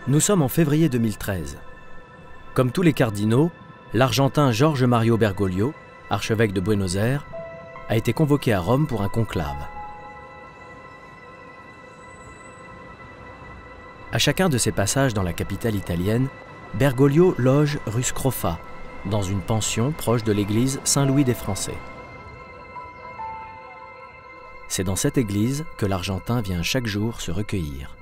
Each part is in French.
Nous sommes en février 2013. Comme tous les cardinaux, l'Argentin Jorge Mario Bergoglio, archevêque de Buenos Aires, a été convoqué à Rome pour un conclave. À chacun de ses passages dans la capitale italienne, Bergoglio loge rue Scrofa, dans une pension proche de l'église Saint-Louis des Français. C'est dans cette église que l'Argentin vient chaque jour se recueillir.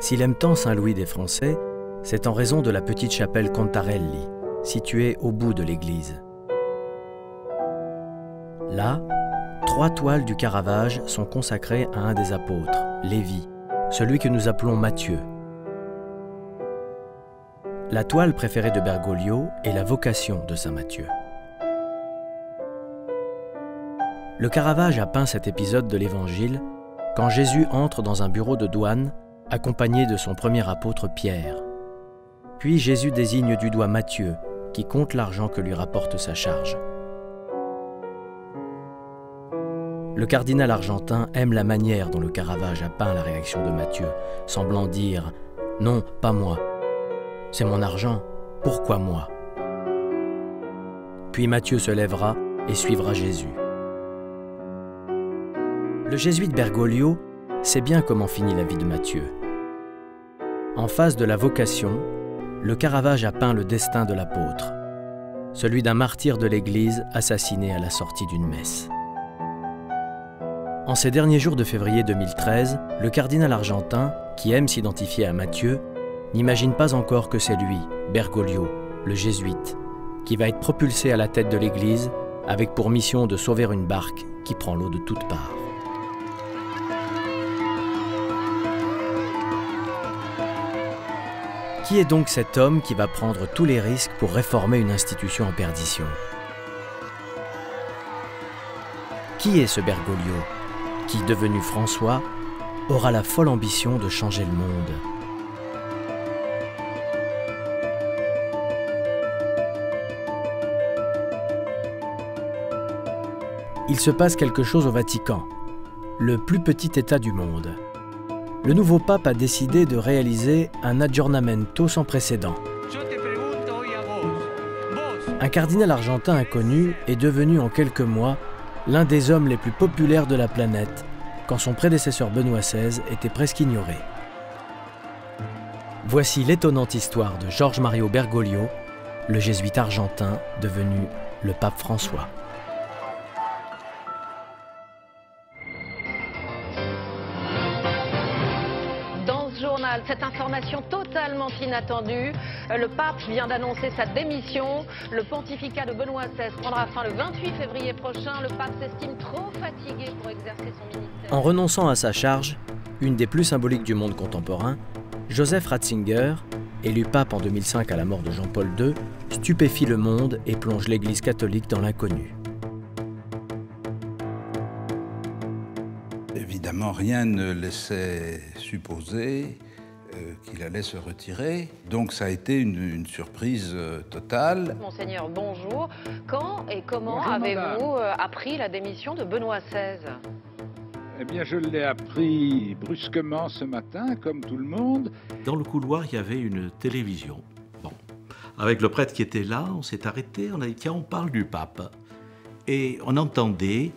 S'il aime tant Saint-Louis des Français, c'est en raison de la petite chapelle Contarelli, située au bout de l'église. Là, 3 toiles du Caravage sont consacrées à un des apôtres, Lévi, celui que nous appelons Matthieu. La toile préférée de Bergoglio est la Vocation de saint Matthieu. Le Caravage a peint cet épisode de l'Évangile quand Jésus entre dans un bureau de douane accompagné de son premier apôtre Pierre. Puis Jésus désigne du doigt Matthieu, qui compte l'argent que lui rapporte sa charge. Le cardinal argentin aime la manière dont le Caravage a peint la réaction de Matthieu, semblant dire « Non, pas moi. C'est mon argent. Pourquoi moi ?» Puis Matthieu se lèvera et suivra Jésus. Le jésuite Bergoglio sait bien comment finit la vie de Matthieu. En face de la Vocation, le Caravage a peint le destin de l'apôtre, celui d'un martyr de l'Église assassiné à la sortie d'une messe. En ces derniers jours de février 2013, le cardinal argentin, qui aime s'identifier à Matthieu, n'imagine pas encore que c'est lui, Bergoglio, le jésuite, qui va être propulsé à la tête de l'Église avec pour mission de sauver une barque qui prend l'eau de toutes parts. Qui est donc cet homme qui va prendre tous les risques pour réformer une institution en perdition? Qui est ce Bergoglio qui, devenu François, aura la folle ambition de changer le monde? Il se passe quelque chose au Vatican, le plus petit État du monde. Le nouveau pape a décidé de réaliser un aggiornamento sans précédent. Un cardinal argentin inconnu est devenu en quelques mois l'un des hommes les plus populaires de la planète, quand son prédécesseur Benoît XVI était presque ignoré. Voici l'étonnante histoire de Jorge Mario Bergoglio, le jésuite argentin devenu le pape François. Cette information totalement inattendue, le pape vient d'annoncer sa démission. Le pontificat de Benoît XVI prendra fin le 28 février prochain. Le pape s'estime trop fatigué pour exercer son ministère. En renonçant à sa charge, une des plus symboliques du monde contemporain, Joseph Ratzinger, élu pape en 2005 à la mort de Jean-Paul II, stupéfie le monde et plonge l'Église catholique dans l'inconnu. Évidemment, rien ne laissait supposer qu'il allait se retirer. Donc ça a été une surprise totale. Monseigneur, bonjour. Quand et comment avez-vous appris la démission de Benoît XVI? Eh bien, je l'ai appris brusquement ce matin, comme tout le monde. Dans le couloir, il y avait une télévision. Bon. Avec le prêtre qui était là, on s'est arrêté, on a dit « Tiens, on parle du pape ». Et on entendait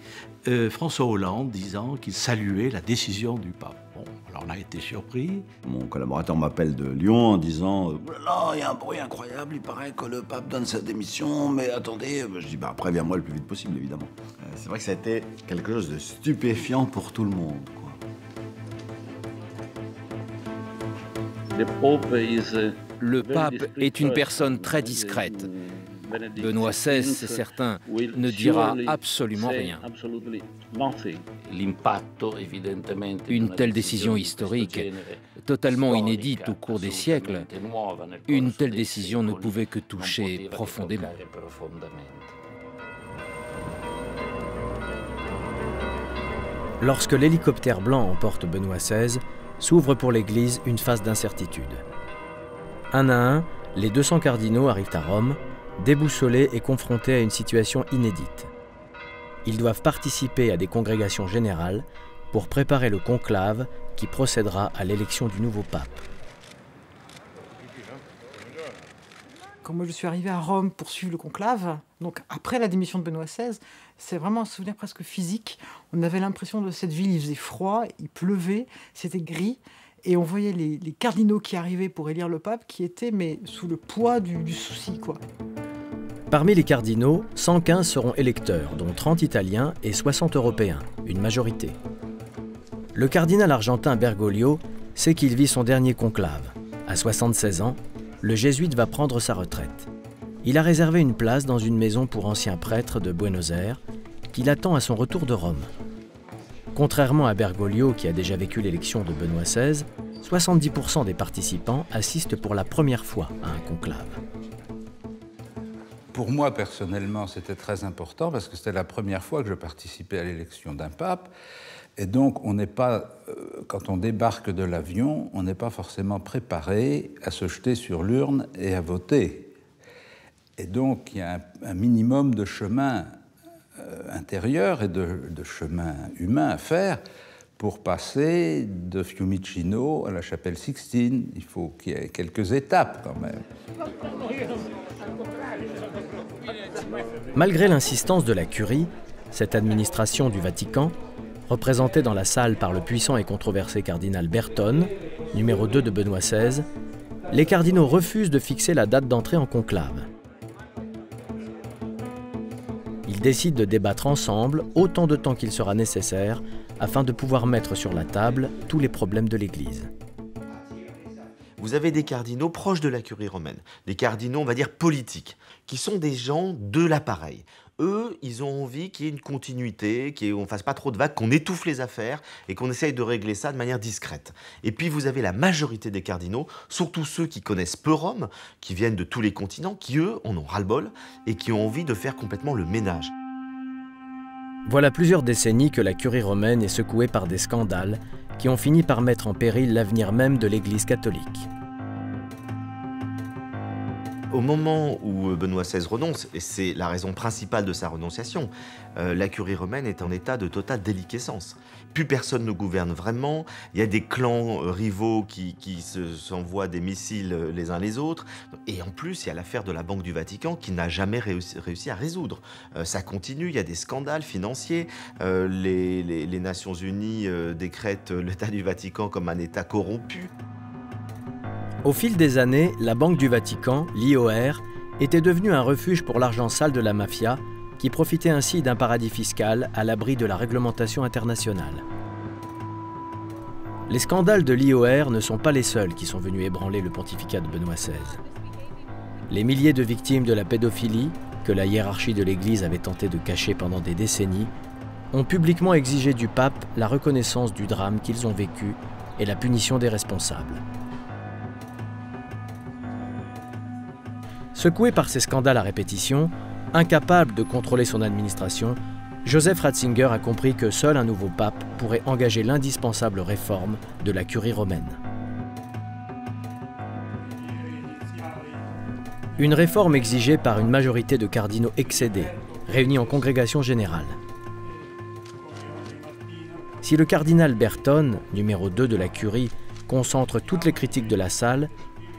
François Hollande disant qu'il saluait la décision du pape. Bon, alors on a été surpris. Mon collaborateur m'appelle de Lyon en disant « Là, il y a un bruit incroyable, il paraît que le pape donne sa démission, mais attendez... » Je dis « Préviens-moi le plus vite possible, évidemment. » C'est vrai que ça a été quelque chose de stupéfiant pour tout le monde, quoi. Le pape est une personne très discrète. Benoît XVI, c'est certain, ne dira absolument rien. Une telle décision historique, totalement inédite au cours des siècles, une telle décision ne pouvait que toucher profondément. Lorsque l'hélicoptère blanc emporte Benoît XVI, s'ouvre pour l'Église une phase d'incertitude. Un à un, les 200 cardinaux arrivent à Rome, déboussolés et confrontés à une situation inédite. ils doivent participer à des congrégations générales pour préparer le conclave qui procédera à l'élection du nouveau pape. Quand moi je suis arrivé à Rome pour suivre le conclave, donc après la démission de Benoît XVI, c'est vraiment un souvenir presque physique. On avait l'impression de cette ville, il faisait froid, il pleuvait, c'était gris, et on voyait les cardinaux qui arrivaient pour élire le pape qui étaient mais sous le poids du souci, quoi. Parmi les cardinaux, 115 seront électeurs, dont 30 Italiens et 60 Européens, une majorité. Le cardinal argentin Bergoglio sait qu'il vit son dernier conclave. À 76 ans, le jésuite va prendre sa retraite. Il a réservé une place dans une maison pour anciens prêtres de Buenos Aires qu'il attend à son retour de Rome. Contrairement à Bergoglio qui a déjà vécu l'élection de Benoît XVI, 70% des participants assistent pour la première fois à un conclave. Pour moi, personnellement, c'était très important parce que c'était la première fois que je participais à l'élection d'un pape. Et donc, on n'est pas, quand on débarque de l'avion, on n'est pas forcément préparé à se jeter sur l'urne et à voter. Et donc, il y a un minimum de chemin intérieur et de chemin humain à faire pour passer de Fiumicino à la chapelle Sixtine. Il faut qu'il y ait quelques étapes quand même. Malgré l'insistance de la Curie, cette administration du Vatican, représentée dans la salle par le puissant et controversé cardinal Bertone, numéro 2 de Benoît XVI, les cardinaux refusent de fixer la date d'entrée en conclave. Ils décident de débattre ensemble autant de temps qu'il sera nécessaire afin de pouvoir mettre sur la table tous les problèmes de l'Église. Vous avez des cardinaux proches de la curie romaine, des cardinaux, on va dire, politiques, qui sont des gens de l'appareil. Eux, ils ont envie qu'il y ait une continuité, qu'on ne fasse pas trop de vagues, qu'on étouffe les affaires et qu'on essaye de régler ça de manière discrète. Et puis vous avez la majorité des cardinaux, surtout ceux qui connaissent peu Rome, qui viennent de tous les continents, qui eux en ont ras-le-bol et qui ont envie de faire complètement le ménage. Voilà plusieurs décennies que la curie romaine est secouée par des scandales qui ont fini par mettre en péril l'avenir même de l'Église catholique. Au moment où Benoît XVI renonce, et c'est la raison principale de sa renonciation, la curie romaine est en état de totale déliquescence. Plus personne ne gouverne vraiment, il y a des clans rivaux qui s'envoient des missiles les uns les autres, et en plus il y a l'affaire de la Banque du Vatican qui n'a jamais réussi à résoudre. Ça continue, il y a des scandales financiers, les Nations Unies décrètent l'État du Vatican comme un État corrompu. Au fil des années, la Banque du Vatican, l'IOR, était devenue un refuge pour l'argent sale de la mafia, qui profitait ainsi d'un paradis fiscal à l'abri de la réglementation internationale. Les scandales de l'IOR ne sont pas les seuls qui sont venus ébranler le pontificat de Benoît XVI. Les milliers de victimes de la pédophilie, que la hiérarchie de l'Église avait tenté de cacher pendant des décennies, ont publiquement exigé du pape la reconnaissance du drame qu'ils ont vécu et la punition des responsables. Secoué par ces scandales à répétition, incapable de contrôler son administration, Joseph Ratzinger a compris que seul un nouveau pape pourrait engager l'indispensable réforme de la curie romaine. Une réforme exigée par une majorité de cardinaux excédés, réunis en congrégation générale. Si le cardinal Bertone, numéro 2 de la curie, concentre toutes les critiques de la salle,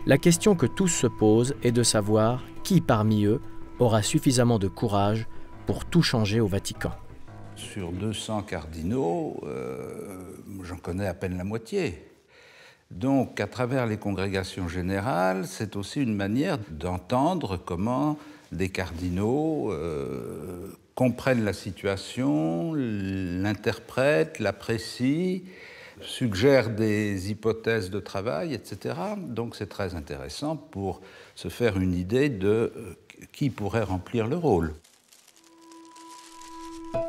la question que tous se posent est de savoir qui parmi eux aura suffisamment de courage pour tout changer au Vatican. Sur 200 cardinaux, j'en connais à peine la moitié. Donc, à travers les congrégations générales, c'est aussi une manière d'entendre comment des cardinaux comprennent la situation, l'interprètent, l'apprécient, suggèrent des hypothèses de travail, etc. Donc c'est très intéressant pour se faire une idée de qui pourrait remplir le rôle.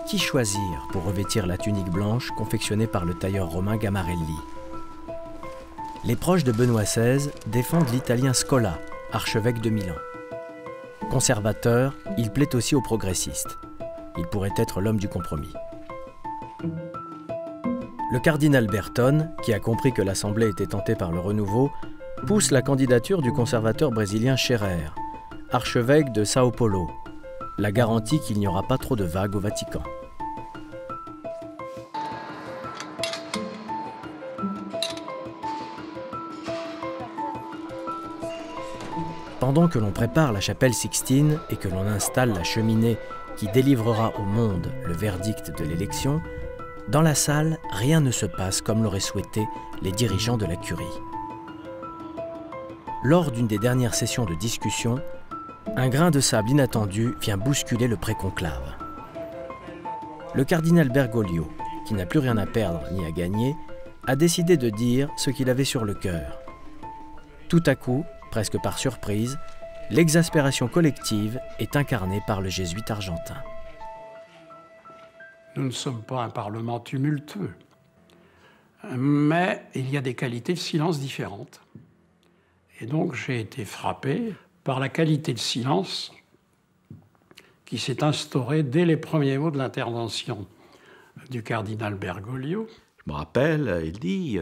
Qui choisir pour revêtir la tunique blanche confectionnée par le tailleur romain Gamarelli? Les proches de Benoît XVI défendent l'italien Scola, archevêque de Milan. Conservateur, il plaît aussi aux progressistes. Il pourrait être l'homme du compromis. Le cardinal Bertone, qui a compris que l'Assemblée était tentée par le renouveau, pousse la candidature du conservateur brésilien Scherer, archevêque de Sao Paulo, la garantie qu'il n'y aura pas trop de vagues au Vatican. Pendant que l'on prépare la chapelle Sixtine et que l'on installe la cheminée qui délivrera au monde le verdict de l'élection, dans la salle, rien ne se passe comme l'auraient souhaité les dirigeants de la curie. Lors d'une des dernières sessions de discussion, un grain de sable inattendu vient bousculer le préconclave. Le cardinal Bergoglio, qui n'a plus rien à perdre ni à gagner, a décidé de dire ce qu'il avait sur le cœur. Tout à coup, presque par surprise, l'exaspération collective est incarnée par le jésuite argentin. Nous ne sommes pas un parlement tumultueux, mais il y a des qualités de silence différentes. Et donc j'ai été frappé par la qualité de silence qui s'est instaurée dès les premiers mots de l'intervention du cardinal Bergoglio. Je me rappelle, il dit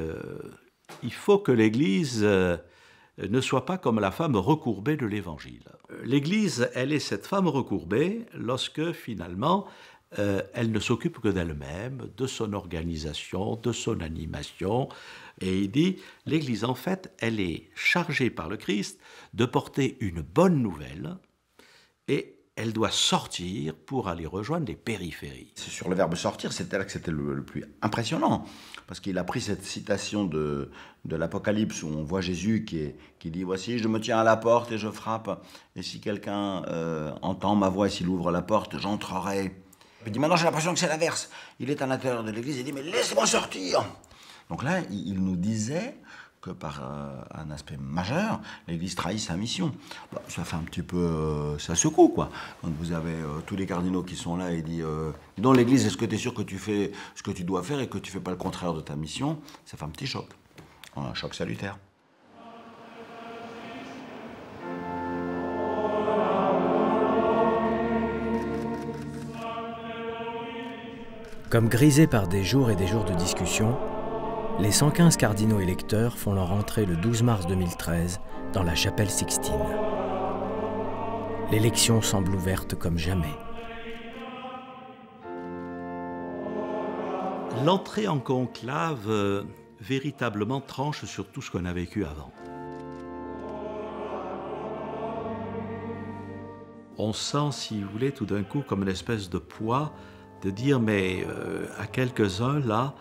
il faut que l'Église ne soit pas comme la femme recourbée de l'Évangile. L'Église, elle est cette femme recourbée lorsque finalement elle ne s'occupe que d'elle-même, de son organisation, de son animation. Et il dit, l'Église, en fait, elle est chargée par le Christ de porter une bonne nouvelle et elle doit sortir pour aller rejoindre les périphéries. Sur le verbe sortir, c'était là que c'était le plus impressionnant. Parce qu'il a pris cette citation de l'Apocalypse où on voit Jésus qui dit « Voici, je me tiens à la porte et je frappe. Et si quelqu'un entend ma voix et s'il ouvre la porte, j'entrerai. » Il dit « Maintenant, j'ai l'impression que c'est l'inverse. » Il est à l'intérieur de l'Église et il dit « Mais laissez-moi sortir !» Donc là, il nous disait que par un aspect majeur, l'Église trahit sa mission. Bon, ça fait un petit peu... ça secoue, quoi. Quand vous avez tous les cardinaux qui sont là et disent « Dans l'Église, est-ce que tu es sûr que tu fais ce que tu dois faire et que tu ne fais pas le contraire de ta mission ?» Ça fait un petit choc. Un choc salutaire. Comme grisés par des jours et des jours de discussion, les 115 cardinaux électeurs font leur entrée le 12 mars 2013 dans la chapelle Sixtine. L'élection semble ouverte comme jamais. L'entrée en conclave véritablement tranche sur tout ce qu'on a vécu avant. On sent, si vous voulez, tout d'un coup comme une espèce de poids de dire, mais à quelques-uns, là,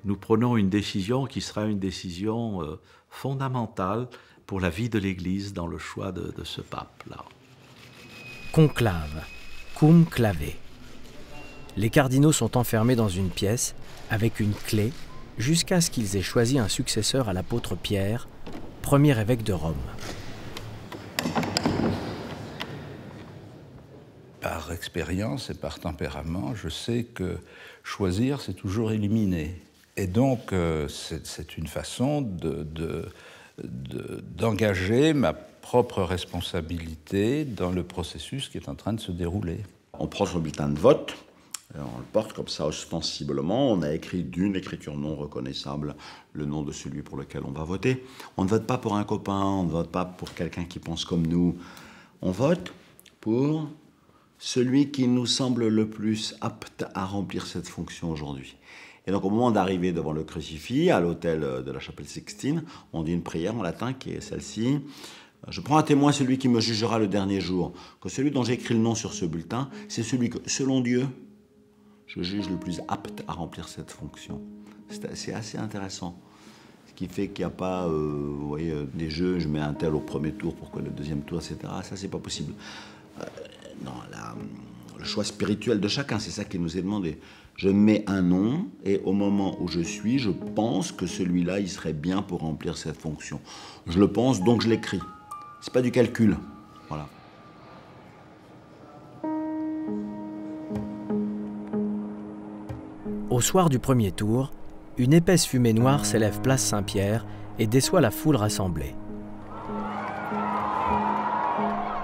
nous prenons une décision qui sera une décision fondamentale pour la vie de l'Église dans le choix de ce pape-là. Conclave, cum clave. Les cardinaux sont enfermés dans une pièce avec une clé jusqu'à ce qu'ils aient choisi un successeur à l'apôtre Pierre, premier évêque de Rome. Par expérience et par tempérament, je sais que choisir, c'est toujours éliminer. Et donc, c'est une façon d'engager ma propre responsabilité dans le processus qui est en train de se dérouler. On prend son bulletin de vote, on le porte comme ça ostensiblement, on a écrit d'une écriture non reconnaissable le nom de celui pour lequel on va voter. On ne vote pas pour un copain, on ne vote pas pour quelqu'un qui pense comme nous. On vote pour celui qui nous semble le plus apte à remplir cette fonction aujourd'hui. Et donc au moment d'arriver devant le crucifix, à l'autel de la chapelle Sixtine, on dit une prière en latin qui est celle-ci. « Je prends à témoin celui qui me jugera le dernier jour, que celui dont j'ai écrit le nom sur ce bulletin, c'est celui que, selon Dieu, je juge le plus apte à remplir cette fonction. » C'est assez intéressant. Ce qui fait qu'il n'y a pas, vous voyez, des jeux, je mets un tel au premier tour pour que le deuxième tour, etc. Ça, c'est pas possible. Non, le choix spirituel de chacun, c'est ça qui nous est demandé. Je mets un nom et au moment où je suis, je pense que celui-là, il serait bien pour remplir cette fonction. Je le pense, donc je l'écris. C'est pas du calcul. Voilà. Au soir du premier tour, une épaisse fumée noire s'élève place Saint-Pierre et déçoit la foule rassemblée.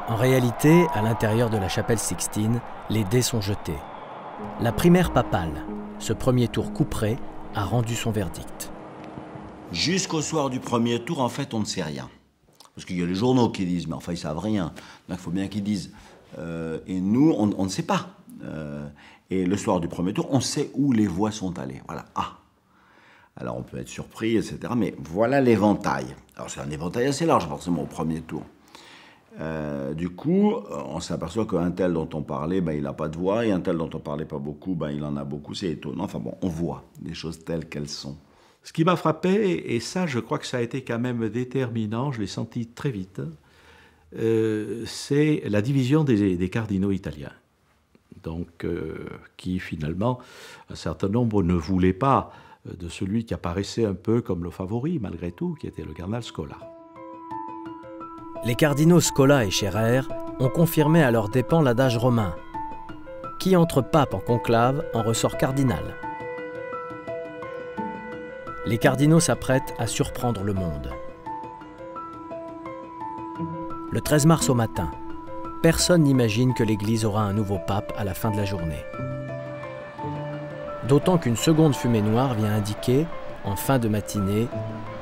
En réalité, à l'intérieur de la chapelle Sixtine, les dés sont jetés. La primaire papale, ce premier tour couperé, a rendu son verdict. Jusqu'au soir du premier tour, en fait, on ne sait rien. Parce qu'il y a les journaux qui disent, mais enfin, ils ne savent rien. Donc, il faut bien qu'ils disent. Et nous, on ne sait pas. Et le soir du premier tour, on sait où les voix sont allées. Voilà. Ah. Alors, on peut être surpris, etc. Mais voilà l'éventail. Alors, c'est un éventail assez large, forcément, au premier tour. Du coup, on s'aperçoit qu'un tel dont on parlait, il n'a pas de voix, et un tel dont on parlait pas beaucoup, il en a beaucoup, c'est étonnant. Enfin bon, on voit les choses telles qu'elles sont. Ce qui m'a frappé, et ça je crois que ça a été quand même déterminant, je l'ai senti très vite, c'est la division des cardinaux italiens. Donc, qui finalement, un certain nombre ne voulaient pas de celui qui apparaissait un peu comme le favori, malgré tout, qui était le cardinal Scola. Les cardinaux Scola et Scherer ont confirmé à leurs dépens l'adage romain. Qui entre pape en conclave en ressort cardinal. Les cardinaux s'apprêtent à surprendre le monde. Le 13 mars au matin, personne n'imagine que l'Église aura un nouveau pape à la fin de la journée. D'autant qu'une seconde fumée noire vient indiquer, en fin de matinée,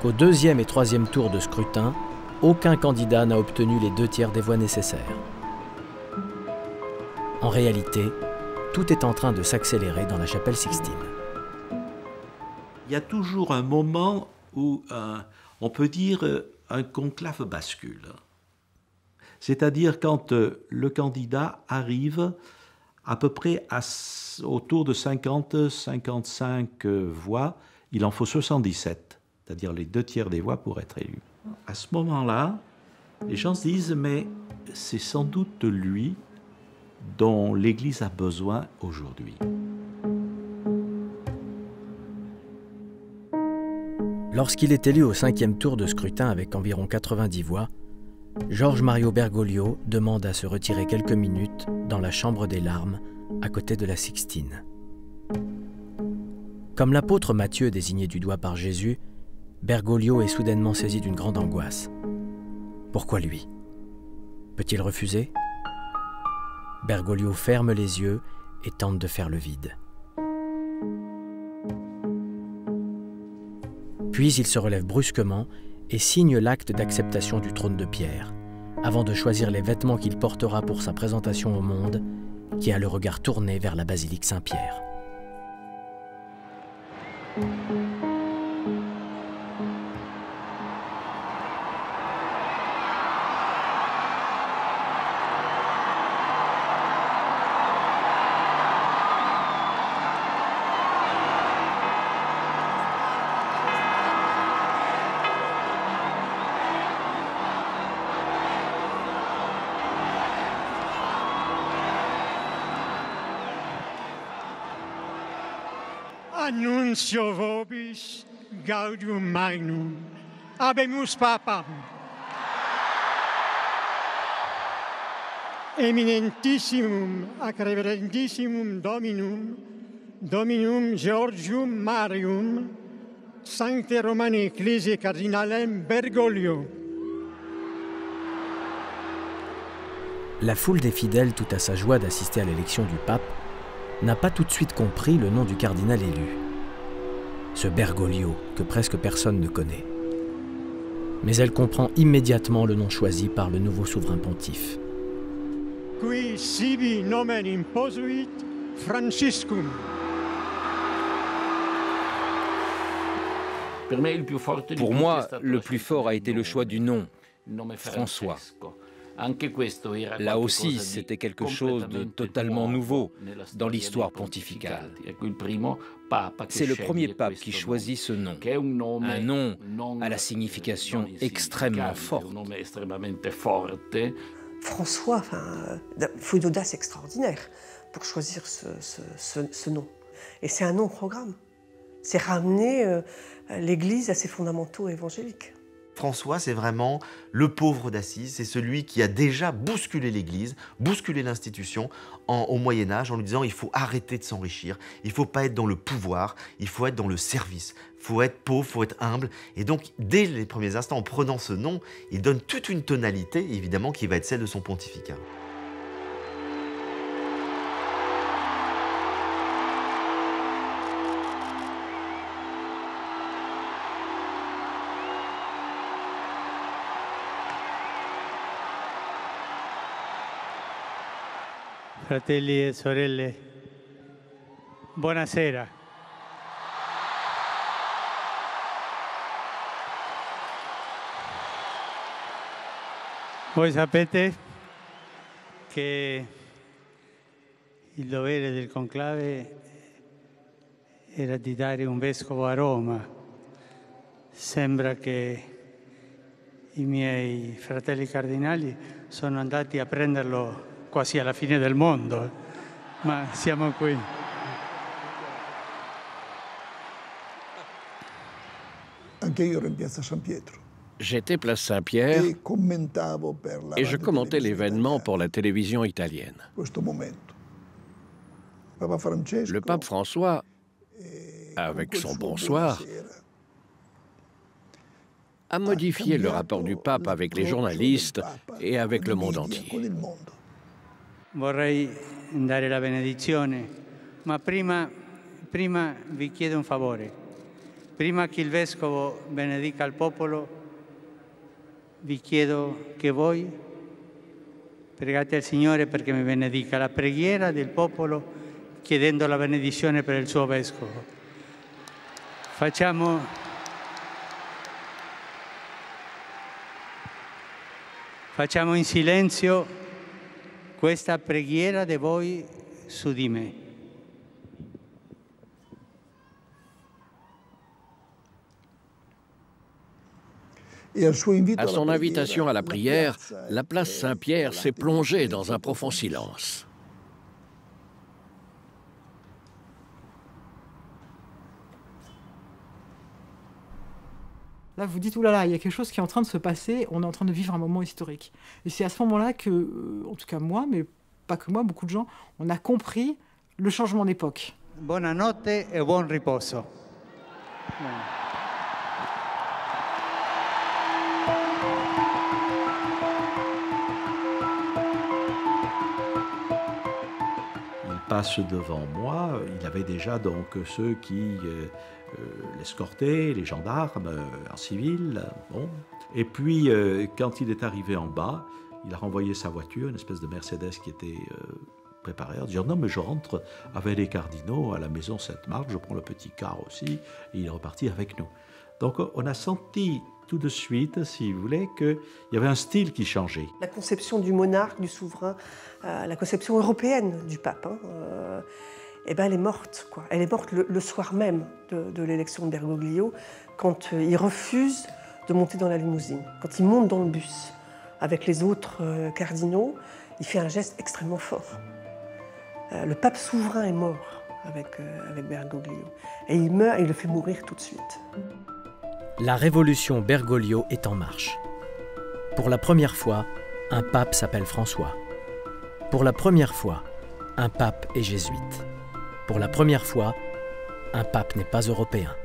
qu'au deuxième et troisième tour de scrutin, aucun candidat n'a obtenu les 2/3 des voix nécessaires. En réalité, tout est en train de s'accélérer dans la chapelle Sixtine. Il y a toujours un moment où, on peut dire, un conclave bascule. C'est-à-dire quand le candidat arrive à peu près autour de 50-55 voix, il en faut 77, c'est-à-dire les 2/3 des voix pour être élu. À ce moment-là, les gens se disent, mais c'est sans doute lui dont l'Église a besoin aujourd'hui. Lorsqu'il est élu au 5e tour de scrutin avec environ 90 voix, Georges Mario Bergoglio demande à se retirer quelques minutes dans la chambre des larmes, à côté de la Sixtine. Comme l'apôtre Matthieu désigné du doigt par Jésus, Bergoglio est soudainement saisi d'une grande angoisse. Pourquoi lui? Peut-il refuser? Bergoglio ferme les yeux et tente de faire le vide. Puis il se relève brusquement et signe l'acte d'acceptation du trône de pierre, avant de choisir les vêtements qu'il portera pour sa présentation au monde, qui a le regard tourné vers la basilique Saint-Pierre. Annuncio vobis gaudium magnum, habemus papam. Eminentissimum ac reverentissimum Dominum Georgium Marium, Sancte Romani Ecclesiae Cardinalem Bergoglio. La foule des fidèles, tout à sa joie d'assister à l'élection du pape, n'a pas tout de suite compris le nom du cardinal élu, ce Bergoglio que presque personne ne connaît. Mais elle comprend immédiatement le nom choisi par le nouveau souverain pontife. Qui sibi nomen imposuit Franciscum. Pour moi, le plus fort a été le choix du nom, François. Là aussi, c'était quelque chose de totalement nouveau dans l'histoire pontificale. C'est le premier pape qui choisit ce nom, un nom à la signification extrêmement forte. François, il faut une audace extraordinaire pour choisir ce nom. Et c'est un nom-programme. C'est ramener l'Église à ses fondamentaux évangéliques. François, c'est vraiment le pauvre d'Assise, c'est celui qui a déjà bousculé l'Église, bousculé l'institution au Moyen-Âge en lui disant il faut arrêter de s'enrichir, il ne faut pas être dans le pouvoir, il faut être dans le service, il faut être pauvre, il faut être humble. Et donc, dès les premiers instants, en prenant ce nom, il donne toute une tonalité, évidemment, qui va être celle de son pontificat. Fratelli e sorelle, buonasera. Voi sapete che il dovere del conclave era di dare un vescovo a Roma. Sembra che i miei fratelli cardinali sono andati a prenderlo quasi alla fine del mondo, ma siamo qui. Anche io ero in piazza San Pietro. J'étais place Saint-Pierre et je commentais l'événement pour la télévision italienne. Le pape François, avec son bonsoir, a modifié le rapport du pape avec les journalistes et avec le monde entier. Vorrei dare la benedizione, ma prima vi chiedo un favore. Prima che il vescovo benedica il popolo, vi chiedo che voi pregate al Signore perché mi benedica. La preghiera del popolo chiedendo la benedizione per il suo vescovo. Facciamo in silenzio questa preghiera di voi su di me. À son invitation à la prière, la place Saint-Pierre s'est plongée dans un profond silence. Là, vous dites, oulala, il y a quelque chose qui est en train de se passer, on est en train de vivre un moment historique. Et c'est à ce moment-là que, en tout cas moi, mais pas que moi, beaucoup de gens, on a compris le changement d'époque. Buonanotte e buon riposo. Passe devant moi, il avait déjà donc ceux qui l'escortaient, les gendarmes en civil. Bon. Et puis, quand il est arrivé en bas, il a renvoyé sa voiture, une espèce de Mercedes qui était préparée, en disant « Non, mais je rentre avec les cardinaux à la maison Sainte-Marthe, je prends le petit car aussi. » Et il est reparti avec nous. Donc, on a senti tout de suite, si vous voulez, qu'il y avait un style qui changeait. La conception du monarque, du souverain, la conception européenne du pape, eh ben elle est morte, quoi. Elle est morte le soir même de l'élection de Bergoglio, quand il refuse de monter dans la limousine. Quand il monte dans le bus avec les autres cardinaux, il fait un geste extrêmement fort. Le pape souverain est mort avec Bergoglio. Et il meurt et il le fait mourir tout de suite. La révolution Bergoglio est en marche. Pour la première fois, un pape s'appelle François. Pour la première fois, un pape est jésuite. Pour la première fois, un pape n'est pas européen.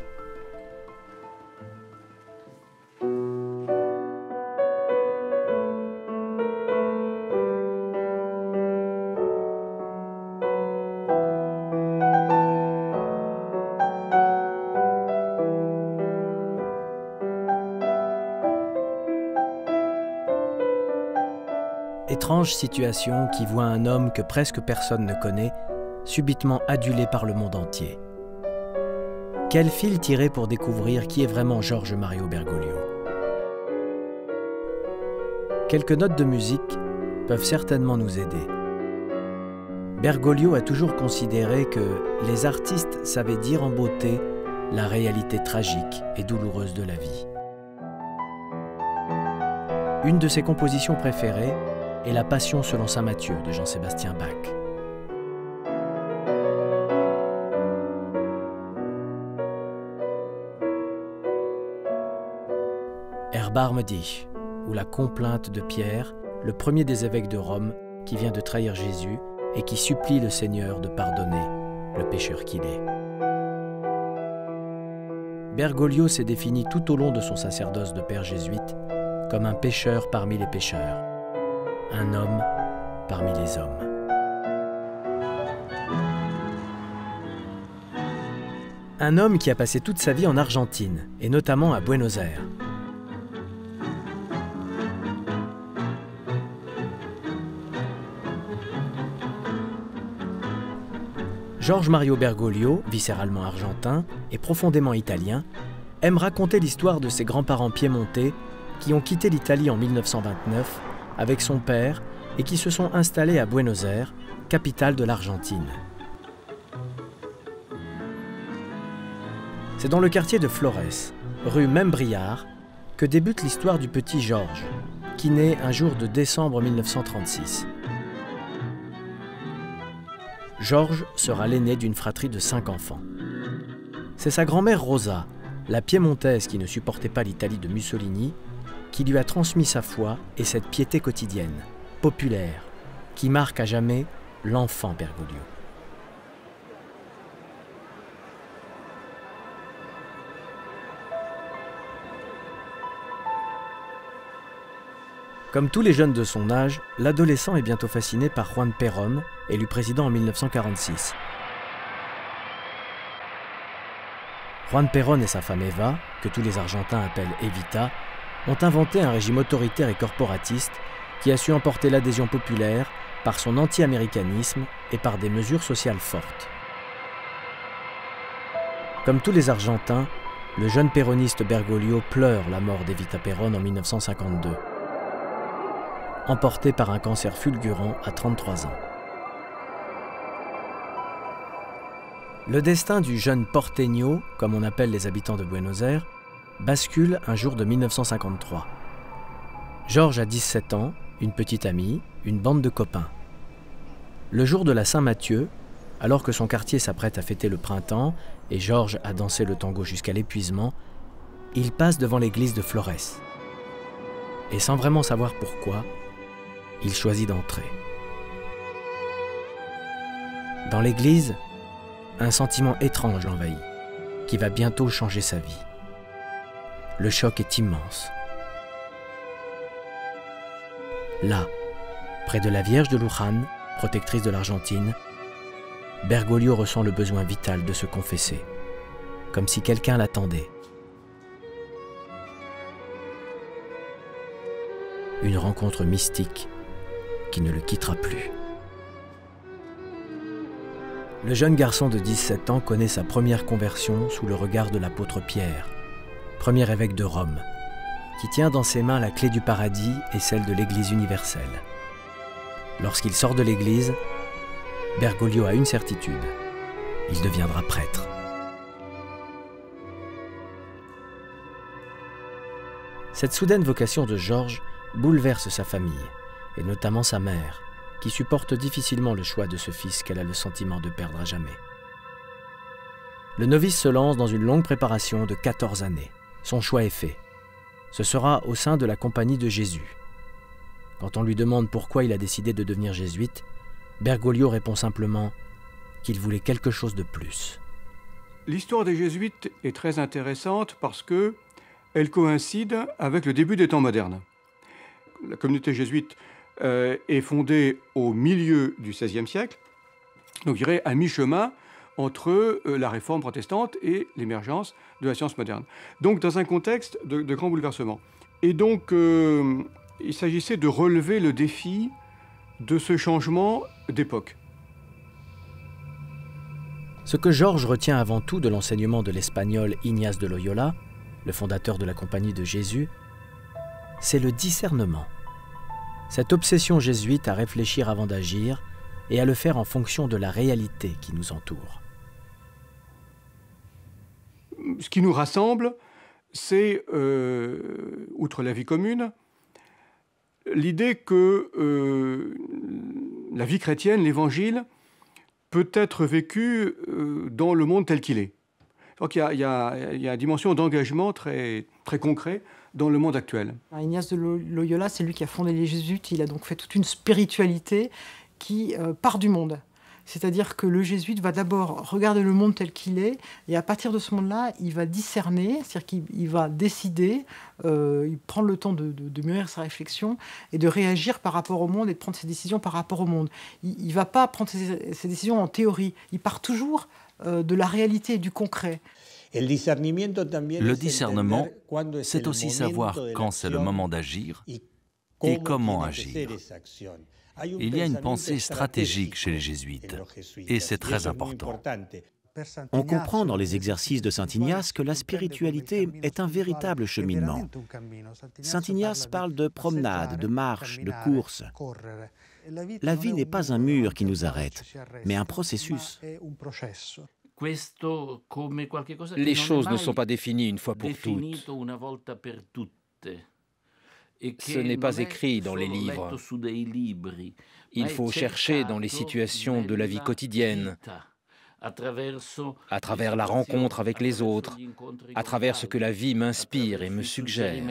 Étrange situation qui voit un homme que presque personne ne connaît, subitement adulé par le monde entier. Quel fil tirer pour découvrir qui est vraiment George Mario Bergoglio? Quelques notes de musique peuvent certainement nous aider. Bergoglio a toujours considéré que les artistes savaient dire en beauté la réalité tragique et douloureuse de la vie. Une de ses compositions préférées est la Passion selon saint Matthieu de Jean-Sébastien Bach. Erbarme dich, ou la complainte de Pierre, le premier des évêques de Rome qui vient de trahir Jésus et qui supplie le Seigneur de pardonner le pécheur qu'il est. Bergoglio s'est défini tout au long de son sacerdoce de père jésuite comme un pécheur parmi les pécheurs, un homme parmi les hommes. Un homme qui a passé toute sa vie en Argentine, et notamment à Buenos Aires. George Mario Bergoglio, viscéralement argentin et profondément italien, aime raconter l'histoire de ses grands-parents piémontais qui ont quitté l'Italie en 1929 avec son père et qui se sont installés à Buenos Aires, capitale de l'Argentine. C'est dans le quartier de Flores, rue Membriard, que débute l'histoire du petit Georges, qui naît un jour de décembre 1936. Georges sera l'aîné d'une fratrie de 5 enfants. C'est sa grand-mère Rosa, la piémontaise qui ne supportait pas l'Italie de Mussolini, qui lui a transmis sa foi et cette piété quotidienne, populaire, qui marque à jamais l'enfant Bergoglio. Comme tous les jeunes de son âge, l'adolescent est bientôt fasciné par Juan Perón, élu président en 1946. Juan Perón et sa femme Eva, que tous les Argentins appellent Evita, ont inventé un régime autoritaire et corporatiste qui a su emporter l'adhésion populaire par son anti-américanisme et par des mesures sociales fortes. Comme tous les Argentins, le jeune péroniste Bergoglio pleure la mort d'Evita Perón en 1952. Emporté par un cancer fulgurant à 33 ans. Le destin du jeune porteño, comme on appelle les habitants de Buenos Aires, bascule un jour de 1953. Georges a 17 ans, une petite amie, une bande de copains. Le jour de la Saint-Mathieu, alors que son quartier s'apprête à fêter le printemps et Georges a dansé le tango jusqu'à l'épuisement, il passe devant l'église de Flores. Et sans vraiment savoir pourquoi, il choisit d'entrer. Dans l'église, un sentiment étrange l'envahit, qui va bientôt changer sa vie. Le choc est immense. Là, près de la Vierge de Luján, protectrice de l'Argentine, Bergoglio ressent le besoin vital de se confesser, comme si quelqu'un l'attendait. Une rencontre mystique qui ne le quittera plus. Le jeune garçon de 17 ans connaît sa première conversion sous le regard de l'apôtre Pierre, premier évêque de Rome, qui tient dans ses mains la clé du paradis et celle de l'Église universelle. Lorsqu'il sort de l'Église, Bergoglio a une certitude, il deviendra prêtre. Cette soudaine vocation de Georges bouleverse sa famille, et notamment sa mère, qui supporte difficilement le choix de ce fils qu'elle a le sentiment de perdre à jamais. Le novice se lance dans une longue préparation de 14 années. Son choix est fait. Ce sera au sein de la Compagnie de Jésus. Quand on lui demande pourquoi il a décidé de devenir jésuite, Bergoglio répond simplement qu'il voulait quelque chose de plus. L'histoire des jésuites est très intéressante parce qu'elle coïncide avec le début des temps modernes. La communauté jésuite est fondée au milieu du XVIe siècle, donc je dirais à mi-chemin entre la réforme protestante et l'émergence de la science moderne. Donc dans un contexte de grand bouleversement. Et donc il s'agissait de relever le défi de ce changement d'époque. Ce que Georges retient avant tout de l'enseignement de l'espagnol Ignace de Loyola, le fondateur de la Compagnie de Jésus, c'est le discernement. Cette obsession jésuite à réfléchir avant d'agir et à le faire en fonction de la réalité qui nous entoure. Ce qui nous rassemble, c'est, outre la vie commune, l'idée que la vie chrétienne, l'Évangile, peut être vécu dans le monde tel qu'il est. Donc il y a une dimension d'engagement très, très concret dans le monde actuel. Ignace de Loyola, c'est lui qui a fondé les Jésuites. Il a donc fait toute une spiritualité qui part du monde. C'est-à-dire que le jésuite va d'abord regarder le monde tel qu'il est, et à partir de ce monde-là, il va discerner, c'est-à-dire qu'il va décider, il prend le temps de mûrir sa réflexion et de réagir par rapport au monde et de prendre ses décisions par rapport au monde. Il ne va pas prendre ses décisions en théorie, il part toujours de la réalité et du concret. Le discernement, c'est aussi savoir quand c'est le moment d'agir et comment agir. Il y a une pensée stratégique chez les jésuites, et c'est très important. On comprend dans les exercices de saint Ignace que la spiritualité est un véritable cheminement. Saint Ignace parle de promenade, de marche, de course. La vie n'est pas un mur qui nous arrête, mais un processus. Les choses ne sont pas définies une fois pour toutes. Ce n'est pas écrit dans les livres. Il faut chercher dans les situations de la vie quotidienne, à travers la rencontre avec les autres, à travers ce que la vie m'inspire et me suggère.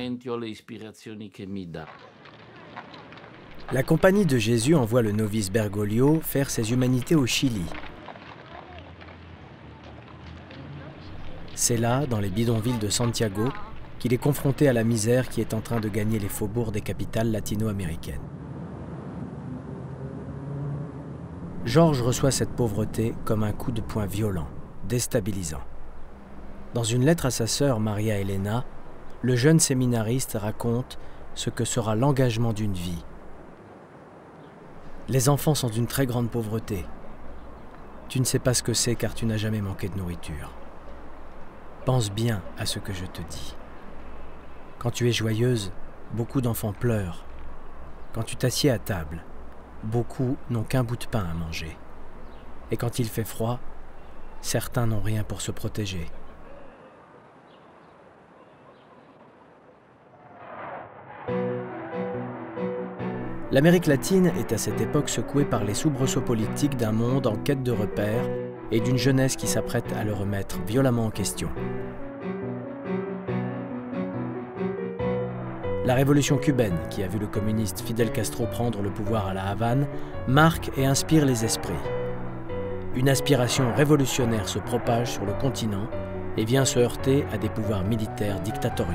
La Compagnie de Jésus envoie le novice Bergoglio faire ses humanités au Chili. C'est là, dans les bidonvilles de Santiago, qu'il est confronté à la misère qui est en train de gagner les faubourgs des capitales latino-américaines. Georges reçoit cette pauvreté comme un coup de poing violent, déstabilisant. Dans une lettre à sa sœur Maria Elena, le jeune séminariste raconte ce que sera l'engagement d'une vie. Les enfants sont d'une très grande pauvreté. Tu ne sais pas ce que c'est car tu n'as jamais manqué de nourriture. Pense bien à ce que je te dis. Quand tu es joyeuse, beaucoup d'enfants pleurent. Quand tu t'assieds à table, beaucoup n'ont qu'un bout de pain à manger. Et quand il fait froid, certains n'ont rien pour se protéger. L'Amérique latine est à cette époque secouée par les soubresauts politiques d'un monde en quête de repères et d'une jeunesse qui s'apprête à le remettre violemment en question. La révolution cubaine, qui a vu le communiste Fidel Castro prendre le pouvoir à La Havane, marque et inspire les esprits. Une aspiration révolutionnaire se propage sur le continent et vient se heurter à des pouvoirs militaires dictatoriaux.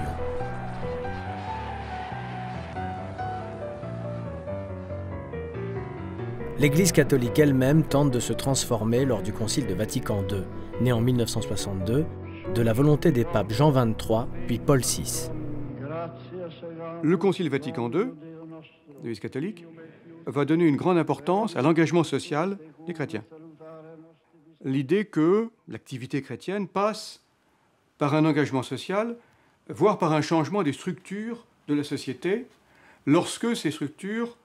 L'Église catholique elle-même tente de se transformer lors du Concile de Vatican II, né en 1962, de la volonté des papes Jean XXIII puis Paul VI. Le Concile Vatican II, l'Église catholique, va donner une grande importance à l'engagement social des chrétiens. L'idée que l'activité chrétienne passe par un engagement social, voire par un changement des structures de la société, lorsque ces structures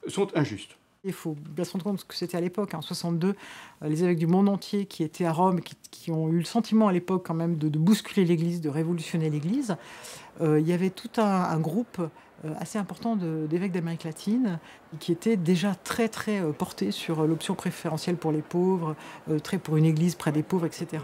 sont injustes. Il faut bien se rendre compte que c'était à l'époque, en 62, les évêques du monde entier qui étaient à Rome, qui ont eu le sentiment à l'époque quand même de bousculer l'Église, de révolutionner l'Église. Il y avait tout un groupe assez important d'évêques d'Amérique latine qui étaient déjà très portés sur l'option préférentielle pour les pauvres, très pour une église près des pauvres, etc.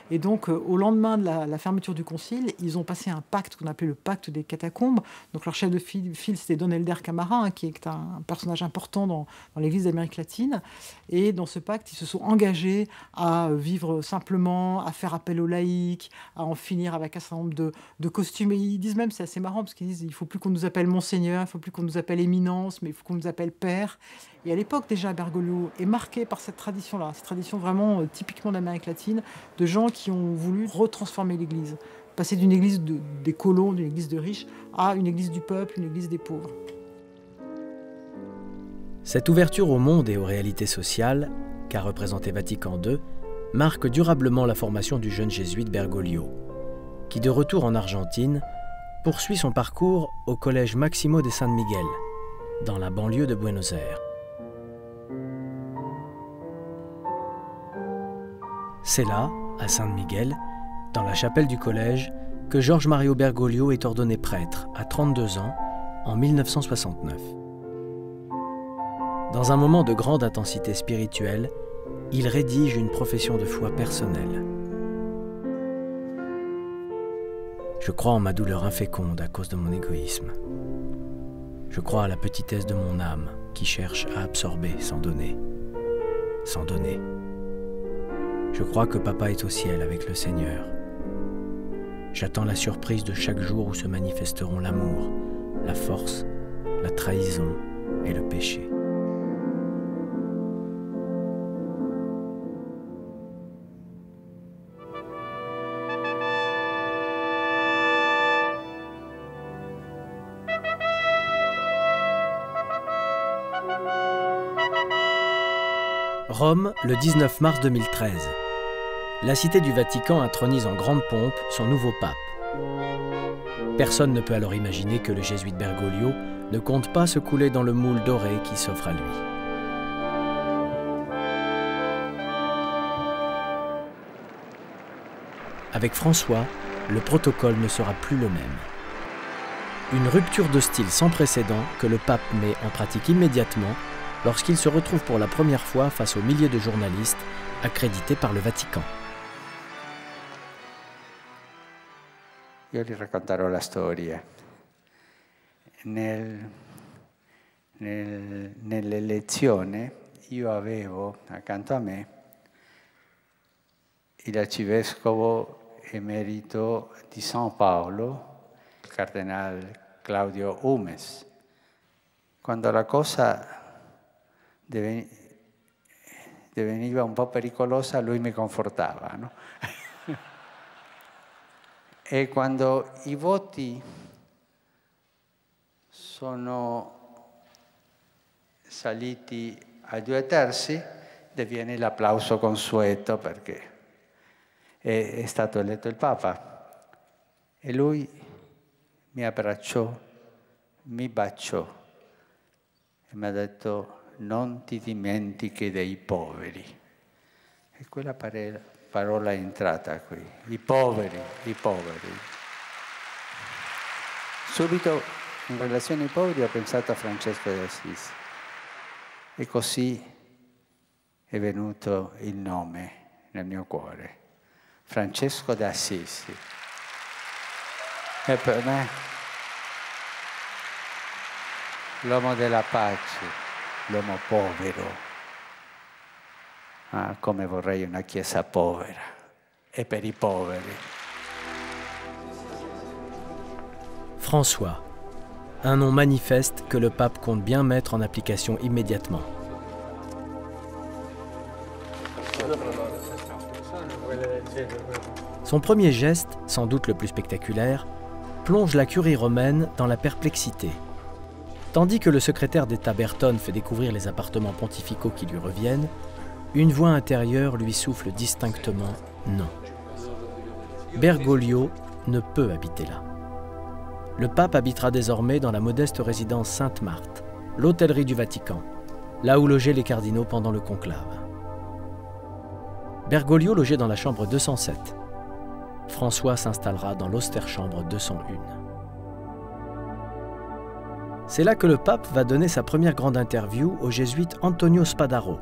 Et donc, au lendemain de la fermeture du concile, ils ont passé un pacte qu'on appelait le pacte des catacombes. Donc, leur chef de file, c'était Don Helder Camara, qui est un personnage important dans l'église d'Amérique latine. Et dans ce pacte, ils se sont engagés à vivre simplement, à faire appel aux laïcs, à en finir avec un certain nombre de costumes. Et ils disent même, c'est assez marrant, parce qu'ils disent, il ne faut plus qu'on nous appelle Monseigneur, il ne faut plus qu'on nous appelle Éminence, mais il faut qu'on nous appelle Père. Et à l'époque, déjà, Bergoglio est marqué par cette tradition-là, cette tradition vraiment typiquement d'Amérique latine, de gens qui ont voulu retransformer l'Église, passer d'une Église des colons, d'une Église de riches, à une Église du peuple, une Église des pauvres. Cette ouverture au monde et aux réalités sociales, qu'a représenté Vatican II, marque durablement la formation du jeune jésuite Bergoglio, qui, de retour en Argentine, poursuit son parcours au collège Maximo de San Miguel, dans la banlieue de Buenos Aires. C'est là, à San Miguel, dans la chapelle du collège, que Jorge Mario Bergoglio est ordonné prêtre à 32 ans en 1969. Dans un moment de grande intensité spirituelle, il rédige une profession de foi personnelle. Je crois en ma douleur inféconde à cause de mon égoïsme. Je crois à la petitesse de mon âme qui cherche à absorber sans donner. Sans donner. Je crois que papa est au ciel avec le Seigneur. J'attends la surprise de chaque jour où se manifesteront l'amour, la force, la trahison et le péché. Rome, le 19 mars 2013. la Cité du Vatican intronise en grande pompe son nouveau pape. Personne ne peut alors imaginer que le jésuite Bergoglio ne compte pas se couler dans le moule doré qui s'offre à lui. Avec François, le protocole ne sera plus le même. Une rupture de style sans précédent que le pape met en pratique immédiatement lorsqu'il se retrouve pour la première fois face aux milliers de journalistes accrédités par le Vatican. Io vi racconterò la storia. Nell'elezione io avevo accanto a me il arcivescovo emerito di San Paolo, il cardinale Claudio Umes. Quando la cosa diveniva un po' pericolosa, lui mi confortava, no? E quando i voti sono saliti ai 2/3, diviene l'applauso consueto perché è stato eletto il Papa. E lui mi abbracciò, mi baciò e mi ha detto: non ti dimentichi dei poveri. E quella parola è entrata qui, i poveri, i poveri. Subito in relazione ai poveri ho pensato a Francesco di Assisi e così è venuto il nome nel mio cuore, Francesco di Assisi. E per me l'uomo della pace, l'uomo povero. Ah, come vorrei una chiesa povera e per i poveri. François, un nom manifeste que le pape compte bien mettre en application immédiatement. Son premier geste, sans doute le plus spectaculaire, plonge la curie romaine dans la perplexité. Tandis que le secrétaire d'État Bertone fait découvrir les appartements pontificaux qui lui reviennent, une voix intérieure lui souffle distinctement « non ». Bergoglio ne peut habiter là. Le pape habitera désormais dans la modeste résidence Sainte-Marthe, l'hôtellerie du Vatican, là où logeaient les cardinaux pendant le conclave. Bergoglio logeait dans la chambre 207. François s'installera dans l'austère chambre 201. C'est là que le pape va donner sa première grande interview au jésuite Antonio Spadaro,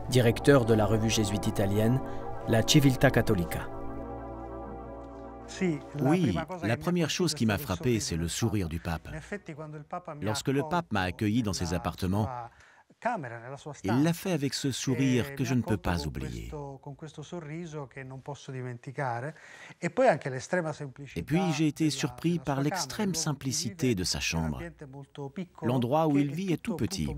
directeur de la revue jésuite italienne, la Civiltà Cattolica. Oui, la première chose qui m'a frappé, c'est le sourire du pape. Lorsque le pape m'a accueilli dans ses appartements, il l'a fait avec ce sourire que je ne peux pas oublier. Et puis j'ai été surpris par l'extrême simplicité de sa chambre. L'endroit où il vit est tout petit.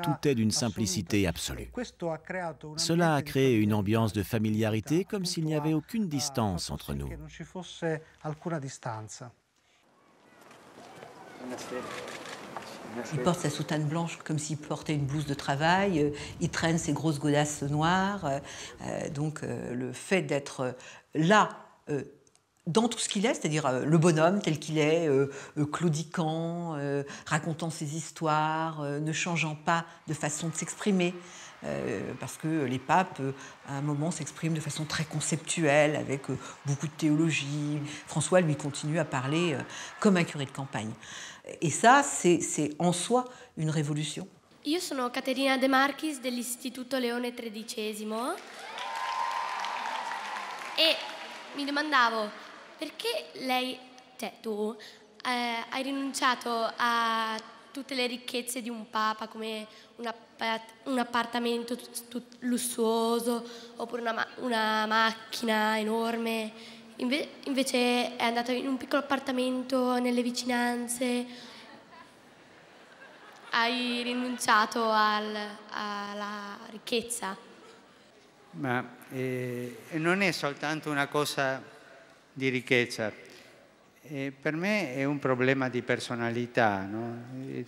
Tout est d'une simplicité absolue. Cela a créé une ambiance de familiarité comme s'il n'y avait aucune distance entre nous. Il porte sa soutane blanche comme s'il portait une blouse de travail, il traîne ses grosses godasses noires. Donc le fait d'être là, dans tout ce qu'il est, c'est-à-dire le bonhomme tel qu'il est, claudiquant, racontant ses histoires, ne changeant pas de façon de s'exprimer. Parce que les papes, à un moment, s'expriment de façon très conceptuelle, avec beaucoup de théologie. François, lui, continue à parler comme un curé de campagne. Et ça, c'est en soi une révolution. Io sono Caterina De Marchis dell'Istituto Leone XIII e mi domandavo perché lei, tu, hai rinunciato a tutte le ricchezze di un papa come un appartamento lussuoso oppure una macchina enorme. Invece è andato in un piccolo appartamento nelle vicinanze. Hai rinunciato alla ricchezza. Ma non è soltanto una cosa di ricchezza. Per me è un problema di personalità, no?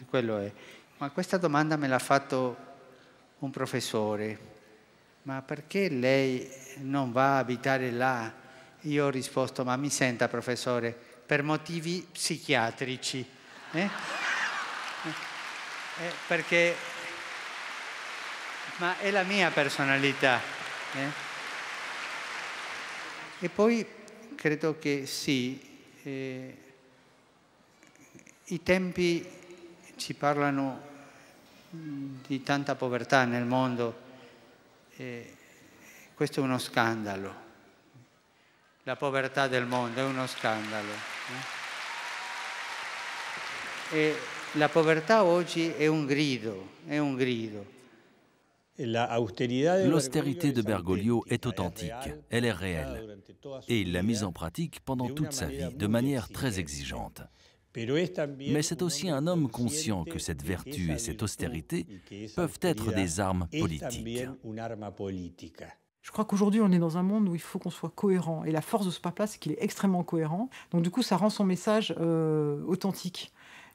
Quello è. Ma questa domanda me l'ha fatto un professore ma perché lei non va a abitare là? Io ho risposto, ma mi senta professore, per motivi psichiatrici. Perché ma è la mia personalità. E poi credo che sì, i tempi ci parlano di tanta povertà nel mondo, questo è uno scandalo. La povertà del mondo è uno scandalo. E la povertà oggi è un grido, è un grido. L'austérité de Bergoglio est authentique, elle est réelle, et il l'a mise en pratique pendant toute sa vie, de manière très exigeante. Mais c'est aussi un homme conscient que cette vertu et cette austérité peuvent être des armes politiques. Je crois qu'aujourd'hui, on est dans un monde où il faut qu'on soit cohérent. Et la force de ce pape-là, c'est qu'il est extrêmement cohérent. Donc du coup, ça rend son message authentique.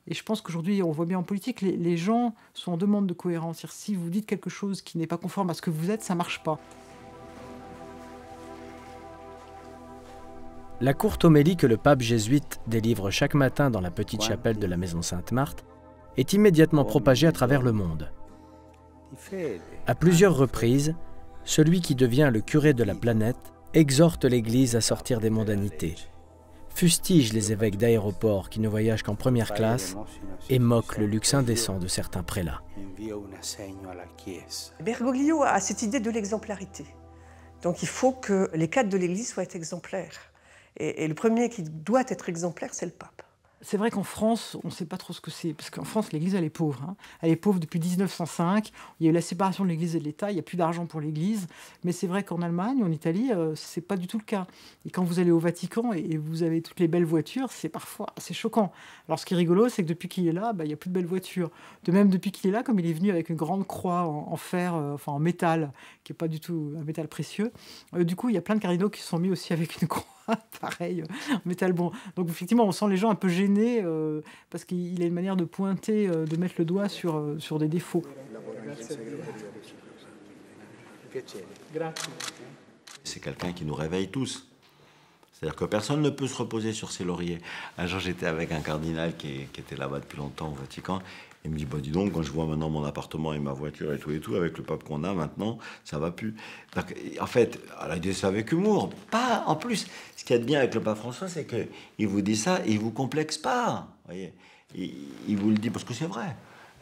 Et je pense qu'aujourd'hui, on voit bien en politique, les gens sont en demande de cohérence. C'est-à-dire, si vous dites quelque chose qui n'est pas conforme à ce que vous êtes, ça ne marche pas. La courte homélie que le pape jésuite délivre chaque matin dans la petite chapelle de la Maison Sainte-Marthe est immédiatement propagée à travers le monde. À plusieurs reprises, celui qui devient le curé de la planète exhorte l'Église à sortir des mondanités, fustige les évêques d'aéroport qui ne voyagent qu'en première classe et moque le luxe indécent de certains prélats. Bergoglio a cette idée de l'exemplarité. Donc il faut que les cadres de l'Église soient exemplaires. Et le premier qui doit être exemplaire, c'est le pape. C'est vrai qu'en France, on ne sait pas trop ce que c'est, parce qu'en France, l'Église, elle est pauvre. Hein. Elle est pauvre depuis 1905. Il y a eu la séparation de l'Église et de l'État. Il n'y a plus d'argent pour l'Église. Mais c'est vrai qu'en Allemagne, en Italie, ce n'est pas du tout le cas. Et quand vous allez au Vatican et vous avez toutes les belles voitures, c'est parfois assez choquant. Alors, ce qui est rigolo, c'est que depuis qu'il est là, il n'y a plus de belles voitures. De même, depuis qu'il est là, comme il est venu avec une grande croix en fer, enfin en métal, qui n'est pas du tout un métal précieux, du coup, il y a plein de cardinaux qui se sont mis aussi avec une croix. Pareil, métal bon. Donc effectivement, on sent les gens un peu gênés parce qu'il a une manière de pointer, de mettre le doigt sur des défauts. C'est quelqu'un qui nous réveille tous. C'est-à-dire que personne ne peut se reposer sur ses lauriers. Un jour, j'étais avec un cardinal qui était là-bas depuis longtemps au Vatican. Il me dit, bah, dis donc, quand je vois maintenant mon appartement et ma voiture et tout, avec le pape qu'on a maintenant, ça va plus. Donc, en fait, elle a dit ça avec humour. Pas, en plus, ce qu'il y a de bien avec le pape François, c'est qu'il vous dit ça et il vous complexe pas. Voyez, il vous le dit parce que c'est vrai.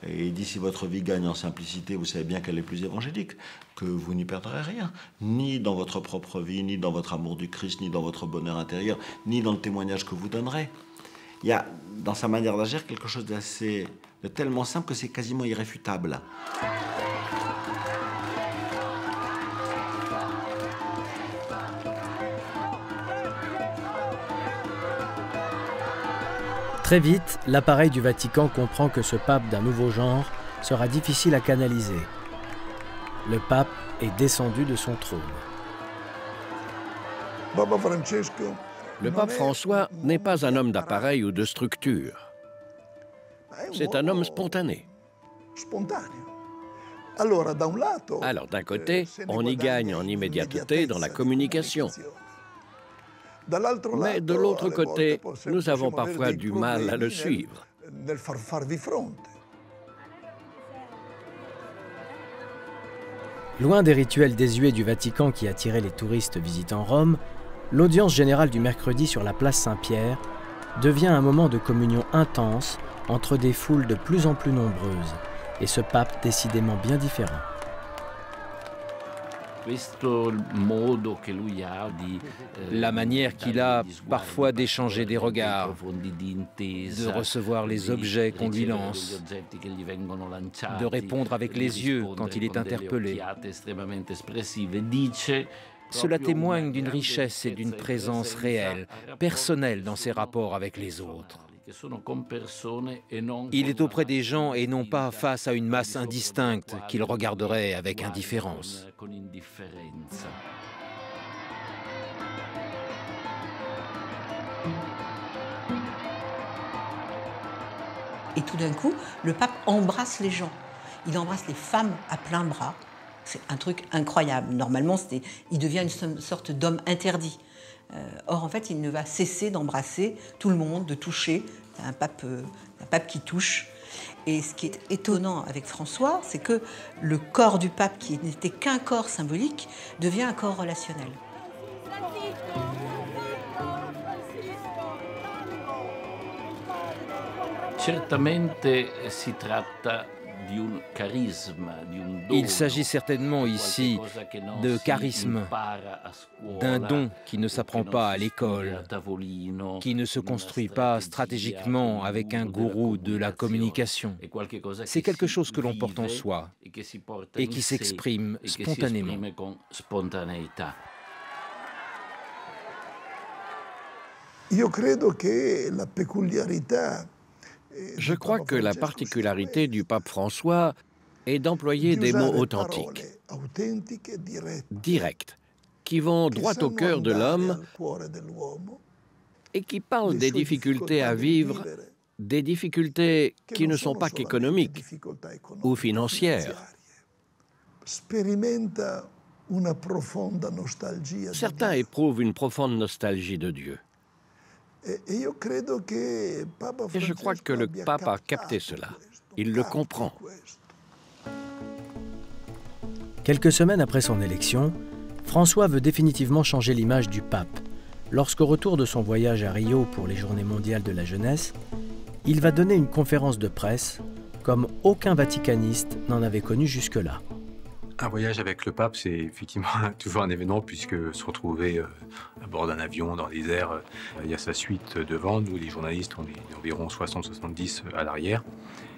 Et il dit, si votre vie gagne en simplicité, vous savez bien qu'elle est plus évangélique, que vous n'y perdrez rien. Ni dans votre propre vie, ni dans votre amour du Christ, ni dans votre bonheur intérieur, ni dans le témoignage que vous donnerez. Il y a, dans sa manière d'agir, quelque chose de tellement simple que c'est quasiment irréfutable. Très vite, l'appareil du Vatican comprend que ce pape d'un nouveau genre sera difficile à canaliser. Le pape est descendu de son trône. Le pape François n'est pas un homme d'appareil ou de structure. C'est un homme spontané. Alors d'un côté, on y gagne en immédiateté dans la communication. Mais de l'autre côté, nous avons parfois du mal à le suivre. Loin des rituels désuets du Vatican qui attiraient les touristes visitant Rome, l'audience générale du mercredi sur la place Saint-Pierre devient un moment de communion intense entre des foules de plus en plus nombreuses, et ce pape décidément bien différent. La manière qu'il a parfois d'échanger des regards, de recevoir les objets qu'on lui lance, de répondre avec les yeux quand il est interpellé. Cela témoigne d'une richesse et d'une présence réelle, personnelle dans ses rapports avec les autres. Il est auprès des gens et non pas face à une masse indistincte qu'il regarderait avec indifférence. Et tout d'un coup, le pape embrasse les gens. Il embrasse les femmes à plein bras. C'est un truc incroyable. Normalement, il devient une sorte d'homme interdit. Or, en fait, il ne va cesser d'embrasser tout le monde, de toucher. C'est un pape qui touche. Et ce qui est étonnant avec François, c'est que le corps du pape, qui n'était qu'un corps symbolique, devient un corps relationnel. Il s'agit certainement ici de charisme, d'un don qui ne s'apprend pas à l'école, qui ne se construit pas stratégiquement avec un gourou de la communication. C'est quelque chose que l'on porte en soi et qui s'exprime spontanément. Je crois que la particularité du pape François est d'employer des mots authentiques, directs, qui vont droit au cœur de l'homme et qui parlent des difficultés à vivre, des difficultés qui ne sont pas qu'économiques ou financières. Certains éprouvent une profonde nostalgie de Dieu. Et je crois que le pape a capté cela. Il le comprend. Quelques semaines après son élection, François veut définitivement changer l'image du pape. Lorsqu'au retour de son voyage à Rio pour les Journées mondiales de la jeunesse, il va donner une conférence de presse comme aucun vaticaniste n'en avait connu jusque-là. Un voyage avec le pape, c'est effectivement toujours un événement puisque se retrouver à bord d'un avion dans les airs, il y a sa suite devant. Nous, les journalistes, on est environ 60-70 à l'arrière.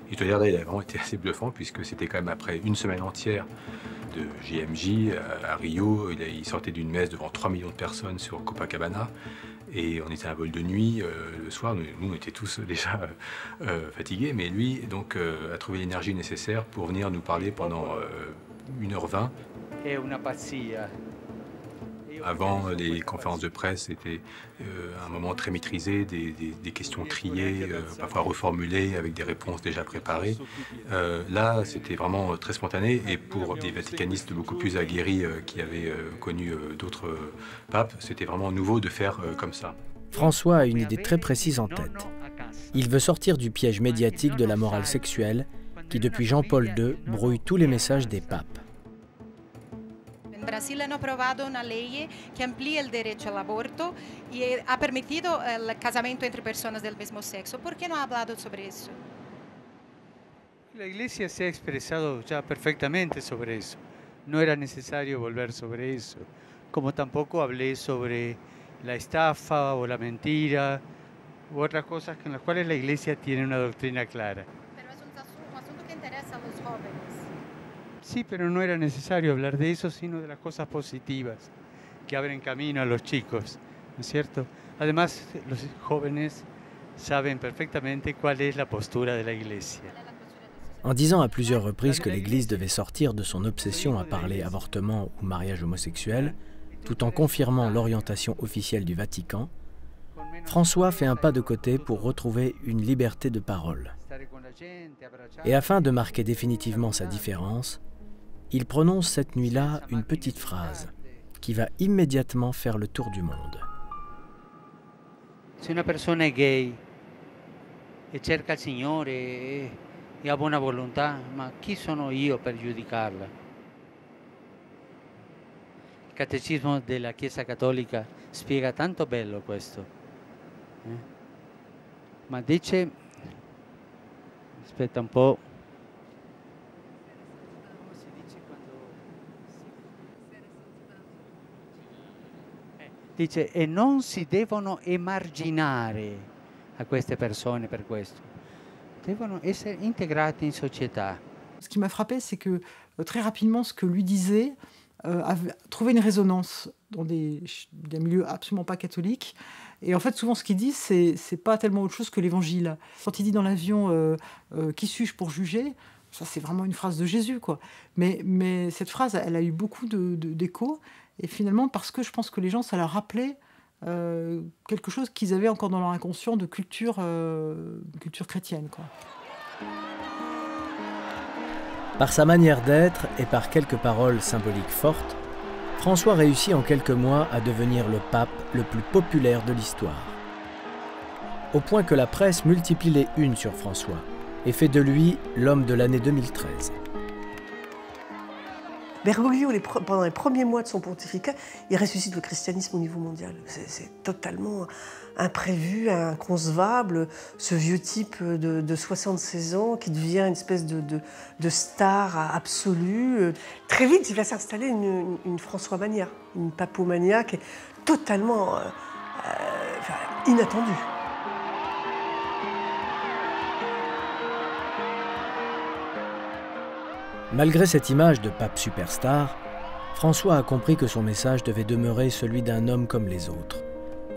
Et je dois dire, il a vraiment été assez bluffant puisque c'était quand même après une semaine entière de JMJ à Rio. Il sortait d'une messe devant 3 millions de personnes sur Copacabana. Et on était à un vol de nuit le soir. Nous, on était tous déjà fatigués. Mais lui, donc, a trouvé l'énergie nécessaire pour venir nous parler pendant 1h20. Avant les conférences de presse, c'était un moment très maîtrisé, des questions triées, parfois reformulées avec des réponses déjà préparées. Là, c'était vraiment très spontané et pour des vaticanistes beaucoup plus aguerris qui avaient connu d'autres papes, c'était vraiment nouveau de faire comme ça. François a une idée très précise en tête. Il veut sortir du piège médiatique de la morale sexuelle qui, depuis Jean-Paul II, brouille tous les messages des papes. Brasil hanno approvato una legge che amplia il diritto all'aborto e ha permitido il casamento entre personas del mismo sexo. ¿Por qué no ha hablado sobre eso? La Iglesia se ha expresado ya perfectamente sobre eso. No era necesario volver sobre eso. Como tampoco hablé sobre la estafa o la mentira u otras cosas en las cuales la Iglesia tiene una doctrina clara. Pero es un asunto que interesa a los jóvenes. Sí, pero no era necesario hablar de eso, sino de las cosas positivas que abren camino a los chicos, ¿no es cierto? Además, los jóvenes saben perfectamente cuál es la postura de la Iglesia. En disant à plusieurs reprises que l'Église devait sortir de son obsession à parler avortement ou mariage homosexuel, tout en confirmant l'orientation officielle du Vatican, François fait un pas de côté pour retrouver une liberté de parole. Et afin de marquer définitivement sa différence, il prononce cette nuit-là une petite phrase qui va immédiatement faire le tour du monde. Si una persona è gay e cerca il Signore e ha buona volontà, ma chi sono io per giudicarla? Il Catecismo della Chiesa Cattolica spiega tanto bello questo. Ma dice, aspetta un po'. Dice, e non si devono emarginare a queste persone per questo. Devono essere integrate in società. Ce qui m'a frappé, c'est que très rapidement, ce que lui disait avait trouvé une résonance dans des milieux absolument pas catholiques. Et en fait, souvent, ce qu'il dit, c'est pas tellement autre chose que l'évangile. Quand il dit dans l'avion « Qui suis-je pour juger ?», ça, c'est vraiment une phrase de Jésus, quoi. Mais cette phrase, elle a eu beaucoup d'écho. Et finalement, parce que je pense que les gens, ça leur rappelait quelque chose qu'ils avaient encore dans leur inconscient de culture chrétienne, quoi. Par sa manière d'être et par quelques paroles symboliques fortes, François réussit en quelques mois à devenir le pape le plus populaire de l'histoire. Au point que la presse multiplie les unes sur François et fait de lui l'homme de l'année 2013. Bergoglio, pendant les premiers mois de son pontificat, il ressuscite le christianisme au niveau mondial. C'est totalement imprévu, inconcevable. Ce vieux type de 76 ans qui devient une espèce de star absolue. Très vite, il va s'installer une François-mania, une papomania qui est totalement inattendue. Malgré cette image de pape superstar, François a compris que son message devait demeurer celui d'un homme comme les autres,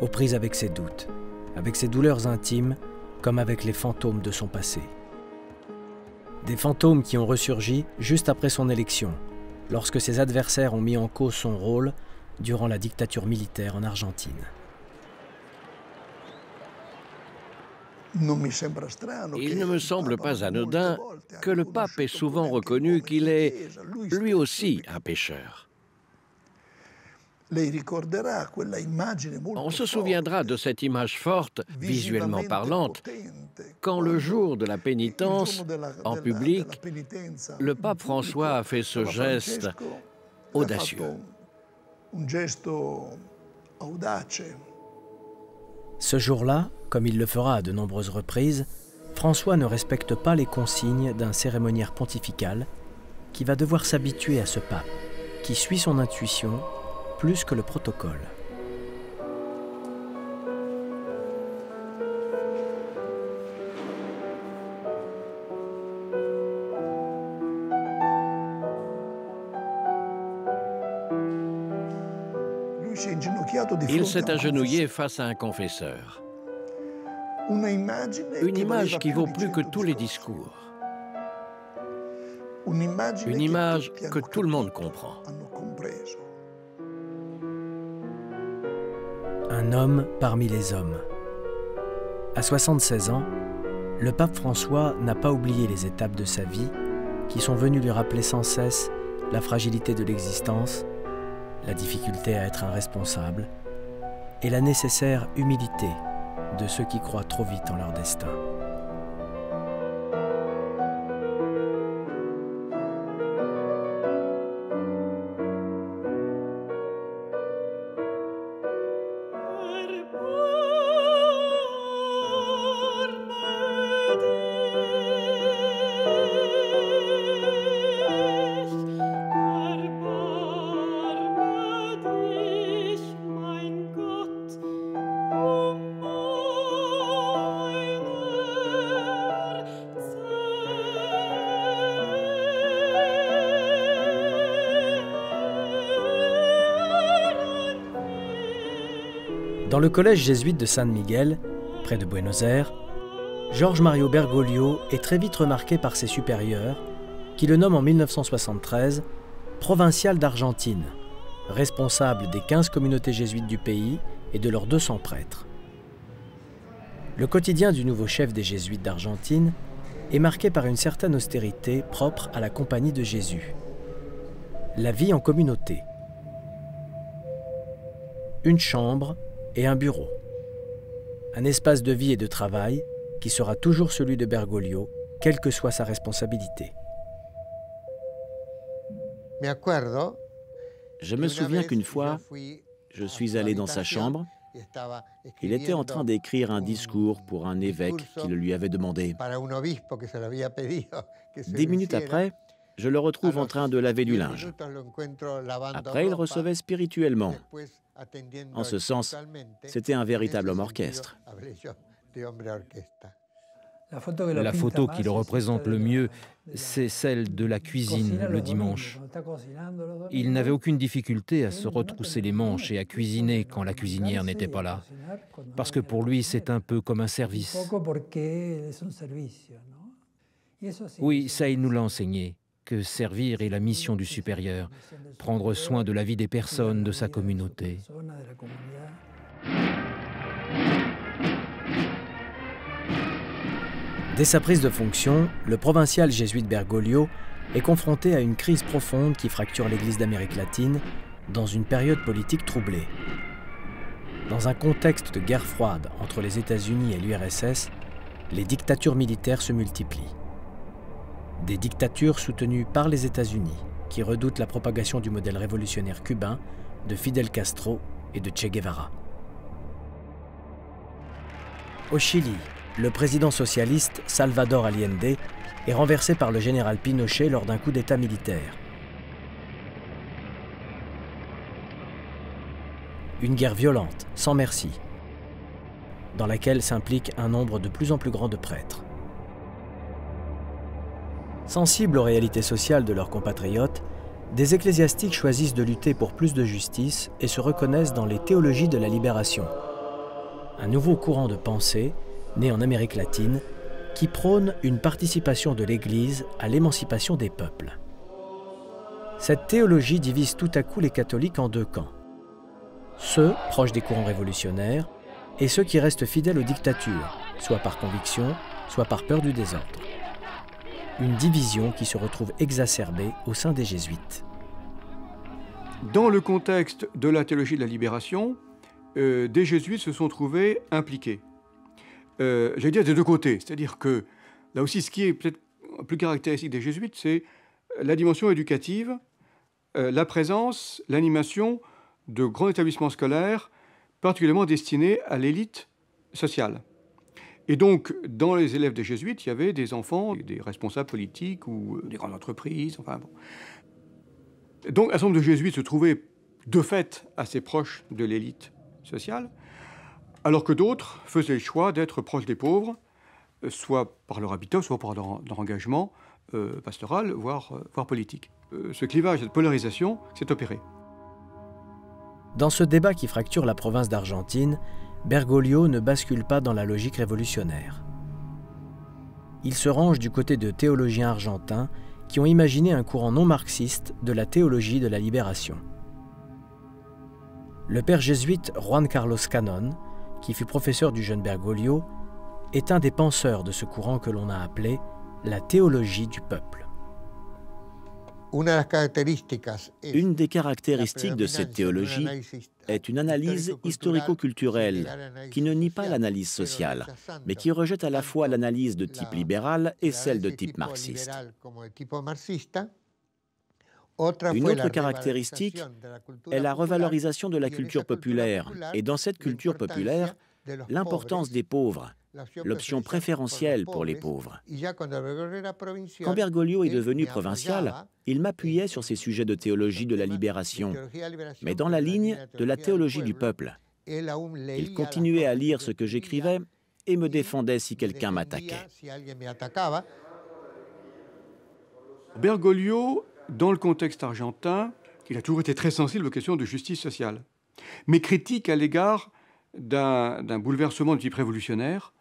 aux prises avec ses doutes, avec ses douleurs intimes, comme avec les fantômes de son passé. Des fantômes qui ont ressurgi juste après son élection, lorsque ses adversaires ont mis en cause son rôle durant la dictature militaire en Argentine. Il ne me semble pas anodin que le pape ait souvent reconnu qu'il est, lui aussi, un pécheur. On se souviendra de cette image forte, visuellement parlante, quand le jour de la pénitence, en public, le pape François a fait ce geste audacieux. Ce jour-là, comme il le fera à de nombreuses reprises, François ne respecte pas les consignes d'un cérémoniaire pontifical qui va devoir s'habituer à ce pape, qui suit son intuition plus que le protocole. Il s'est agenouillé face à un confesseur. Une image qui vaut plus que tous les discours. Une image que tout le monde comprend. Un homme parmi les hommes. À 76 ans, le pape François n'a pas oublié les étapes de sa vie qui sont venues lui rappeler sans cesse la fragilité de l'existence, la difficulté à être un responsable et la nécessaire humilité de ceux qui croient trop vite en leur destin. Dans le collège jésuite de San Miguel, près de Buenos Aires, Jorge Mario Bergoglio est très vite remarqué par ses supérieurs, qui le nomment en 1973 provincial d'Argentine, responsable des 15 communautés jésuites du pays et de leurs 200 prêtres. Le quotidien du nouveau chef des jésuites d'Argentine est marqué par une certaine austérité propre à la Compagnie de Jésus. La vie en communauté. Une chambre et un bureau. Un espace de vie et de travail qui sera toujours celui de Bergoglio, quelle que soit sa responsabilité. Je me souviens qu'une fois, je suis allé dans sa chambre. Il était en train d'écrire un discours pour un évêque qui le lui avait demandé. 10 minutes après, je le retrouve en train de laver du linge. Après, il recevait spirituellement. En ce sens, c'était un véritable homme orchestre. La photo qui le représente le mieux, c'est celle de la cuisine le dimanche. Il n'avait aucune difficulté à se retrousser les manches et à cuisiner quand la cuisinière n'était pas là. Parce que pour lui, c'est un peu comme un service. Oui, ça, il nous l'a enseigné, que servir est la mission du supérieur, prendre soin de la vie des personnes de sa communauté. Dès sa prise de fonction, le provincial jésuite Bergoglio est confronté à une crise profonde qui fracture l'Église d'Amérique latine dans une période politique troublée. Dans un contexte de guerre froide entre les États-Unis et l'URSS, les dictatures militaires se multiplient. Des dictatures soutenues par les États-Unis, qui redoutent la propagation du modèle révolutionnaire cubain de Fidel Castro et de Che Guevara. Au Chili, le président socialiste Salvador Allende est renversé par le général Pinochet lors d'un coup d'État militaire. Une guerre violente, sans merci, dans laquelle s'implique un nombre de plus en plus grand de prêtres. Sensibles aux réalités sociales de leurs compatriotes, des ecclésiastiques choisissent de lutter pour plus de justice et se reconnaissent dans les théologies de la libération, un nouveau courant de pensée, né en Amérique latine, qui prône une participation de l'Église à l'émancipation des peuples. Cette théologie divise tout à coup les catholiques en deux camps. Ceux proches des courants révolutionnaires et ceux qui restent fidèles aux dictatures, soit par conviction, soit par peur du désordre. Une division qui se retrouve exacerbée au sein des jésuites. Dans le contexte de la théologie de la libération, des jésuites se sont trouvés impliqués. J'allais dire des deux côtés, c'est-à-dire que là aussi ce qui est peut-être plus caractéristique des jésuites, c'est la dimension éducative, la présence, l'animation de grands établissements scolaires particulièrement destinés à l'élite sociale. Et donc, dans les élèves des jésuites, il y avait des enfants, des responsables politiques ou des grandes entreprises, enfin bon. Donc, un certain nombre de jésuites se trouvaient de fait assez proches de l'élite sociale, alors que d'autres faisaient le choix d'être proches des pauvres, soit par leur habitat, soit par leur engagement pastoral, voire politique. Ce clivage, cette polarisation s'est opéré. Dans ce débat qui fracture la province d'Argentine, Bergoglio ne bascule pas dans la logique révolutionnaire. Il se range du côté de théologiens argentins qui ont imaginé un courant non marxiste de la théologie de la libération. Le père jésuite Juan Carlos Canón, qui fut professeur du jeune Bergoglio, est un des penseurs de ce courant que l'on a appelé la théologie du peuple. Une des caractéristiques de cette théologie est une analyse historico-culturelle qui ne nie pas l'analyse sociale, mais qui rejette à la fois l'analyse de type libéral et celle de type marxiste. Une autre caractéristique est la revalorisation de la culture populaire, et dans cette culture populaire, l'importance des pauvres, l'option préférentielle pour les pauvres. Quand Bergoglio est devenu provincial, il m'appuyait sur ces sujets de théologie de la libération, mais dans la ligne de la théologie du peuple. Il continuait à lire ce que j'écrivais et me défendait si quelqu'un m'attaquait. Bergoglio, dans le contexte argentin, il a toujours été très sensible aux questions de justice sociale, mais critique à l'égard d'un bouleversement de type révolutionnaire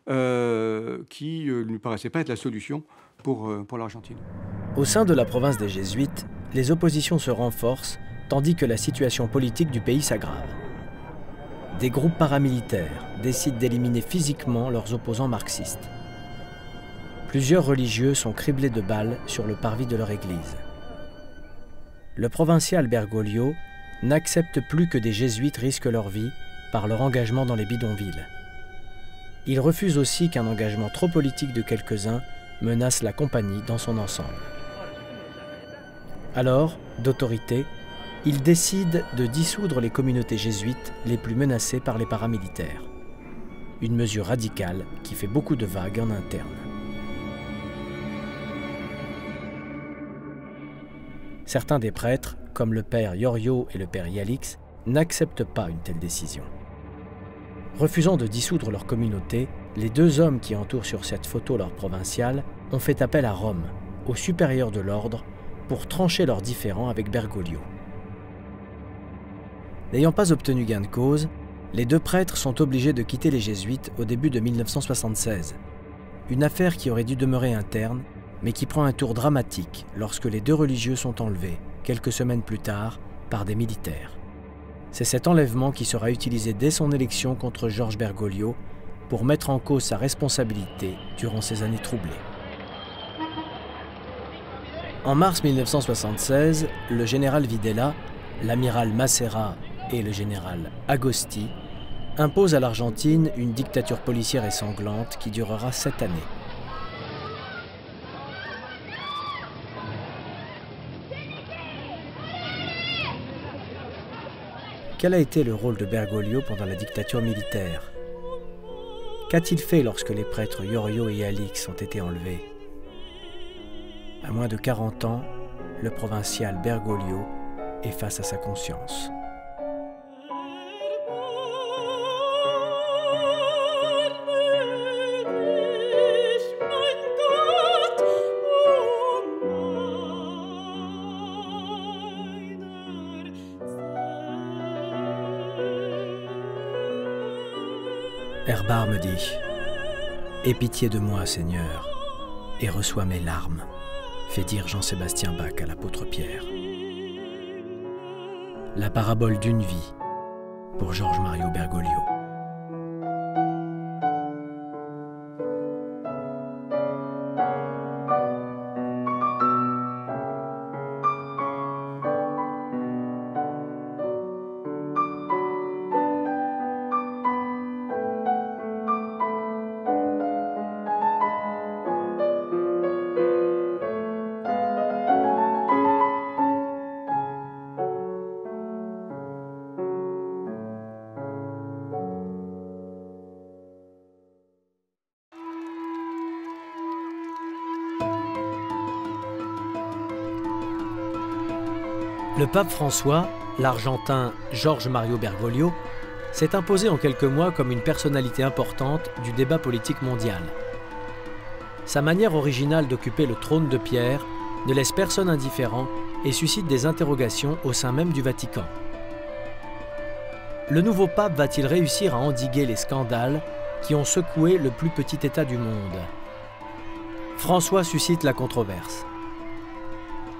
qui ne lui paraissait pas être la solution pour l'Argentine. Au sein de la province des Jésuites, les oppositions se renforcent tandis que la situation politique du pays s'aggrave. Des groupes paramilitaires décident d'éliminer physiquement leurs opposants marxistes. Plusieurs religieux sont criblés de balles sur le parvis de leur église. Le provincial Bergoglio n'accepte plus que des jésuites risquent leur vie par leur engagement dans les bidonvilles. Il refuse aussi qu'un engagement trop politique de quelques-uns menace la compagnie dans son ensemble. Alors, d'autorité, il décide de dissoudre les communautés jésuites les plus menacées par les paramilitaires. Une mesure radicale qui fait beaucoup de vagues en interne. Certains des prêtres, comme le père Yorio et le père Yalix, n'acceptent pas une telle décision. Refusant de dissoudre leur communauté, les deux hommes qui entourent sur cette photo leur provincial ont fait appel à Rome, au supérieur de l'ordre, pour trancher leurs différends avec Bergoglio. N'ayant pas obtenu gain de cause, les deux prêtres sont obligés de quitter les jésuites au début de 1976. Une affaire qui aurait dû demeurer interne, mais qui prend un tour dramatique lorsque les deux religieux sont enlevés, quelques semaines plus tard, par des militaires. C'est cet enlèvement qui sera utilisé dès son élection contre Georges Bergoglio pour mettre en cause sa responsabilité durant ces années troublées. En mars 1976, le général Videla, l'amiral Massera et le général Agosti imposent à l'Argentine une dictature policière et sanglante qui durera 7 années. Quel a été le rôle de Bergoglio pendant la dictature militaire? Qu'a-t-il fait lorsque les prêtres Iorio et Alix ont été enlevés? À moins de 40 ans, le provincial Bergoglio est face à sa conscience. Herbar me dit « Aie pitié de moi, Seigneur, et reçois mes larmes », fait dire Jean-Sébastien Bach à l'apôtre Pierre. La parabole d'une vie pour Georges Mario Bergoglio. Le pape François, l'Argentin Jorge Mario Bergoglio, s'est imposé en quelques mois comme une personnalité importante du débat politique mondial. Sa manière originale d'occuper le trône de pierre ne laisse personne indifférent et suscite des interrogations au sein même du Vatican. Le nouveau pape va-t-il réussir à endiguer les scandales qui ont secoué le plus petit État du monde? François suscite la controverse.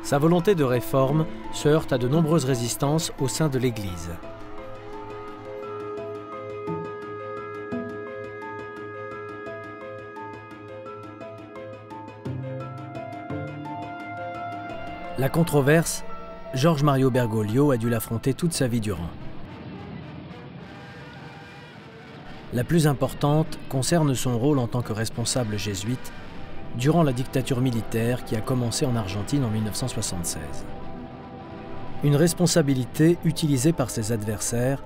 Sa volonté de réforme se heurte à de nombreuses résistances au sein de l'Église. La controverse, Jorge Mario Bergoglio a dû l'affronter toute sa vie durant. La plus importante concerne son rôle en tant que responsable jésuite durant la dictature militaire qui a commencé en Argentine en 1976. Une responsabilité utilisée par ses adversaires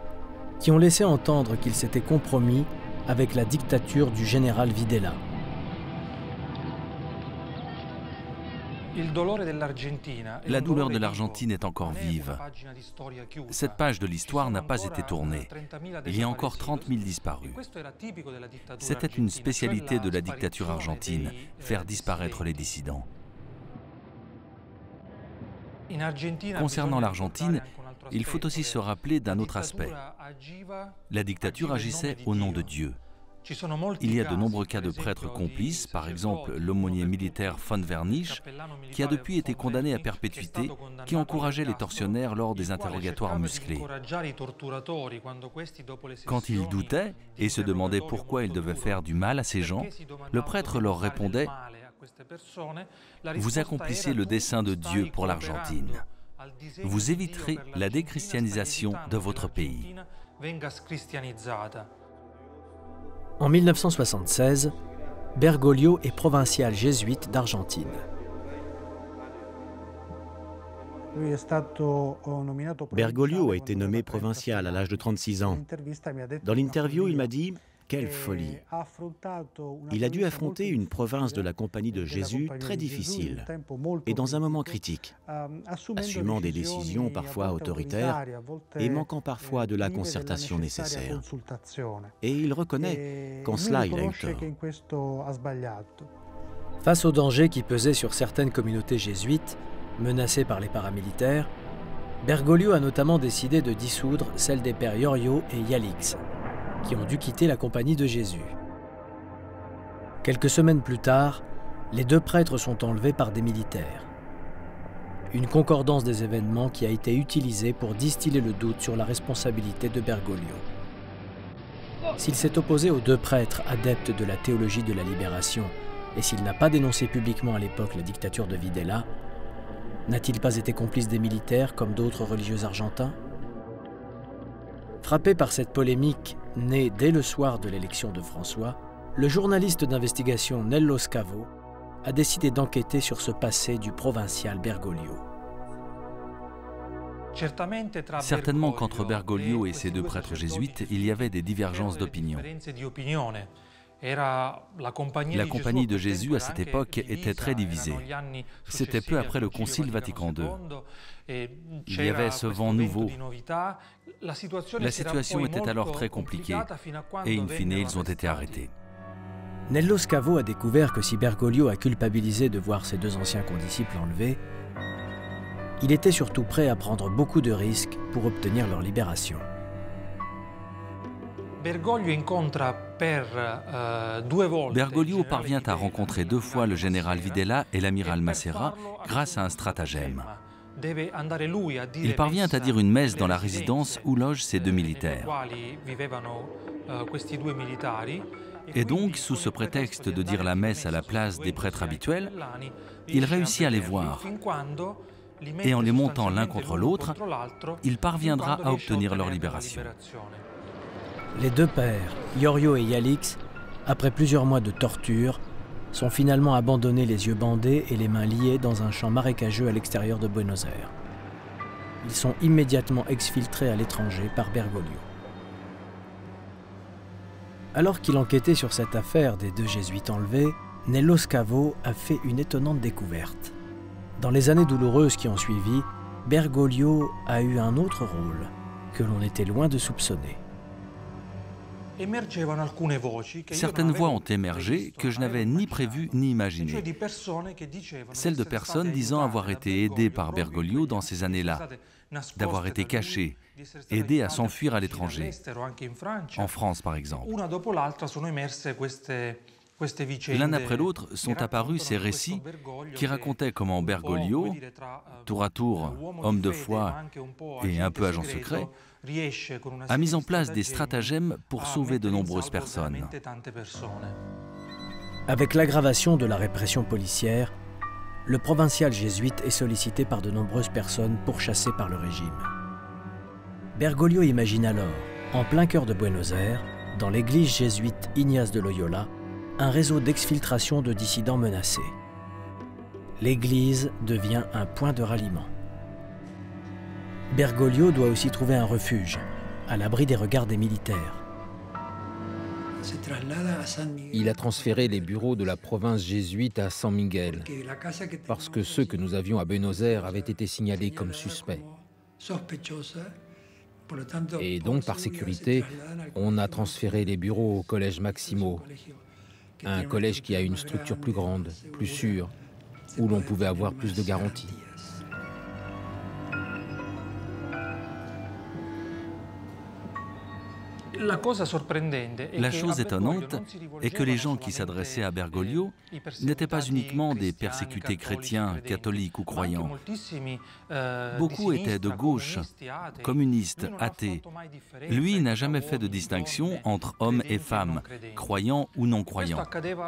qui ont laissé entendre qu'il s'était compromis avec la dictature du général Videla. La douleur de l'Argentine est encore vive. Cette page de l'histoire n'a pas été tournée. Il y a encore 30 000 disparus. C'était une spécialité de la dictature argentine, faire disparaître les dissidents. Concernant l'Argentine, il faut aussi se rappeler d'un autre aspect. La dictature agissait au nom de Dieu. Il y a de nombreux cas de prêtres complices, par exemple l'aumônier militaire von Wernich, qui a depuis été condamné à perpétuité, qui encourageait les tortionnaires lors des interrogatoires musclés. Quand ils doutaient et se demandaient pourquoi ils devaient faire du mal à ces gens, le prêtre leur répondait « Vous accomplissez le dessein de Dieu pour l'Argentine. Vous éviterez la déchristianisation de votre pays. » En 1976, Bergoglio est provincial jésuite d'Argentine. Bergoglio a été nommé provincial à l'âge de 36 ans. Dans l'interview, il m'a dit « Quelle folie !» Il a dû affronter une province de la Compagnie de Jésus très difficile et dans un moment critique, assumant des décisions parfois autoritaires et manquant parfois de la concertation nécessaire. Et il reconnaît qu'en cela il a eu tort. Face aux dangers qui pesaient sur certaines communautés jésuites, menacées par les paramilitaires, Bergoglio a notamment décidé de dissoudre celle des pères Iorio et Yalix, qui ont dû quitter la Compagnie de Jésus. Quelques semaines plus tard, les deux prêtres sont enlevés par des militaires. Une concordance des événements qui a été utilisée pour distiller le doute sur la responsabilité de Bergoglio. S'il s'est opposé aux deux prêtres adeptes de la théologie de la libération et s'il n'a pas dénoncé publiquement à l'époque la dictature de Videla, N'a-t-il pas été complice des militaires comme d'autres religieux argentins? Frappé par cette polémique née dès le soir de l'élection de François, le journaliste d'investigation Nello Scavo a décidé d'enquêter sur ce passé du provincial Bergoglio. Certainement qu'entre Bergoglio et ses deux prêtres jésuites, il y avait des divergences d'opinion. La compagnie de Jésus à cette époque était très divisée. C'était peu après le Concile Vatican II. Il y avait ce vent nouveau. La situation était alors très compliquée et in fine, ils ont été arrêtés. Nello Scavo a découvert que si Bergoglio a culpabilisé de voir ses deux anciens condisciples enlevés, il était surtout prêt à prendre beaucoup de risques pour obtenir leur libération. Bergoglio parvient à rencontrer 2 fois le général Videla et l'amiral Massera grâce à un stratagème. Il parvient à dire une messe dans la résidence où logent ces 2 militaires. Et donc, sous ce prétexte de dire la messe à la place des prêtres habituels, il réussit à les voir. Et en les montant l'un contre l'autre, il parviendra à obtenir leur libération. Les 2 pères, Iorio et Yalix, après plusieurs mois de torture, sont finalement abandonnés les yeux bandés et les mains liées dans un champ marécageux à l'extérieur de Buenos Aires. Ils sont immédiatement exfiltrés à l'étranger par Bergoglio. Alors qu'il enquêtait sur cette affaire des 2 jésuites enlevés, Nello Scavo a fait une étonnante découverte. Dans les années douloureuses qui ont suivi, Bergoglio a eu un autre rôle que l'on était loin de soupçonner. Certaines voix ont émergé que je n'avais ni prévues ni imaginées. Celles de personnes disant avoir été aidées par Bergoglio dans ces années-là, d'avoir été cachées, aidées à s'enfuir à l'étranger, en France par exemple. L'un après l'autre sont apparus ces récits qui racontaient comment Bergoglio, tour à tour homme de foi et un peu agent secret, a mis en place des stratagèmes pour sauver de nombreuses personnes. Avec l'aggravation de la répression policière, le provincial jésuite est sollicité par de nombreuses personnes pourchassées par le régime. Bergoglio imagine alors, en plein cœur de Buenos Aires, dans l'église jésuite Ignace de Loyola, un réseau d'exfiltration de dissidents menacés. L'église devient un point de ralliement. Bergoglio doit aussi trouver un refuge, à l'abri des regards des militaires. Il a transféré les bureaux de la province jésuite à San Miguel, parce que ceux que nous avions à Buenos Aires avaient été signalés comme suspects. Et donc, par sécurité, on a transféré les bureaux au collège Maximo, un collège qui a une structure plus grande, plus sûre, où l'on pouvait avoir plus de garanties. La chose étonnante est que les gens qui s'adressaient à Bergoglio n'étaient pas uniquement des persécutés chrétiens, catholiques ou croyants. Beaucoup étaient de gauche, communistes, athées. Lui n'a jamais fait de distinction entre hommes et femmes, croyants ou non croyants.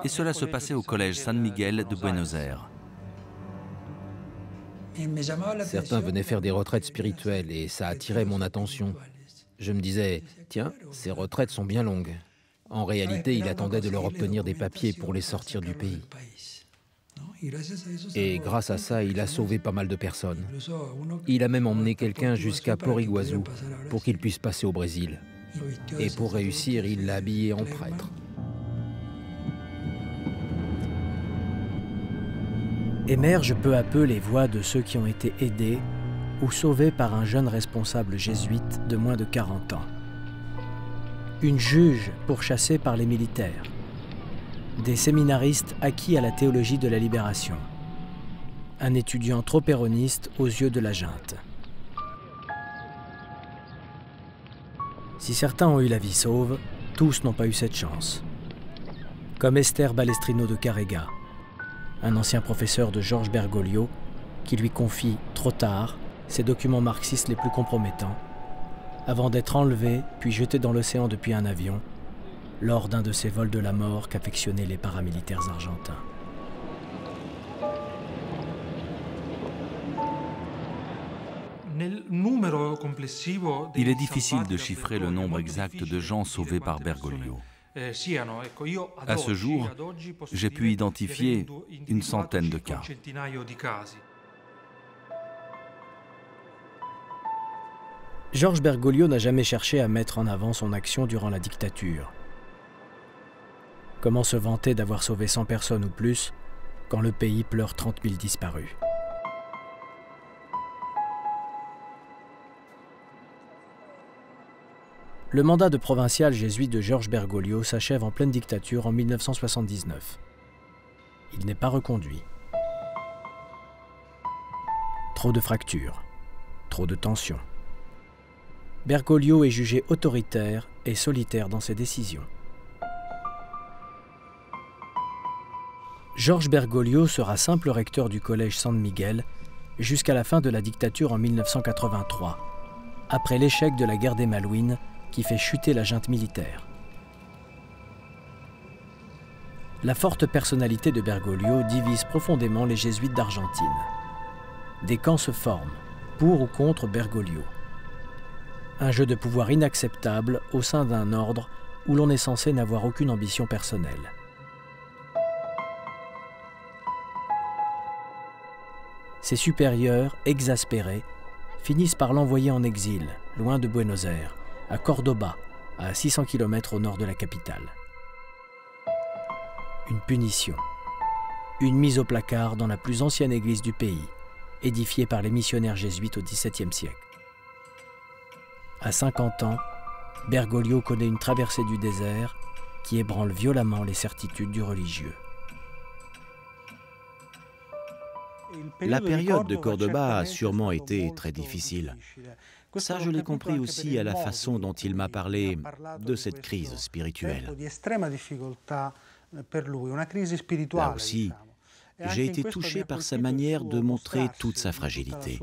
Et cela se passait au collège San Miguel de Buenos Aires. Certains venaient faire des retraites spirituelles et ça attirait mon attention. Je me disais, tiens, ces retraites sont bien longues. En réalité, il attendait de leur obtenir des papiers pour les sortir du pays. Et grâce à ça, il a sauvé pas mal de personnes. Il a même emmené quelqu'un jusqu'à Port Iguazú pour qu'il puisse passer au Brésil. Et pour réussir, il l'a habillé en prêtre. Émergent peu à peu les voix de ceux qui ont été aidés ou sauvés par un jeune responsable jésuite de moins de 40 ans. Une juge pourchassée par les militaires. Des séminaristes acquis à la théologie de la libération. Un étudiant trop péroniste aux yeux de la junte. Si certains ont eu la vie sauve, tous n'ont pas eu cette chance. Comme Esther Balestrino de Carrega, un ancien professeur de Georges Bergoglio, qui lui confie, trop tard, ses documents marxistes les plus compromettants, avant d'être enlevé puis jeté dans l'océan depuis un avion, lors d'un de ces vols de la mort qu'affectionnaient les paramilitaires argentins. Il est difficile de chiffrer le nombre exact de gens sauvés par Bergoglio. À ce jour, j'ai pu identifier une centaine de cas. Georges Bergoglio n'a jamais cherché à mettre en avant son action durant la dictature. Comment se vanter d'avoir sauvé 100 personnes ou plus quand le pays pleure 30 000 disparus? Le mandat de provincial jésuite de Georges Bergoglio s'achève en pleine dictature en 1979. Il n'est pas reconduit. Trop de fractures, trop de tensions. Bergoglio est jugé autoritaire et solitaire dans ses décisions. Georges Bergoglio sera simple recteur du collège San Miguel jusqu'à la fin de la dictature en 1983, après l'échec de la guerre des Malouines qui fait chuter la junte militaire. La forte personnalité de Bergoglio divise profondément les jésuites d'Argentine. Des camps se forment, pour ou contre Bergoglio. Un jeu de pouvoir inacceptable au sein d'un ordre où l'on est censé n'avoir aucune ambition personnelle. Ses supérieurs, exaspérés, finissent par l'envoyer en exil, loin de Buenos Aires, à Cordoba, à 600 km au nord de la capitale. Une punition, une mise au placard dans la plus ancienne église du pays, édifiée par les missionnaires jésuites au XVIIe siècle. À 50 ans, Bergoglio connaît une traversée du désert qui ébranle violemment les certitudes du religieux. La période de Cordoba a sûrement été très difficile. Ça, je l'ai compris aussi à la façon dont il m'a parlé de cette crise spirituelle. Là aussi, j'ai été touché par sa manière de montrer toute sa fragilité.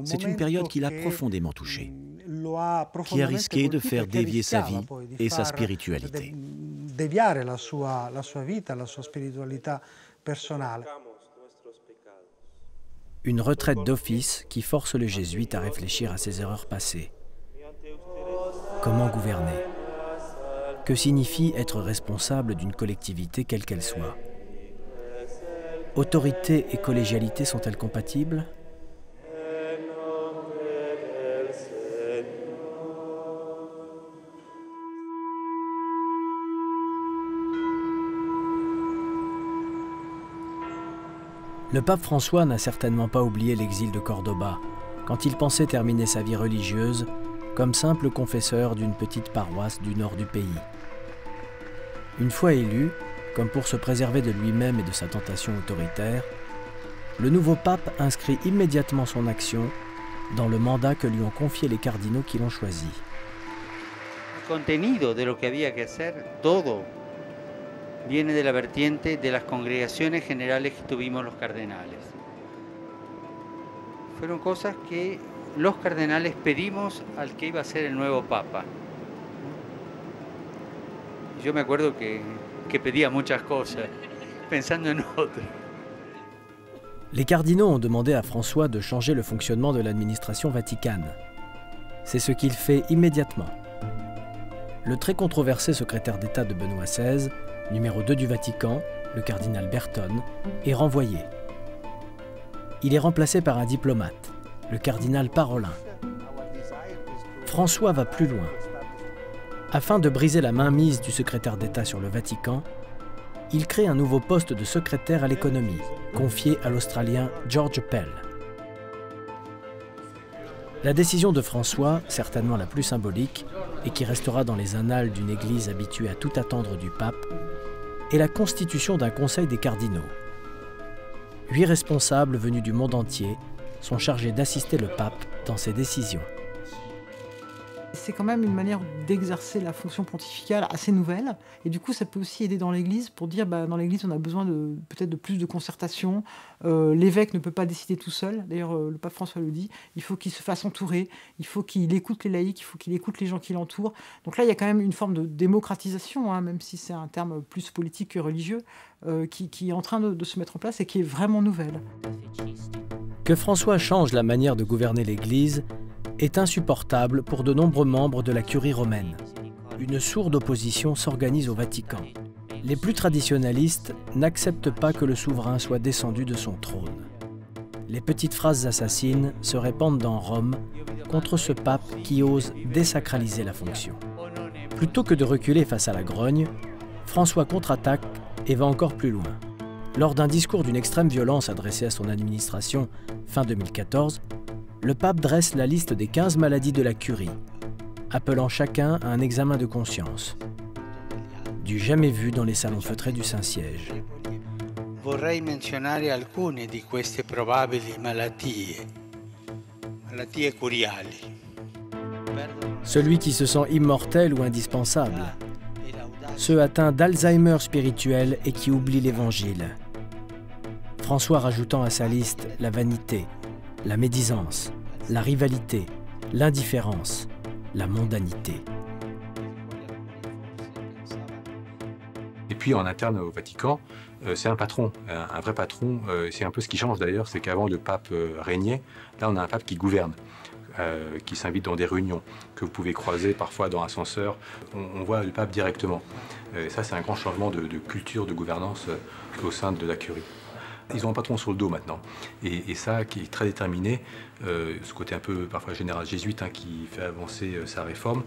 C'est une période qui l'a profondément touché, qui a risqué de faire dévier sa vie et sa spiritualité. Une retraite d'office qui force le jésuite à réfléchir à ses erreurs passées. Comment gouverner? Que signifie être responsable d'une collectivité quelle qu'elle soit? Autorité et collégialité sont-elles compatibles? Le pape François n'a certainement pas oublié l'exil de Cordoba, quand il pensait terminer sa vie religieuse comme simple confesseur d'une petite paroisse du nord du pays. Une fois élu, comme pour se préserver de lui-même et de sa tentation autoritaire, le nouveau pape inscrit immédiatement son action dans le mandat que lui ont confié les cardinaux qui l'ont choisi. Le contenido de lo que había que hacer, todo viene de la vertiente de las congregaciones generales que tuvimos los cardenales. Fueron cosas que los cardenales pedimos al que iba a ser el nuevo papa. Yo me acuerdo que pedía muchas cosas, pensando en otras. Les cardinaux ont demandé à François de changer le fonctionnement de l'administration vaticane. C'est ce qu'il fait immédiatement. Le très controversé secrétaire d'État de Benoît XVI, numéro 2 du Vatican, le cardinal Bertone, est renvoyé. Il est remplacé par un diplomate, le cardinal Parolin. François va plus loin. Afin de briser la mainmise du secrétaire d'État sur le Vatican, il crée un nouveau poste de secrétaire à l'économie, confié à l'Australien George Pell. La décision de François, certainement la plus symbolique, et qui restera dans les annales d'une église habituée à tout attendre du pape, est la constitution d'un conseil des cardinaux. 8 responsables venus du monde entier sont chargés d'assister le pape dans ses décisions. C'est quand même une manière d'exercer la fonction pontificale assez nouvelle. Et du coup, ça peut aussi aider dans l'Église pour dire, dans l'Église, on a besoin peut-être de plus de concertation. L'évêque ne peut pas décider tout seul. D'ailleurs, le pape François le dit. Il faut qu'il se fasse entourer. Il faut qu'il écoute les laïcs. Il faut qu'il écoute les gens qui l'entourent. Donc là, il y a quand même une forme de démocratisation, même si c'est un terme plus politique que religieux, qui est en train de se mettre en place et qui est vraiment nouvelle. Que François change la manière de gouverner l'Église est insupportable pour de nombreux membres de la Curie romaine. Une sourde opposition s'organise au Vatican. Les plus traditionalistes n'acceptent pas que le souverain soit descendu de son trône. Les petites phrases assassines se répandent dans Rome contre ce pape qui ose désacraliser la fonction. Plutôt que de reculer face à la grogne, François contre-attaque et va encore plus loin. Lors d'un discours d'une extrême violence adressé à son administration fin 2014, le pape dresse la liste des 15 maladies de la Curie, appelant chacun à un examen de conscience. Du jamais vu dans les salons feutrés du Saint-Siège. Vorrei menzionare alcune di queste probabili malattie curiali. Celui qui se sent immortel ou indispensable. Ceux atteints d'Alzheimer spirituel et qui oublient l'Évangile. François rajoutant à sa liste la vanité, la médisance, la rivalité, l'indifférence, la mondanité. Et puis en interne au Vatican, c'est un patron, un vrai patron. C'est un peu ce qui change d'ailleurs, c'est qu'avant le pape régnait, là on a un pape qui gouverne, qui s'invite dans des réunions, que vous pouvez croiser parfois dans l'ascenseur. On voit le pape directement. Et ça c'est un grand changement de culture, de gouvernance au sein de la Curie. Ils ont un patron sur le dos maintenant. Et ça qui est très déterminé, ce côté un peu parfois général jésuite qui fait avancer sa réforme.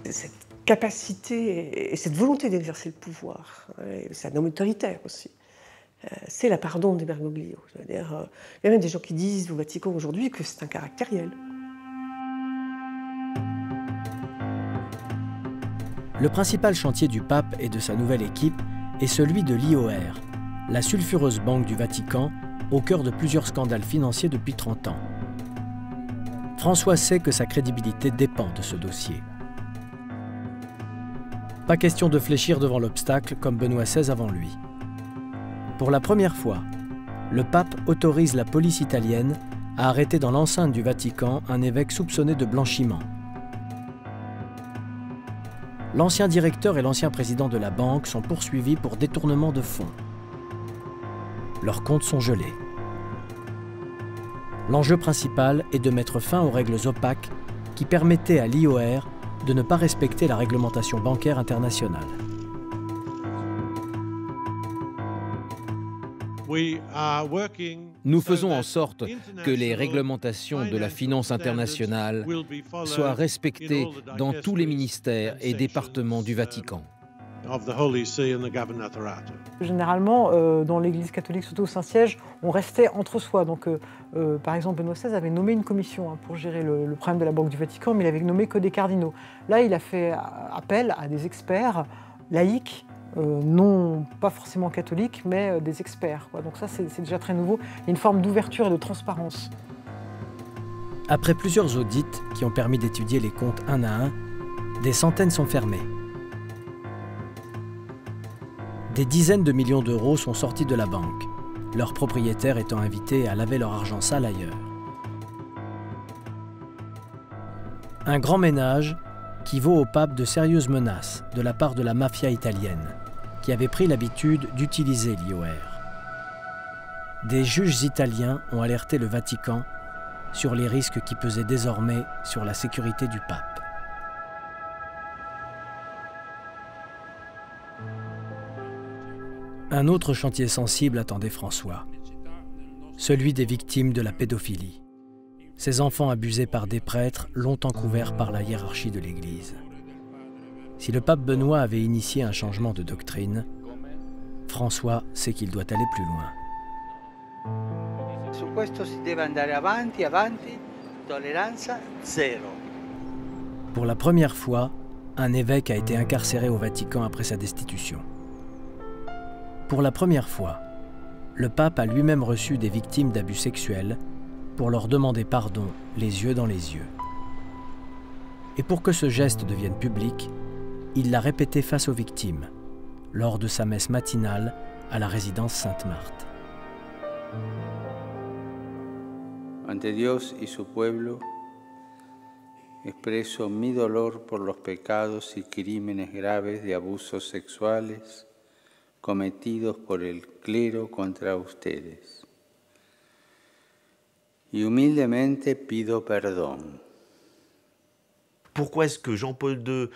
Cette capacité et cette volonté d'exercer le pouvoir, c'est un homme autoritaire aussi, c'est la pardon de Bergoglio. C'est-à-dire, il y a même des gens qui disent au Vatican aujourd'hui que c'est un caractériel. Le principal chantier du pape et de sa nouvelle équipe est celui de l'IOR, la sulfureuse banque du Vatican, au cœur de plusieurs scandales financiers depuis 30 ans. François sait que sa crédibilité dépend de ce dossier. Pas question de fléchir devant l'obstacle comme Benoît XVI avant lui. Pour la première fois, le pape autorise la police italienne à arrêter dans l'enceinte du Vatican un évêque soupçonné de blanchiment. L'ancien directeur et l'ancien président de la banque sont poursuivis pour détournement de fonds. Leurs comptes sont gelés. L'enjeu principal est de mettre fin aux règles opaques qui permettaient à l'IOR de ne pas respecter la réglementation bancaire internationale. Nous faisons en sorte que les réglementations de la finance internationale soient respectées dans tous les ministères et départements du Vatican. Généralement, dans l'Église catholique, surtout au Saint-Siège, on restait entre soi. Donc, par exemple, Benoît XVI avait nommé une commission pour gérer le problème de la Banque du Vatican, mais il avait nommé que des cardinaux. Là, il a fait appel à des experts laïcs, non pas forcément catholiques, mais des experts. Donc ça, c'est déjà très nouveau. Il y a une forme d'ouverture et de transparence. Après plusieurs audits qui ont permis d'étudier les comptes un à un, des centaines sont fermés. Des dizaines de millions d'euros sont sortis de la banque, leurs propriétaires étant invités à laver leur argent sale ailleurs. Un grand ménage qui vaut au pape de sérieuses menaces de la part de la mafia italienne, qui avait pris l'habitude d'utiliser l'IOR. Des juges italiens ont alerté le Vatican sur les risques qui pesaient désormais sur la sécurité du pape. Un autre chantier sensible attendait François, celui des victimes de la pédophilie. Ces enfants abusés par des prêtres longtemps couverts par la hiérarchie de l'Église. Si le pape Benoît avait initié un changement de doctrine, François sait qu'il doit aller plus loin. Su questo si deve andare avanti, avanti, tolleranza zero. Pour la première fois, un évêque a été incarcéré au Vatican après sa destitution. Pour la première fois, le pape a lui-même reçu des victimes d'abus sexuels pour leur demander pardon les yeux dans les yeux. Et pour que ce geste devienne public, il l'a répété face aux victimes, lors de sa messe matinale à la résidence Sainte-Marthe. Ante Dios y su pueblo, expreso mi dolor por los pecados y crímenes graves de abusos sexuales cometidos por el clero contra ustedes. y humildemente pido perdón. Pourquoi est-ce que Jean-Paul II,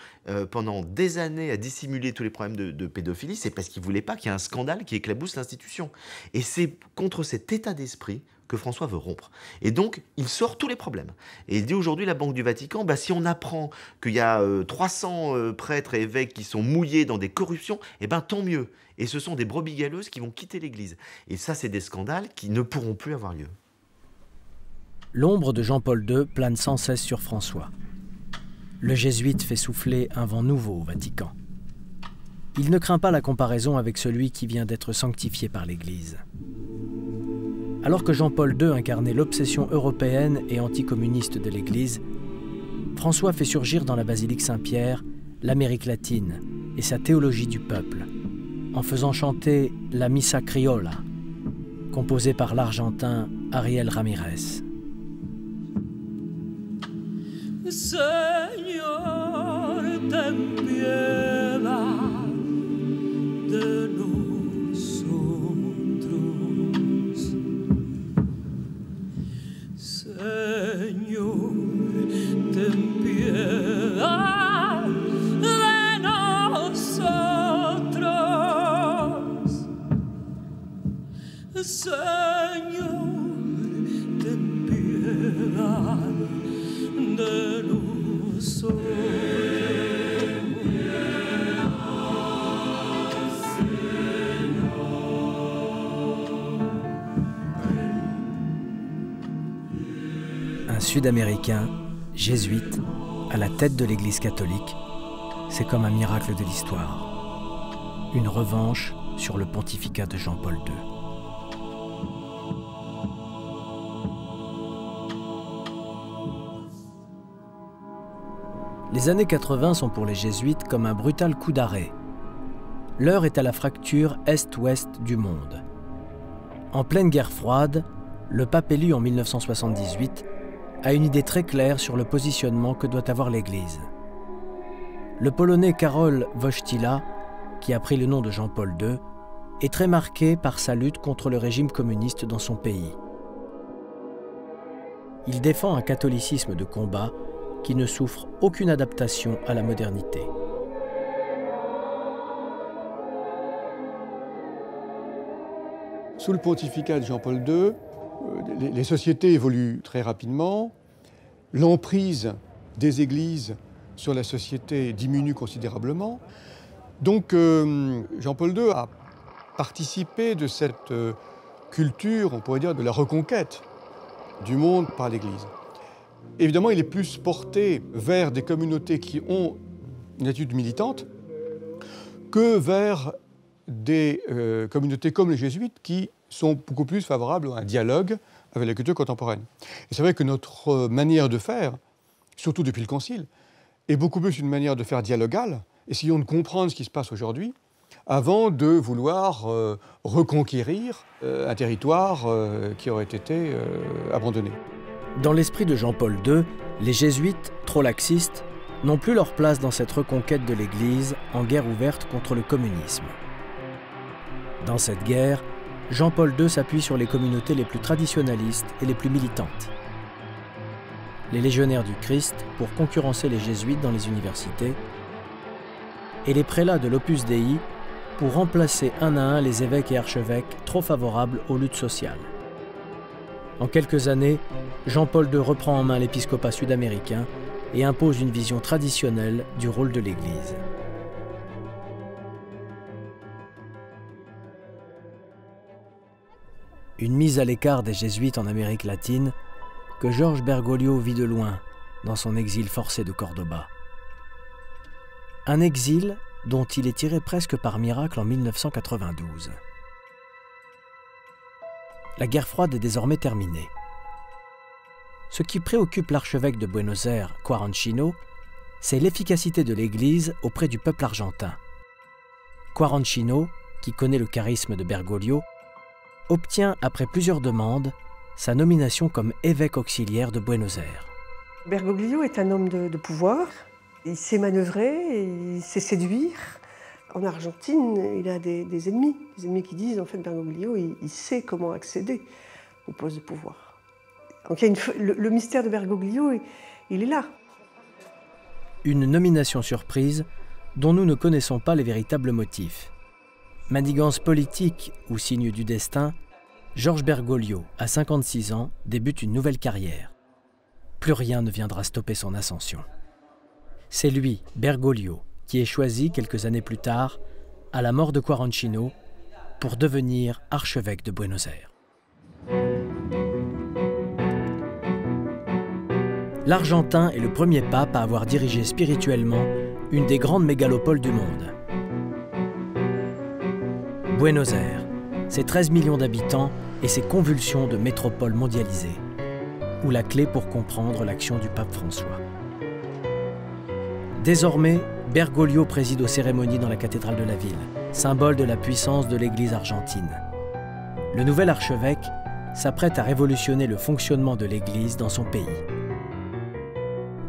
pendant des années, a dissimulé tous les problèmes de pédophilie? C'est parce qu'il ne voulait pas qu'il y ait un scandale qui éclabousse l'institution. Et c'est contre cet état d'esprit que François veut rompre. Et donc, il sort tous les problèmes. Et il dit aujourd'hui, la Banque du Vatican, si on apprend qu'il y a 300 prêtres et évêques qui sont mouillés dans des corruptions, tant mieux. Et ce sont des brebis galeuses qui vont quitter l'Église. Et ça, c'est des scandales qui ne pourront plus avoir lieu. L'ombre de Jean-Paul II plane sans cesse sur François. Le jésuite fait souffler un vent nouveau au Vatican. Il ne craint pas la comparaison avec celui qui vient d'être sanctifié par l'Église. Alors que Jean-Paul II incarnait l'obsession européenne et anticommuniste de l'Église, François fait surgir dans la basilique Saint-Pierre l'Amérique latine et sa théologie du peuple, en faisant chanter la Missa Criolla, composée par l'Argentin Ariel Ramirez. Señor, ten piedad de nosotros. Señor, ten piedad de nosotros. Señor, ten piedad de nosotros. Un Sud-Américain, jésuite, à la tête de l'Église catholique, c'est comme un miracle de l'histoire. Une revanche sur le pontificat de Jean-Paul II. Les années 80 sont pour les jésuites comme un brutal coup d'arrêt. L'heure est à la fracture Est-Ouest du monde. En pleine guerre froide, le pape élu en 1978 a une idée très claire sur le positionnement que doit avoir l'Église. Le Polonais Karol Wojtyła, qui a pris le nom de Jean-Paul II, est très marqué par sa lutte contre le régime communiste dans son pays. Il défend un catholicisme de combat qui ne souffre aucune adaptation à la modernité. Sous le pontificat de Jean-Paul II, les sociétés évoluent très rapidement, l'emprise des églises sur la société diminue considérablement. Donc Jean-Paul II a participé de cette culture, on pourrait dire, de la reconquête du monde par l'Église. Évidemment, il est plus porté vers des communautés qui ont une attitude militante que vers des communautés comme les jésuites qui sont beaucoup plus favorables à un dialogue avec la culture contemporaine. Et c'est vrai que notre manière de faire, surtout depuis le Concile, est beaucoup plus une manière de faire dialogale. Essayons de comprendre ce qui se passe aujourd'hui avant de vouloir reconquérir un territoire qui aurait été abandonné. Dans l'esprit de Jean-Paul II, les jésuites, trop laxistes, n'ont plus leur place dans cette reconquête de l'Église en guerre ouverte contre le communisme. Dans cette guerre, Jean-Paul II s'appuie sur les communautés les plus traditionnalistes et les plus militantes. Les légionnaires du Christ pour concurrencer les jésuites dans les universités et les prélats de l'Opus Dei pour remplacer un à un les évêques et archevêques trop favorables aux luttes sociales. En quelques années, Jean-Paul II reprend en main l'épiscopat sud-américain et impose une vision traditionnelle du rôle de l'Église. Une mise à l'écart des jésuites en Amérique latine que Georges Bergoglio vit de loin dans son exil forcé de Cordoba. Un exil dont il est tiré presque par miracle en 1992. La guerre froide est désormais terminée. Ce qui préoccupe l'archevêque de Buenos Aires, Quaranchino, c'est l'efficacité de l'Église auprès du peuple argentin. Quaranchino, qui connaît le charisme de Bergoglio, obtient, après plusieurs demandes, sa nomination comme évêque auxiliaire de Buenos Aires. Bergoglio est un homme de pouvoir. Il sait manœuvrer, il sait séduire. En Argentine, il a des ennemis qui disent en fait Bergoglio, il sait comment accéder au poste de pouvoir. Donc il y a le mystère de Bergoglio, il est là. Une nomination surprise dont nous ne connaissons pas les véritables motifs. Manigance politique ou signe du destin, Georges Bergoglio, à 56 ans, débute une nouvelle carrière. Plus rien ne viendra stopper son ascension. C'est lui, Bergoglio, qui est choisi quelques années plus tard, à la mort de Quaranchino, pour devenir archevêque de Buenos Aires. L'Argentin est le premier pape à avoir dirigé spirituellement une des grandes mégalopoles du monde. Buenos Aires, ses 13 millions d'habitants et ses convulsions de métropole mondialisée, ou la clé pour comprendre l'action du pape François. Désormais, Bergoglio préside aux cérémonies dans la cathédrale de la ville, symbole de la puissance de l'Église argentine. Le nouvel archevêque s'apprête à révolutionner le fonctionnement de l'Église dans son pays.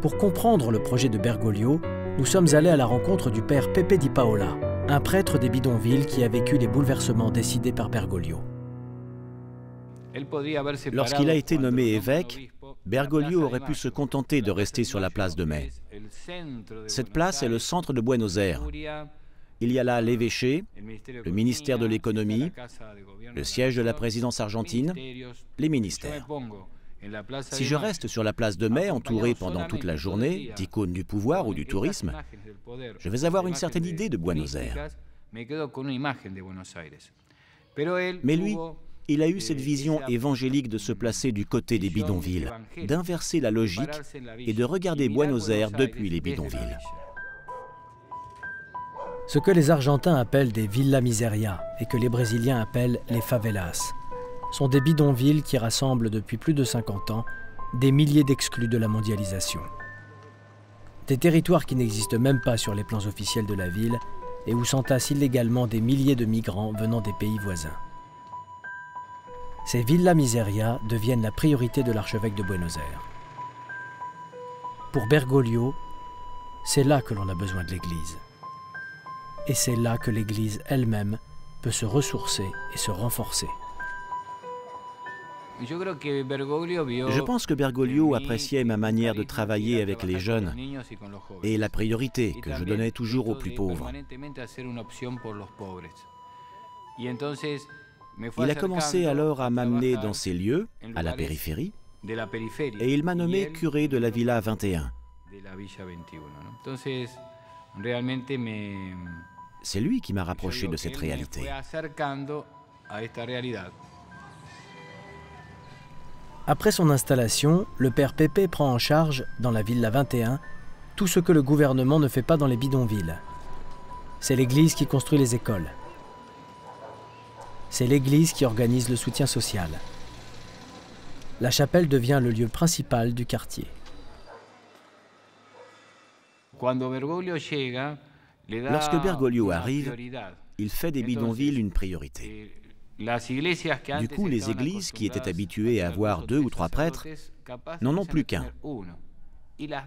Pour comprendre le projet de Bergoglio, nous sommes allés à la rencontre du père Pepe Di Paola, un prêtre des bidonvilles qui a vécu les bouleversements décidés par Bergoglio. Lorsqu'il a été nommé évêque, Bergoglio aurait pu se contenter de rester sur la place de Mai. Cette place est le centre de Buenos Aires. Il y a là l'évêché, le ministère de l'économie, le siège de la présidence argentine, les ministères. Si je reste sur la place de Mai, entouré pendant toute la journée d'icônes du pouvoir ou du tourisme, je vais avoir une certaine idée de Buenos Aires. Mais lui, il a eu cette vision évangélique de se placer du côté des bidonvilles, d'inverser la logique et de regarder Buenos Aires depuis les bidonvilles. Ce que les Argentins appellent des villas miseria et que les Brésiliens appellent les favelas sont des bidonvilles qui rassemblent depuis plus de 50 ans des milliers d'exclus de la mondialisation. Des territoires qui n'existent même pas sur les plans officiels de la ville et où s'entassent illégalement des milliers de migrants venant des pays voisins. Ces villas miseria deviennent la priorité de l'archevêque de Buenos Aires. Pour Bergoglio, c'est là que l'on a besoin de l'Église. Et c'est là que l'Église elle-même peut se ressourcer et se renforcer. Je pense que Bergoglio appréciait ma manière de travailler avec les jeunes et la priorité que je donnais toujours aux plus pauvres. Il a commencé alors à m'amener dans ces lieux, à la périphérie, et il m'a nommé curé de la Villa 21. C'est lui qui m'a rapproché de cette réalité. Après son installation, le père Pepe prend en charge, dans la Villa 21, tout ce que le gouvernement ne fait pas dans les bidonvilles. C'est l'Église qui construit les écoles. C'est l'Église qui organise le soutien social. La chapelle devient le lieu principal du quartier. Lorsque Bergoglio arrive, il fait des bidonvilles une priorité. Du coup, les églises qui étaient habituées à avoir 2 ou 3 prêtres n'en ont plus qu'un.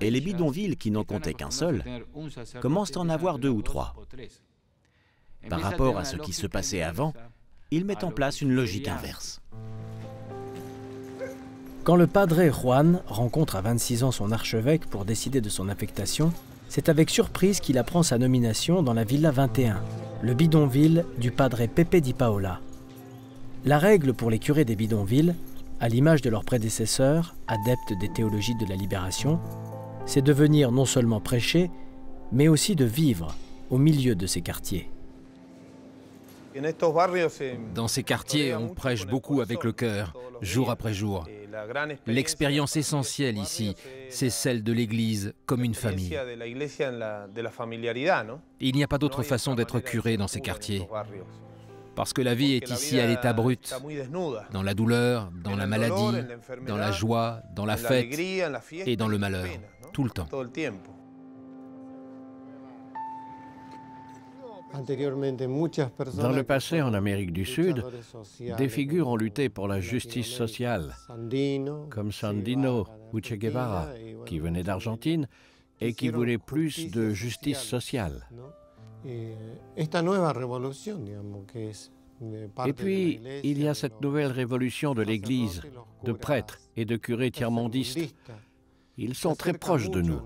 Et les bidonvilles qui n'en comptaient qu'un seul commencent à en avoir 2 ou 3. Par rapport à ce qui se passait avant, ils mettent en place une logique inverse. Quand le padre Juan rencontre à 26 ans son archevêque pour décider de son affectation, c'est avec surprise qu'il apprend sa nomination dans la Villa 21, le bidonville du padre Pepe Di Paola. La règle pour les curés des bidonvilles, à l'image de leurs prédécesseurs, adeptes des théologies de la libération, c'est de venir non seulement prêcher, mais aussi de vivre au milieu de ces quartiers. Dans ces quartiers, on prêche beaucoup avec le cœur, jour après jour. L'expérience essentielle ici, c'est celle de l'Église comme une famille. Il n'y a pas d'autre façon d'être curé dans ces quartiers. Parce que la vie est ici à l'état brut, dans la douleur, dans la maladie, dans la joie, dans la fête et dans le malheur, tout le temps. Dans le passé, en Amérique du Sud, des figures ont lutté pour la justice sociale, comme Sandino ou Che Guevara, qui venaient d'Argentine et qui voulaient plus de justice sociale. Et puis, il y a cette nouvelle révolution de l'Église, de prêtres et de curés tiers-mondistes. Ils sont très proches de nous.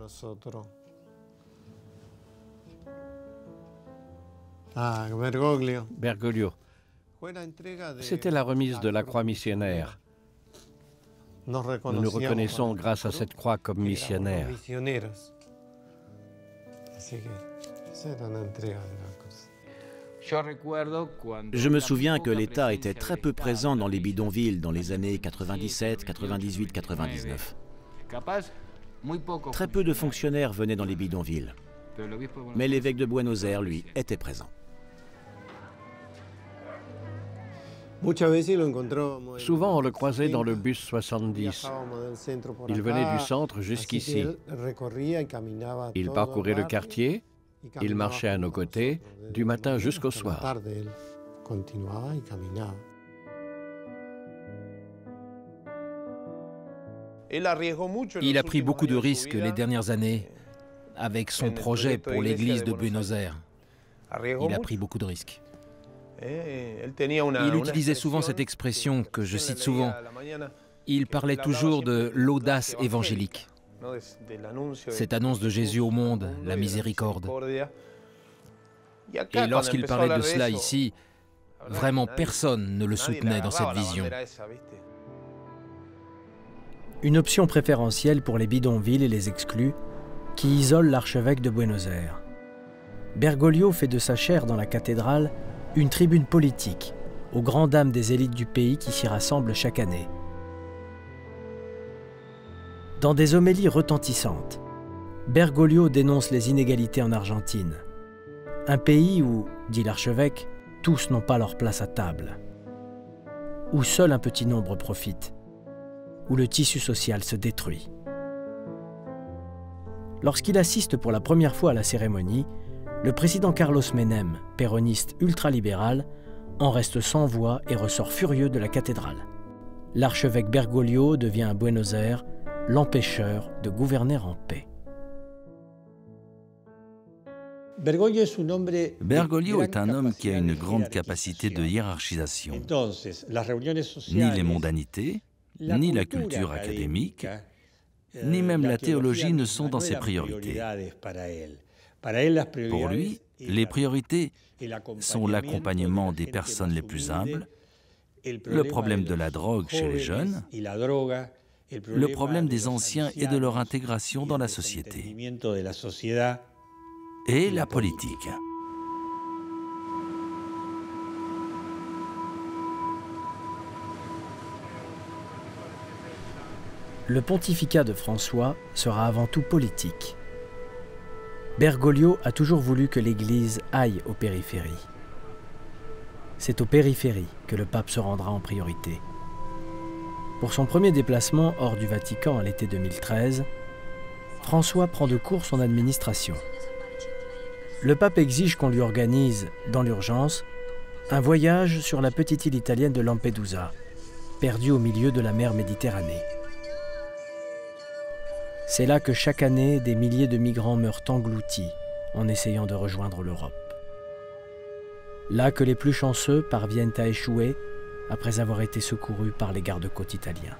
Bergoglio. C'était la remise de la croix missionnaire. Nous nous reconnaissons grâce à cette croix comme missionnaires. Je me souviens que l'État était très peu présent dans les bidonvilles dans les années 97, 98, 99. Très peu de fonctionnaires venaient dans les bidonvilles. Mais l'évêque de Buenos Aires, lui, était présent. Souvent, on le croisait dans le bus 70. Il venait du centre jusqu'ici. Il parcourait le quartier, il marchait à nos côtés, du matin jusqu'au soir. Il a pris beaucoup de risques les dernières années avec son projet pour l'église de Buenos Aires. Il a pris beaucoup de risques. Il utilisait souvent cette expression que je cite souvent. Il parlait toujours de l'audace évangélique. Cette annonce de Jésus au monde, la miséricorde. Et lorsqu'il parlait de cela ici, vraiment personne ne le soutenait dans cette vision. Une option préférentielle pour les bidonvilles et les exclus qui isolent l'archevêque de Buenos Aires. Bergoglio fait de sa chaire dans la cathédrale une tribune politique aux grandes dames des élites du pays qui s'y rassemblent chaque année. Dans des homélies retentissantes, Bergoglio dénonce les inégalités en Argentine. Un pays où, dit l'archevêque, tous n'ont pas leur place à table. Où seul un petit nombre profite. Où le tissu social se détruit. Lorsqu'il assiste pour la première fois à la cérémonie, le président Carlos Menem, péroniste ultralibéral, en reste sans voix et ressort furieux de la cathédrale. L'archevêque Bergoglio devient à Buenos Aires l'empêcheur de gouverner en paix. Bergoglio est un homme qui a une grande capacité de hiérarchisation. Ni les mondanités, ni la culture académique, ni même la théologie ne sont dans ses priorités. Pour lui, les priorités sont l'accompagnement des personnes les plus humbles, le problème de la drogue chez les jeunes, le problème des anciens et de leur intégration dans la société, et la politique. Le pontificat de François sera avant tout politique. Bergoglio a toujours voulu que l'Église aille aux périphéries. C'est aux périphéries que le pape se rendra en priorité. Pour son premier déplacement hors du Vatican à l'été 2013, François prend de court son administration. Le pape exige qu'on lui organise, dans l'urgence, un voyage sur la petite île italienne de Lampedusa, perdue au milieu de la mer Méditerranée. C'est là que chaque année, des milliers de migrants meurent engloutis en essayant de rejoindre l'Europe. Là que les plus chanceux parviennent à échouer après avoir été secourus par les gardes-côtes italiens.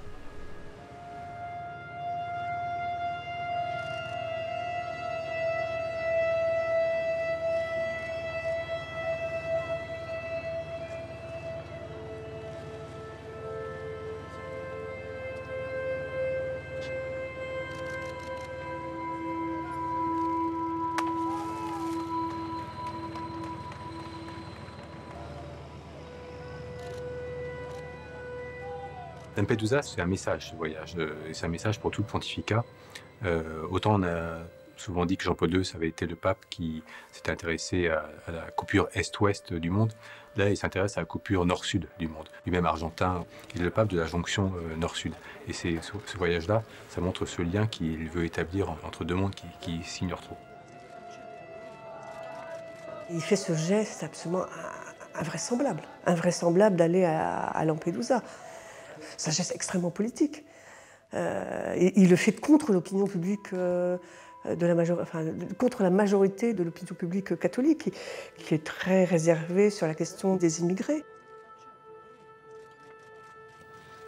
Lampedusa, c'est un message, ce voyage, et c'est un message pour tout le pontificat. Autant on a souvent dit que Jean-Paul II, ça avait été le pape qui s'était intéressé à la coupure est-ouest du monde. Là, il s'intéresse à la coupure nord-sud du monde. Lui-même argentin, il est le pape de la jonction nord-sud. Et ce voyage-là, ça montre ce lien qu'il veut établir entre deux mondes qui s'ignorent trop. Il fait ce geste absolument invraisemblable. Invraisemblable d'aller à Lampedusa. C'est un geste extrêmement politique. Il le fait contre l'opinion publique, contre la majorité de l'opinion publique catholique, qui est très réservée sur la question des immigrés.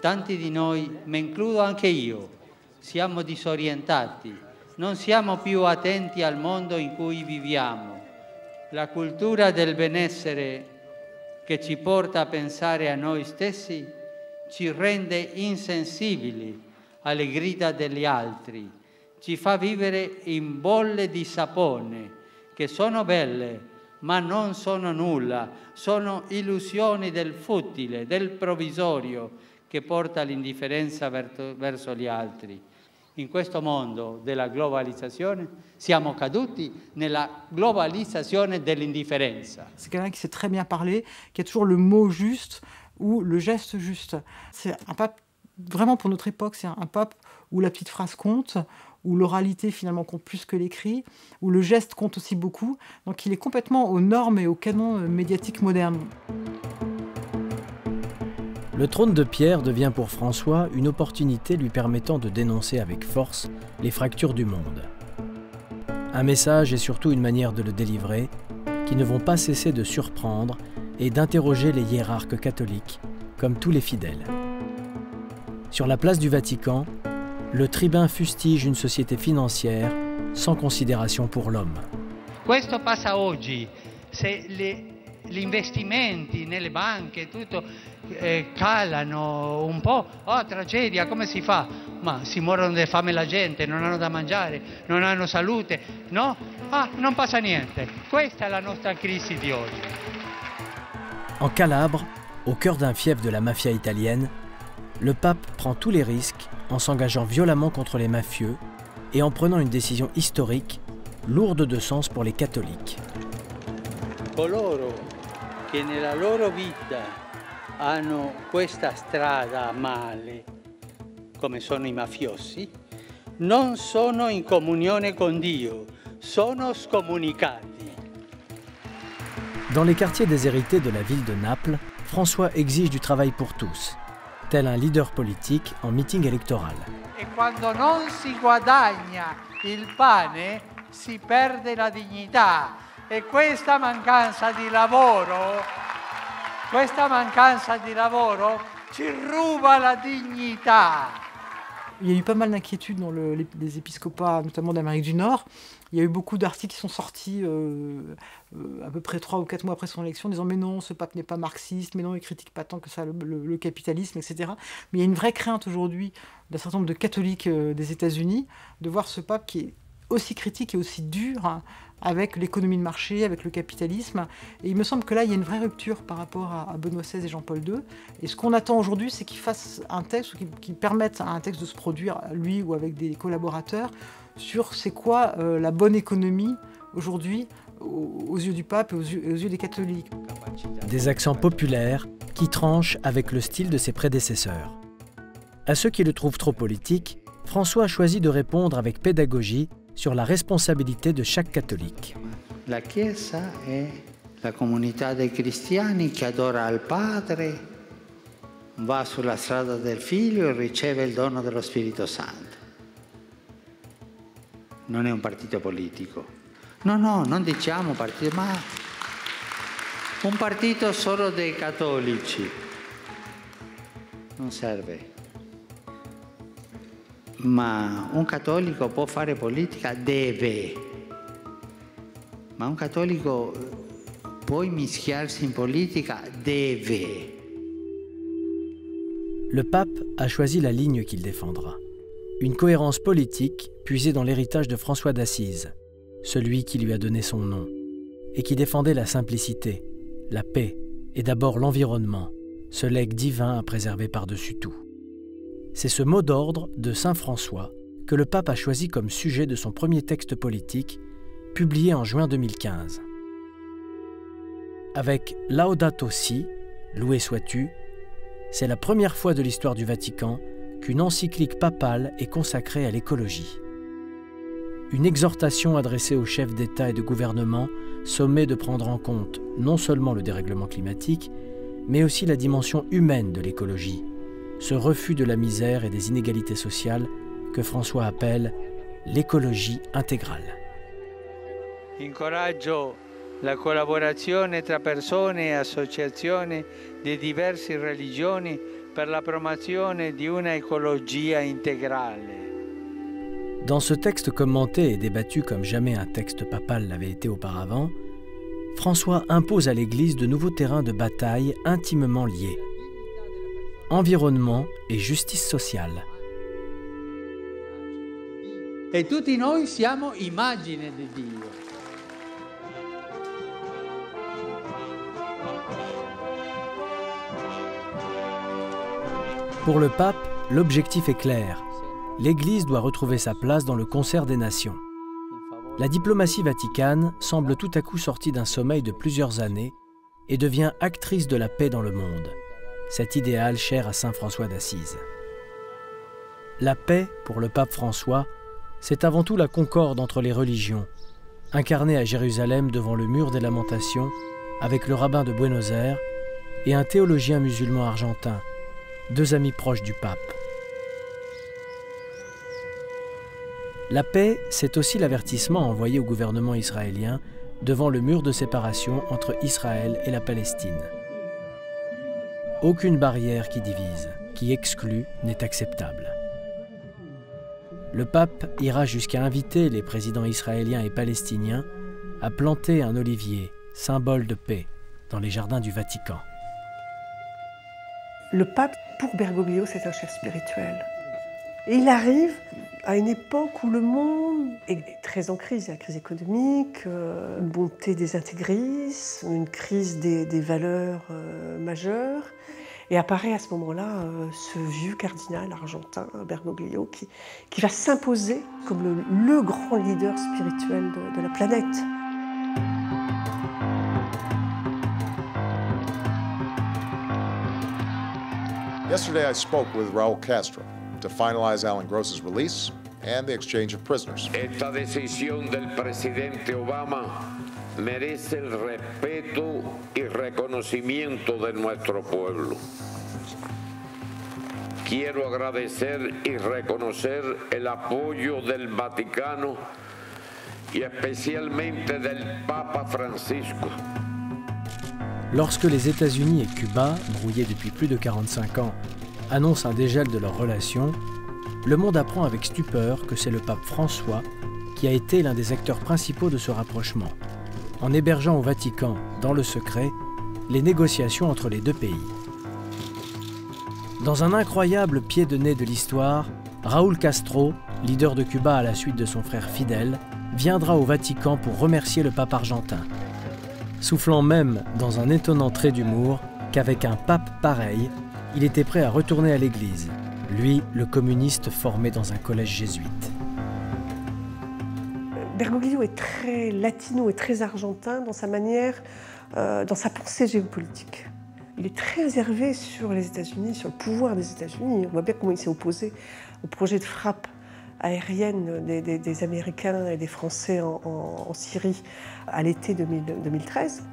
Tanti di noi, me includo anche io, siamo disorientati, non siamo più attenti al mondo in cui viviamo. La cultura del benessere che ci porta a pensare a noi stessi ci rende insensibili alle grida degli altri, ci fa vivere in bolle di sapone che sono belle ma non sono nulla, sono illusioni del futile, del provvisorio che porta all'indifferenza verso gli altri. In questo mondo della globalizzazione siamo caduti nella globalizzazione dell'indifferenza. C'est quelqu'un qui sait très bien parler, qui a toujours le mot juste ou le geste juste. C'est un pape, vraiment pour notre époque, c'est un pape où la petite phrase compte, où l'oralité finalement compte plus que l'écrit, où le geste compte aussi beaucoup. Donc il est complètement aux normes et aux canons médiatiques modernes. Le trône de pierre devient pour François une opportunité lui permettant de dénoncer avec force les fractures du monde. Un message et surtout une manière de le délivrer qui ne vont pas cesser de surprendre et d'interroger les hiérarques catholiques, comme tous les fidèles. Sur la place du Vatican, le tribun fustige une société financière sans considération pour l'homme. Questo passa oggi, se gli investimenti nelle banche tutto calano un po', oh tragedia, come si fa? Ma si muoiono di fame la gente, non hanno da mangiare, non hanno salute, no? Ah, non passa niente. Questa è la nostra crisi di oggi. En Calabre, au cœur d'un fief de la mafia italienne, le pape prend tous les risques en s'engageant violemment contre les mafieux et en prenant une décision historique, lourde de sens pour les catholiques. Coloro che nella loro vita hanno questa strada male, come sono i mafiosi, non sono in comunione con Dio, sono scomunicati. Dans les quartiers déshérités de la ville de Naples, François exige du travail pour tous, tel un leader politique en meeting électoral. E quando non si guadagna il pane, si perde la dignità. E questa mancanza di lavoro ci ruba la dignità. Il y a eu pas mal d'inquiétudes dans les épiscopats, notamment d'Amérique du Nord. Il y a eu beaucoup d'articles qui sont sortis à peu près 3 ou 4 mois après son élection, disant « mais non, ce pape n'est pas marxiste, mais non, il critique pas tant que ça le capitalisme, etc. » Mais il y a une vraie crainte aujourd'hui d'un certain nombre de catholiques des États-Unis de voir ce pape qui est aussi critique et aussi dur hein, avec l'économie de marché, avec le capitalisme. Et il me semble que là, il y a une vraie rupture par rapport à Benoît XVI et Jean-Paul II. Et ce qu'on attend aujourd'hui, c'est qu'il fasse un texte, qu'il permette à un texte de se produire, lui ou avec des collaborateurs, sur c'est quoi la bonne économie aujourd'hui aux yeux du pape et aux yeux des catholiques. Des accents populaires qui tranchent avec le style de ses prédécesseurs. À ceux qui le trouvent trop politique, François a choisi de répondre avec pédagogie sur la responsabilité de chaque catholique. La Chiesa è la comunità dei cristiani che adora il Padre, va sulla strada del Figlio e riceve il dono dello Spirito Santo. Non è un partito politico. No, non diciamo partito, ma un partito solo dei cattolici. Non serve. Ma un cattolico può fare politica? Deve. Ma un cattolico può immischiarsi in politica? Deve. Le pape a choisi la ligne qu'il défendra. Une cohérence politique puisée dans l'héritage de François d'Assise, celui qui lui a donné son nom, et qui défendait la simplicité, la paix et d'abord l'environnement, ce legs divin à préserver par-dessus tout. C'est ce mot d'ordre de saint François que le pape a choisi comme sujet de son premier texte politique, publié en juin 2015. Avec Laudato Si, loué sois-tu, c'est la première fois de l'histoire du Vatican qu'une encyclique papale est consacrée à l'écologie. Une exhortation adressée aux chefs d'État et de gouvernement sommés de prendre en compte non seulement le dérèglement climatique, mais aussi la dimension humaine de l'écologie, ce refus de la misère et des inégalités sociales que François appelle l'écologie intégrale. Incoraggio la collaborazione tra persone e associazioni di diverse religioni per la promozione di una ecologia integrale. Dans ce texte commenté et débattu comme jamais un texte papal l'avait été auparavant, François impose à l'Église de nouveaux terrains de bataille intimement liés. Environnement et justice sociale. E tutti noi siamo immagine di Dio. Pour le pape, l'objectif est clair. L'Église doit retrouver sa place dans le concert des nations. La diplomatie vaticane semble tout à coup sortie d'un sommeil de plusieurs années et devient actrice de la paix dans le monde, cet idéal cher à saint François d'Assise. La paix, pour le pape François, c'est avant tout la concorde entre les religions, incarnée à Jérusalem devant le mur des lamentations avec le rabbin de Buenos Aires et un théologien musulman argentin, deux amis proches du pape. La paix, c'est aussi l'avertissement envoyé au gouvernement israélien devant le mur de séparation entre Israël et la Palestine. Aucune barrière qui divise, qui exclut, n'est acceptable. Le pape ira jusqu'à inviter les présidents israéliens et palestiniens à planter un olivier, symbole de paix, dans les jardins du Vatican. Le pape, pour Bergoglio, c'est un chef spirituel. Et il arrive à une époque où le monde est très en crise. Il y a la crise économique, une montée des intégrismes, une crise des valeurs majeures. Et apparaît à ce moment-là ce vieux cardinal argentin, Bergoglio, qui va s'imposer comme le grand leader spirituel de la planète. Yesterday, I spoke with Raul Castro to finalize Alan Gross's release and the exchange of prisoners. Esta decisión del presidente Obama merece el respeto y reconocimiento de nuestro pueblo. Quiero agradecer y reconocer el apoyo del Vaticano y especialmente del Papa Francisco. Lorsque les États-Unis et Cuba, brouillés depuis plus de 45 ans, annoncent un dégel de leurs relations, le monde apprend avec stupeur que c'est le pape François qui a été l'un des acteurs principaux de ce rapprochement, en hébergeant au Vatican, dans le secret, les négociations entre les deux pays. Dans un incroyable pied de nez de l'histoire, Raúl Castro, leader de Cuba à la suite de son frère Fidel, viendra au Vatican pour remercier le pape argentin, soufflant même dans un étonnant trait d'humour qu'avec un pape pareil, il était prêt à retourner à l'église, lui, le communiste formé dans un collège jésuite. Bergoglio est très latino et très argentin dans sa manière, dans sa pensée géopolitique. Il est très réservé sur les États-Unis, sur le pouvoir des États-Unis. On voit bien comment il s'est opposé au projet de frappe aérienne des Américains et des Français en Syrie à l'été 2013.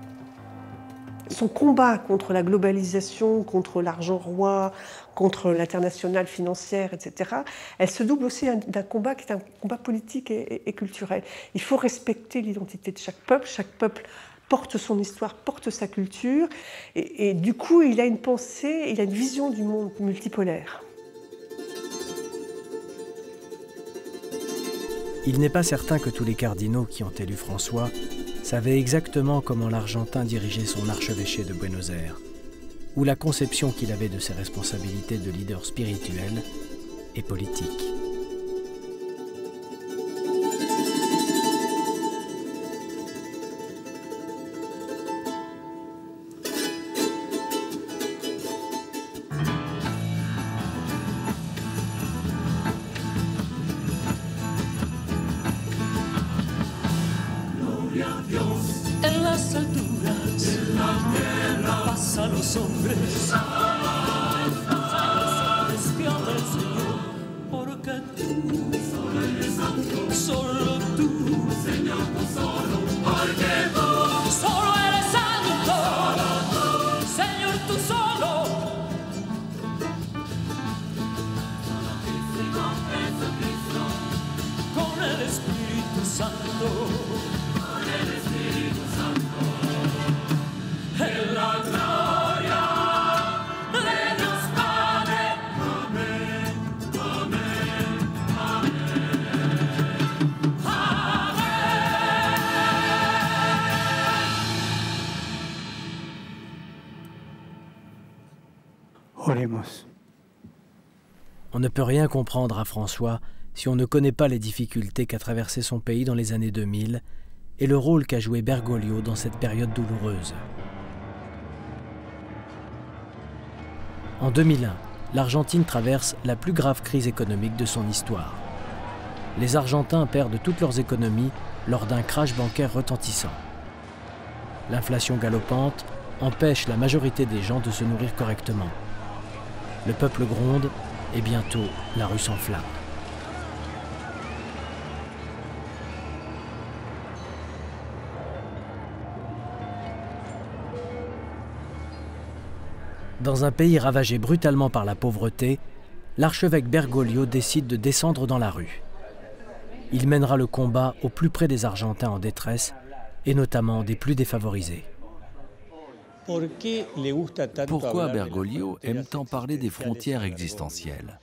Son combat contre la globalisation, contre l'argent roi, contre l'internationale financière, etc., elle se double aussi d'un combat qui est un combat politique et culturel. Il faut respecter l'identité de chaque peuple. Chaque peuple porte son histoire, porte sa culture, et du coup, il a une pensée, il a une vision du monde multipolaire. Il n'est pas certain que tous les cardinaux qui ont élu François savaient exactement comment l'Argentin dirigeait son archevêché de Buenos Aires, ou la conception qu'il avait de ses responsabilités de leader spirituel et politique. En las alturas de la tierra pasa los hombres. Despierta el Señor, porque tú, solo tú, Señor, tú solo, porque tú, solo eres santo, Señor, tú solo. Con el Espíritu Santo. Con el Espíritu Santo. Oremos. On ne peut rien comprendre à François si on ne connaît pas les difficultés qu'a traversé son pays dans les années 2000 et le rôle qu'a joué Bergoglio dans cette période douloureuse. En 2001, l'Argentine traverse la plus grave crise économique de son histoire. Les Argentins perdent toutes leurs économies lors d'un crash bancaire retentissant. L'inflation galopante empêche la majorité des gens de se nourrir correctement. Le peuple gronde et bientôt la rue s'enflamme. Dans un pays ravagé brutalement par la pauvreté, l'archevêque Bergoglio décide de descendre dans la rue. Il mènera le combat au plus près des Argentins en détresse, et notamment des plus défavorisés. Pourquoi Bergoglio aime tant parler des frontières existentielles?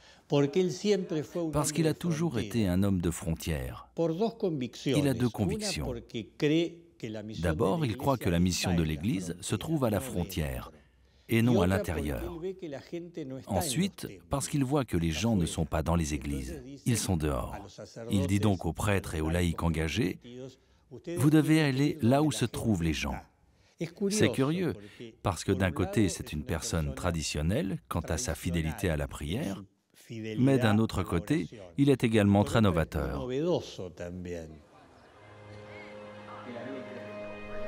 Parce qu'il a toujours été un homme de frontières. Il a deux convictions. D'abord, il croit que la mission de l'Église se trouve à la frontière, et non à l'intérieur. Ensuite, parce qu'il voit que les gens ne sont pas dans les églises, ils sont dehors. Il dit donc aux prêtres et aux laïcs engagés, « Vous devez aller là où se trouvent les gens ». C'est curieux, parce que d'un côté, c'est une personne traditionnelle quant à sa fidélité à la prière, mais d'un autre côté, il est également très novateur.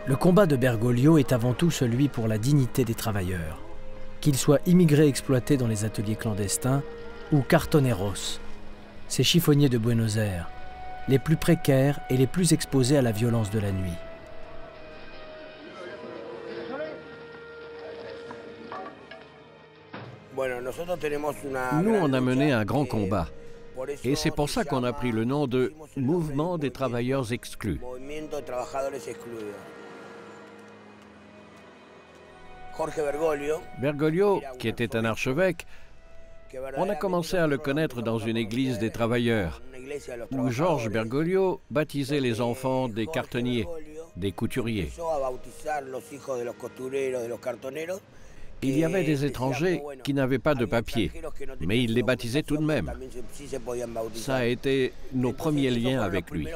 Le combat de Bergoglio est avant tout celui pour la dignité des travailleurs, qu'ils soient immigrés exploités dans les ateliers clandestins ou cartoneros, ces chiffonniers de Buenos Aires, les plus précaires et les plus exposés à la violence de la nuit. Nous, on a mené un grand combat. Et c'est pour ça qu'on a pris le nom de « Mouvement des travailleurs exclus ». Bergoglio, qui était un archevêque, on a commencé à le connaître dans une église des travailleurs, où Georges Bergoglio baptisait les enfants des cartonniers, des couturiers. Il y avait des étrangers qui n'avaient pas de papier, mais il les baptisait tout de même. Ça a été nos premiers liens avec lui.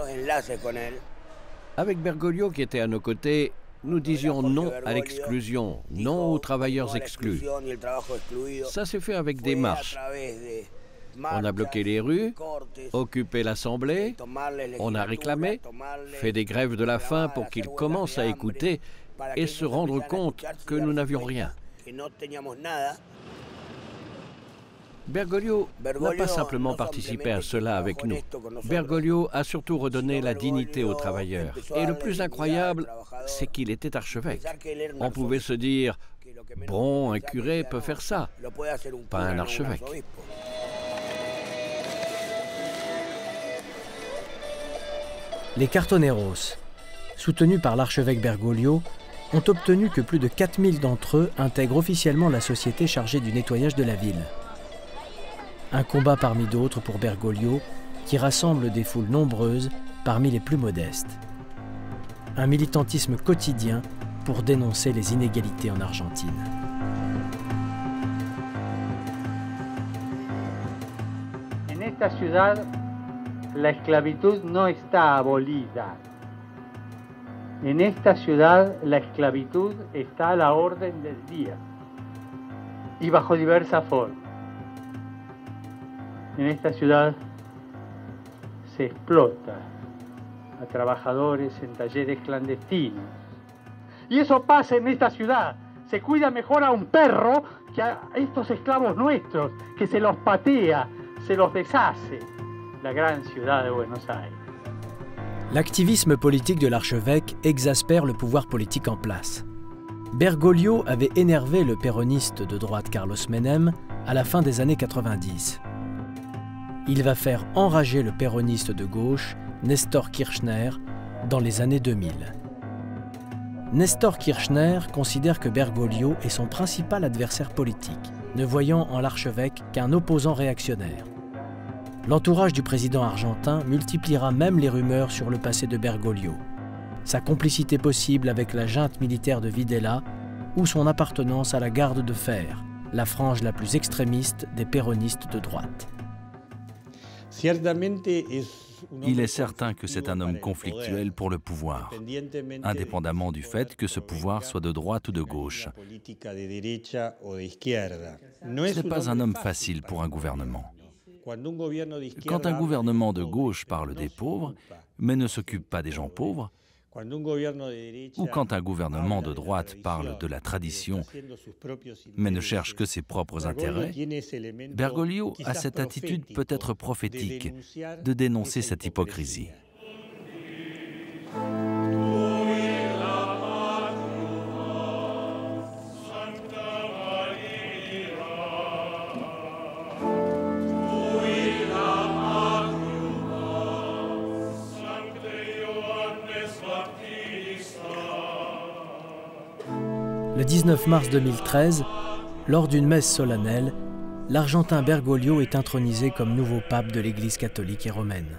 Avec Bergoglio qui était à nos côtés, nous disions non à l'exclusion, non aux travailleurs exclus. Ça s'est fait avec des marches. On a bloqué les rues, occupé l'Assemblée, on a réclamé, fait des grèves de la faim pour qu'ils commencent à écouter et se rendre compte que nous n'avions rien. Bergoglio n'a pas simplement participé à cela avec nous. Bergoglio a surtout redonné la dignité aux travailleurs. Et le plus incroyable, c'est qu'il était archevêque. On pouvait se dire, bon, un curé peut faire ça, pas un archevêque. Les cartoneros, soutenus par l'archevêque Bergoglio, ont obtenu que plus de 4000 d'entre eux intègrent officiellement la société chargée du nettoyage de la ville. Un combat parmi d'autres pour Bergoglio, qui rassemble des foules nombreuses parmi les plus modestes. Un militantisme quotidien pour dénoncer les inégalités en Argentine. En esta ciudad, la esclavitud no está abolida. En esta ciudad, la esclavitud está a la orden del día y bajo diversas formas. En esta ciudad se explota a trabajadores en talleres clandestinos. Y eso pasa en esta ciudad. Se cuida mejor a un perro que a estos esclavos nuestros, que se los patea, se los deshace. La gran ciudad de Buenos Aires. L'activisme politique de l'archevêque exaspère le pouvoir politique en place. Bergoglio avait énervé le péroniste de droite Carlos Menem à la fin des années 90. Il va faire enrager le péroniste de gauche, Néstor Kirchner, dans les années 2000. Néstor Kirchner considère que Bergoglio est son principal adversaire politique, ne voyant en l'archevêque qu'un opposant réactionnaire. L'entourage du président argentin multipliera même les rumeurs sur le passé de Bergoglio, sa complicité possible avec la junte militaire de Videla ou son appartenance à la garde de fer, la frange la plus extrémiste des péronistes de droite. Il est certain que c'est un homme conflictuel pour le pouvoir, indépendamment du fait que ce pouvoir soit de droite ou de gauche. Ce n'est pas un homme facile pour un gouvernement. Quand un gouvernement de gauche parle des pauvres, mais ne s'occupe pas des gens pauvres, ou quand un gouvernement de droite parle de la tradition, mais ne cherche que ses propres intérêts, Bergoglio a cette attitude peut-être prophétique de dénoncer cette hypocrisie. Le 19 mars 2013, lors d'une messe solennelle, l'Argentin Bergoglio est intronisé comme nouveau pape de l'Église catholique et romaine.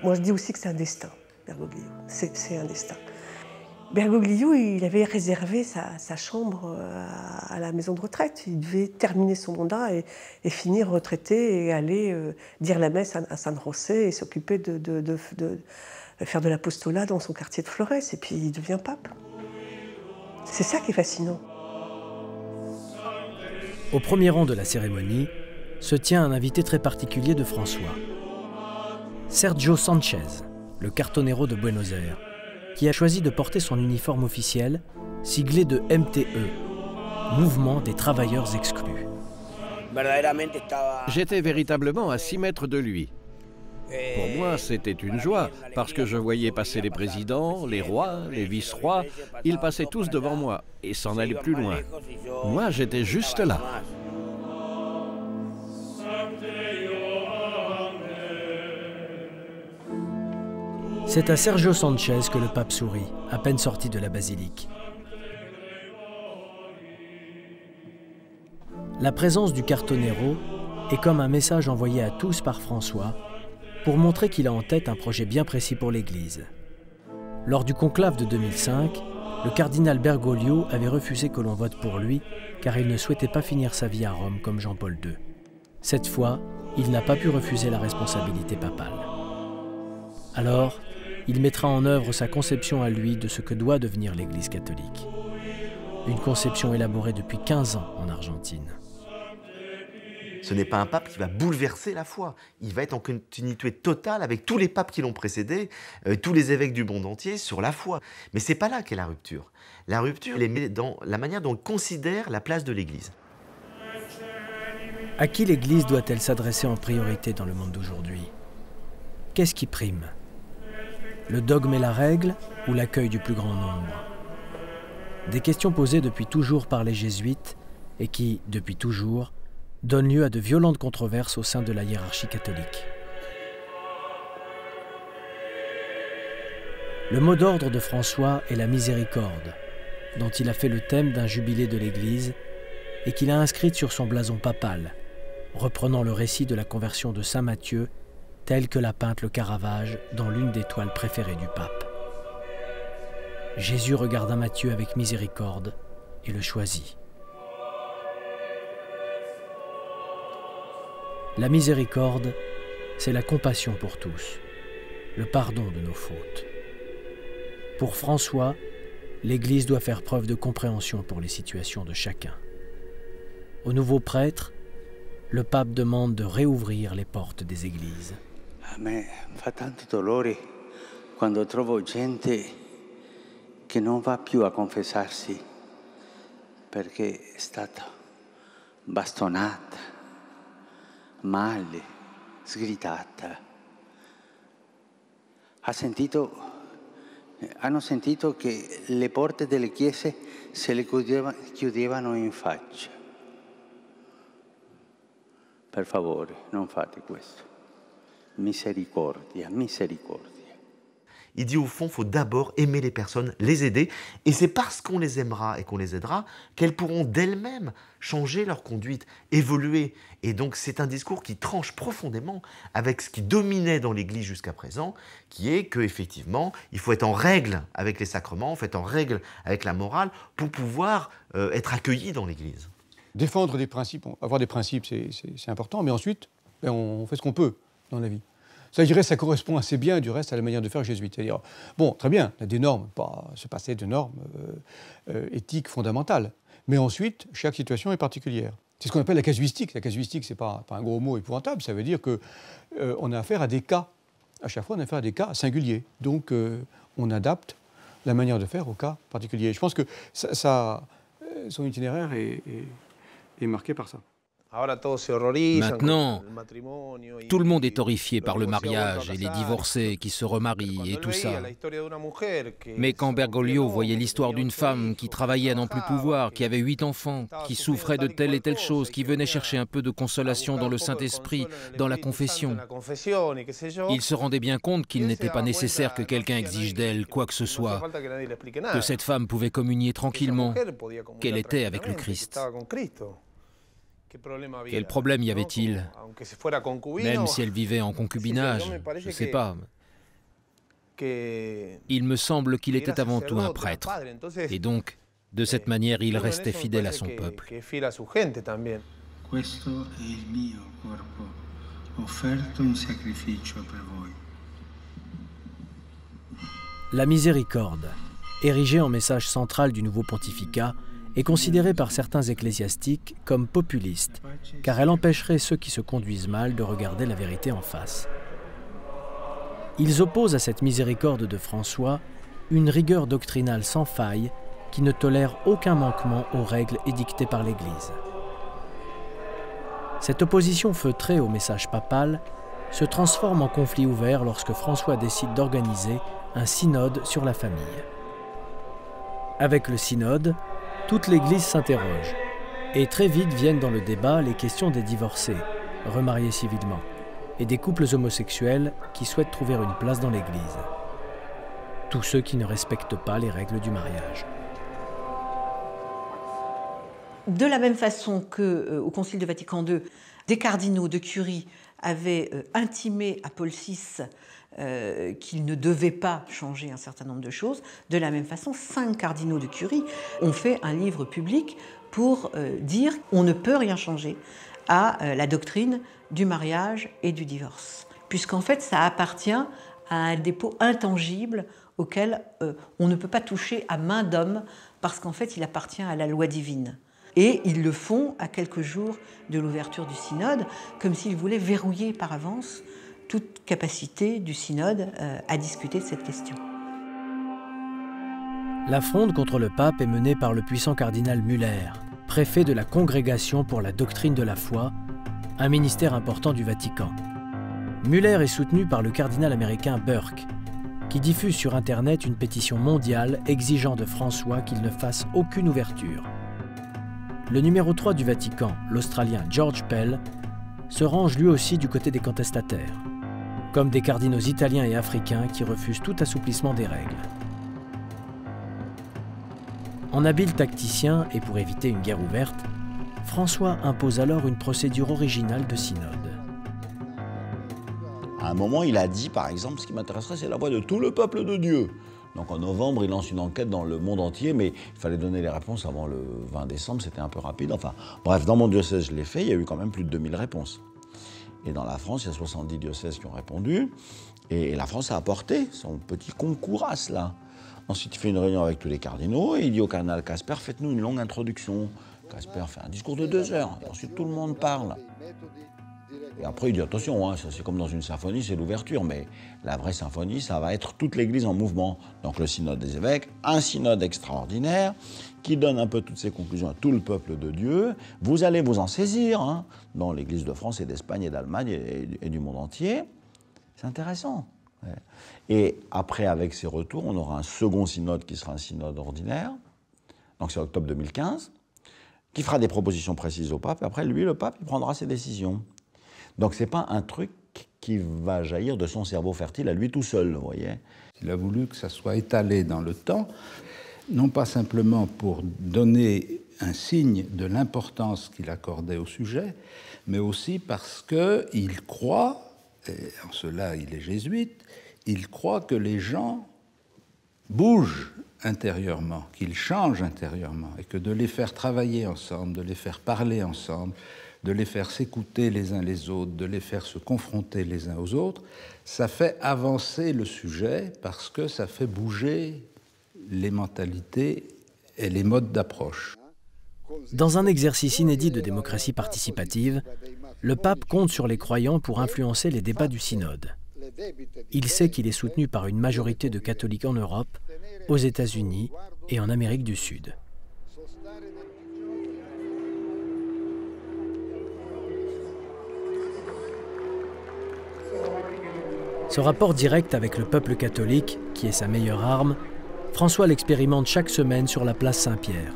Moi, je dis aussi que c'est un destin, Bergoglio. C'est un destin. Bergoglio, il avait réservé sa chambre à la maison de retraite. Il devait terminer son mandat et finir retraité et aller dire la messe à San José et s'occuper de faire de l'apostolat dans son quartier de Flores. Et puis il devient pape. C'est ça qui est fascinant. Au premier rang de la cérémonie se tient un invité très particulier de François. Sergio Sanchez, le cartonero de Buenos Aires, qui a choisi de porter son uniforme officiel, siglé de MTE, Mouvement des Travailleurs Exclus. J'étais véritablement à 6 mètres de lui. Pour moi, c'était une joie, parce que je voyais passer les présidents, les rois, les vice-rois. Ils passaient tous devant moi et s'en allaient plus loin. Moi, j'étais juste là. C'est à Sergio Sanchez que le pape sourit, à peine sorti de la basilique. La présence du cartonero est comme un message envoyé à tous par François pour montrer qu'il a en tête un projet bien précis pour l'Église. Lors du conclave de 2005, le cardinal Bergoglio avait refusé que l'on vote pour lui car il ne souhaitait pas finir sa vie à Rome comme Jean-Paul II. Cette fois, il n'a pas pu refuser la responsabilité papale. Alors, il mettra en œuvre sa conception à lui de ce que doit devenir l'Église catholique. Une conception élaborée depuis 15 ans en Argentine. Ce n'est pas un pape qui va bouleverser la foi. Il va être en continuité totale avec tous les papes qui l'ont précédé, tous les évêques du monde entier sur la foi. Mais c'est pas là qu'est la rupture. La rupture, elle est dans la manière dont on considère la place de l'Église. À qui l'Église doit-elle s'adresser en priorité dans le monde d'aujourd'hui? Qu'est-ce qui prime? Le dogme et la règle ou l'accueil du plus grand nombre? Des questions posées depuis toujours par les jésuites et qui, depuis toujours, donnent lieu à de violentes controverses au sein de la hiérarchie catholique. Le mot d'ordre de François est la miséricorde, dont il a fait le thème d'un jubilé de l'Église et qu'il a inscrite sur son blason papal, reprenant le récit de la conversion de saint Matthieu tel que l'a peinte le Caravage dans l'une des toiles préférées du pape. Jésus regarda Matthieu avec miséricorde et le choisit. La miséricorde, c'est la compassion pour tous, le pardon de nos fautes. Pour François, l'Église doit faire preuve de compréhension pour les situations de chacun. Au nouveau prêtre, le pape demande de réouvrir les portes des églises. A me fa tanto dolore quando trovo gente che non va più a confessarsi perché è stata bastonata, male, sgridata. Hanno sentito che le porte delle chiese se le chiudevano in faccia. Per favore, non fate questo. Misericordia, misericordia. Il dit au fond, il faut d'abord aimer les personnes, les aider, et c'est parce qu'on les aimera et qu'on les aidera qu'elles pourront d'elles-mêmes changer leur conduite, évoluer. Et donc c'est un discours qui tranche profondément avec ce qui dominait dans l'Église jusqu'à présent, qui est qu'effectivement, il faut être en règle avec les sacrements, il faut être en règle avec la morale pour pouvoir être accueilli dans l'Église. Défendre des principes, avoir des principes, c'est important, mais ensuite, on fait ce qu'on peut dans la vie. Ça, je dirais, ça correspond assez bien, du reste, à la manière de faire jésuite. C'est-à-dire, bon, très bien, il y a des normes, se passer de normes éthiques fondamentales. Mais ensuite, chaque situation est particulière. C'est ce qu'on appelle la casuistique. La casuistique, ce n'est pas un gros mot épouvantable, ça veut dire qu'on a affaire à des cas. À chaque fois, on a affaire à des cas singuliers. Donc, on adapte la manière de faire au cas particulier. Je pense que son itinéraire est marqué par ça. Maintenant, tout le monde est horrifié par le mariage et les divorcés qui se remarient et tout ça. Mais quand Bergoglio voyait l'histoire d'une femme qui travaillait à n'en plus pouvoir, qui avait 8 enfants, qui souffrait de telle et telle chose, qui venait chercher un peu de consolation dans le Saint-Esprit, dans la confession, il se rendait bien compte qu'il n'était pas nécessaire que quelqu'un exige d'elle quoi que ce soit, que cette femme pouvait communier tranquillement, qu'elle était avec le Christ. Quel problème y avait-il? Même si elle vivait en concubinage, je ne sais pas. Il me semble qu'il était avant tout un prêtre. Et donc, de cette manière, il restait fidèle à son peuple. La miséricorde, érigée en message central du nouveau pontificat, est considérée par certains ecclésiastiques comme populiste, car elle empêcherait ceux qui se conduisent mal de regarder la vérité en face. Ils opposent à cette miséricorde de François une rigueur doctrinale sans faille qui ne tolère aucun manquement aux règles édictées par l'Église. Cette opposition feutrée au message papal se transforme en conflit ouvert lorsque François décide d'organiser un synode sur la famille. Avec le synode, toute l'Église s'interroge, et très vite viennent dans le débat les questions des divorcés, remariés civilement, et des couples homosexuels qui souhaitent trouver une place dans l'Église. Tous ceux qui ne respectent pas les règles du mariage. De la même façon qu'au Concile de Vatican II, des cardinaux de Curie avaient intimé à Paul VI qu'il ne devait pas changer un certain nombre de choses. De la même façon, 5 cardinaux de Curie ont fait un livre public pour dire qu'on ne peut rien changer à la doctrine du mariage et du divorce, puisqu'en fait ça appartient à un dépôt intangible auquel on ne peut pas toucher à main d'homme, parce qu'en fait il appartient à la loi divine. Et ils le font à quelques jours de l'ouverture du synode, comme s'ils voulaient verrouiller par avance toute capacité du synode à discuter de cette question. La fronde contre le pape est menée par le puissant cardinal Muller, préfet de la Congrégation pour la doctrine de la foi, un ministère important du Vatican. Muller est soutenu par le cardinal américain Burke, qui diffuse sur Internet une pétition mondiale exigeant de François qu'il ne fasse aucune ouverture. Le numéro 3 du Vatican, l'Australien George Pell, se range lui aussi du côté des contestataires, comme des cardinaux italiens et africains qui refusent tout assouplissement des règles. En habile tacticien et pour éviter une guerre ouverte, François impose alors une procédure originale de synode. À un moment, il a dit, par exemple, ce qui m'intéresserait, c'est la voix de tout le peuple de Dieu. Donc en novembre, il lance une enquête dans le monde entier, mais il fallait donner les réponses avant le 20 décembre, c'était un peu rapide. Enfin, bref, dans mon diocèse, je l'ai fait, il y a eu quand même plus de 2000 réponses. Et dans la France, il y a 70 diocèses qui ont répondu, et la France a apporté son petit concours à cela. Ensuite, il fait une réunion avec tous les cardinaux, et il dit au cardinal Casper, faites-nous une longue introduction. Casper fait un discours de 2 heures, et ensuite tout le monde parle. Et après, il dit, attention, hein, c'est comme dans une symphonie, c'est l'ouverture, mais la vraie symphonie, ça va être toute l'Église en mouvement. Donc le synode des évêques, un synode extraordinaire, qui donne un peu toutes ses conclusions à tout le peuple de Dieu. Vous allez vous en saisir, hein, dans l'Église de France et d'Espagne et d'Allemagne et du monde entier. C'est intéressant. Ouais. Et après, avec ces retours, on aura un second synode qui sera un synode ordinaire, donc c'est octobre 2015, qui fera des propositions précises au pape, et après, lui, le pape, il prendra ses décisions. Donc, ce n'est pas un truc qui va jaillir de son cerveau fertile à lui tout seul, vous voyez. Il a voulu que ça soit étalé dans le temps, non pas simplement pour donner un signe de l'importance qu'il accordait au sujet, mais aussi parce qu'il croit, et en cela il est jésuite, il croit que les gens bougent intérieurement, qu'ils changent intérieurement, et que de les faire travailler ensemble, de les faire parler ensemble, de les faire s'écouter les uns les autres, de les faire se confronter les uns aux autres, ça fait avancer le sujet parce que ça fait bouger les mentalités et les modes d'approche. Dans un exercice inédit de démocratie participative, le pape compte sur les croyants pour influencer les débats du synode. Il sait qu'il est soutenu par une majorité de catholiques en Europe, aux États-Unis et en Amérique du Sud. Ce rapport direct avec le peuple catholique, qui est sa meilleure arme, François l'expérimente chaque semaine sur la place Saint-Pierre.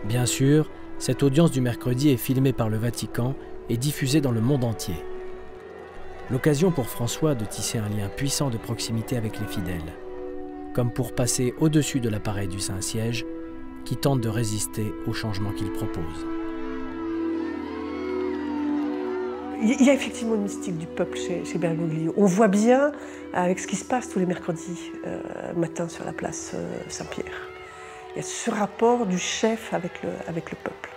Bien sûr, cette audience du mercredi est filmée par le Vatican et diffusée dans le monde entier. L'occasion pour François de tisser un lien puissant de proximité avec les fidèles, comme pour passer au-dessus de l'appareil du Saint-Siège qui tente de résister aux changements qu'il propose. Il y a effectivement une mystique du peuple chez Bergoglio. On voit bien avec ce qui se passe tous les mercredis matin sur la place Saint-Pierre. Il y a ce rapport du chef avec le peuple.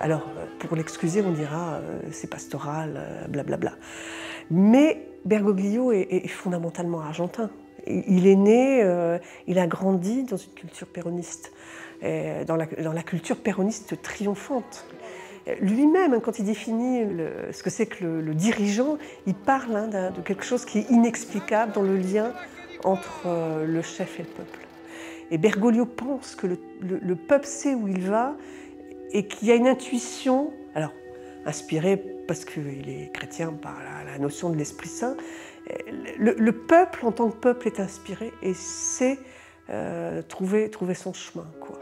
Alors, pour l'excuser, on dira c'est pastoral, blablabla. Mais Bergoglio est fondamentalement argentin. Il est né, il a grandi dans une culture péroniste, dans la culture péroniste triomphante. Lui-même, quand il définit ce que c'est que le dirigeant, il parle de quelque chose qui est inexplicable dans le lien entre le chef et le peuple. Et Bergoglio pense que le peuple sait où il va et qu'il y a une intuition, alors inspirée parce qu'il est chrétien par la notion de l'Esprit Saint, le peuple en tant que peuple est inspiré et sait trouver son chemin, quoi.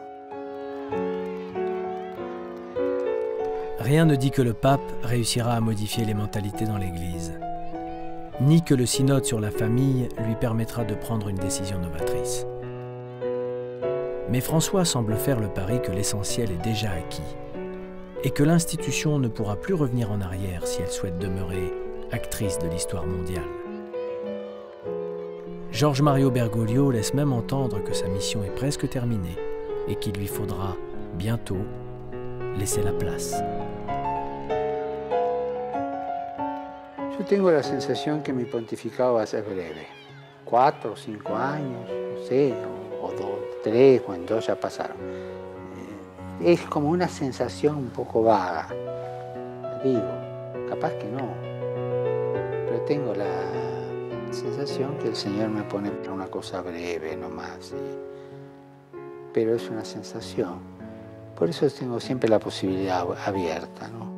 Rien ne dit que le pape réussira à modifier les mentalités dans l'Église, ni que le synode sur la famille lui permettra de prendre une décision novatrice. Mais François semble faire le pari que l'essentiel est déjà acquis, et que l'institution ne pourra plus revenir en arrière si elle souhaite demeurer actrice de l'histoire mondiale. Jorge Mario Bergoglio laisse même entendre que sa mission est presque terminée et qu'il lui faudra bientôt laisser la place. Yo tengo la sensación que mi pontificado va a ser breve. 4 o 5 años, no sé, o 2, 3, bueno, 2 ya pasaron. Es como una sensación un poco vaga. Digo, capaz que no, pero tengo la sensación que el Señor me pone para una cosa breve nomás. Pero es una sensación. Por eso tengo siempre la posibilidad abierta, ¿no?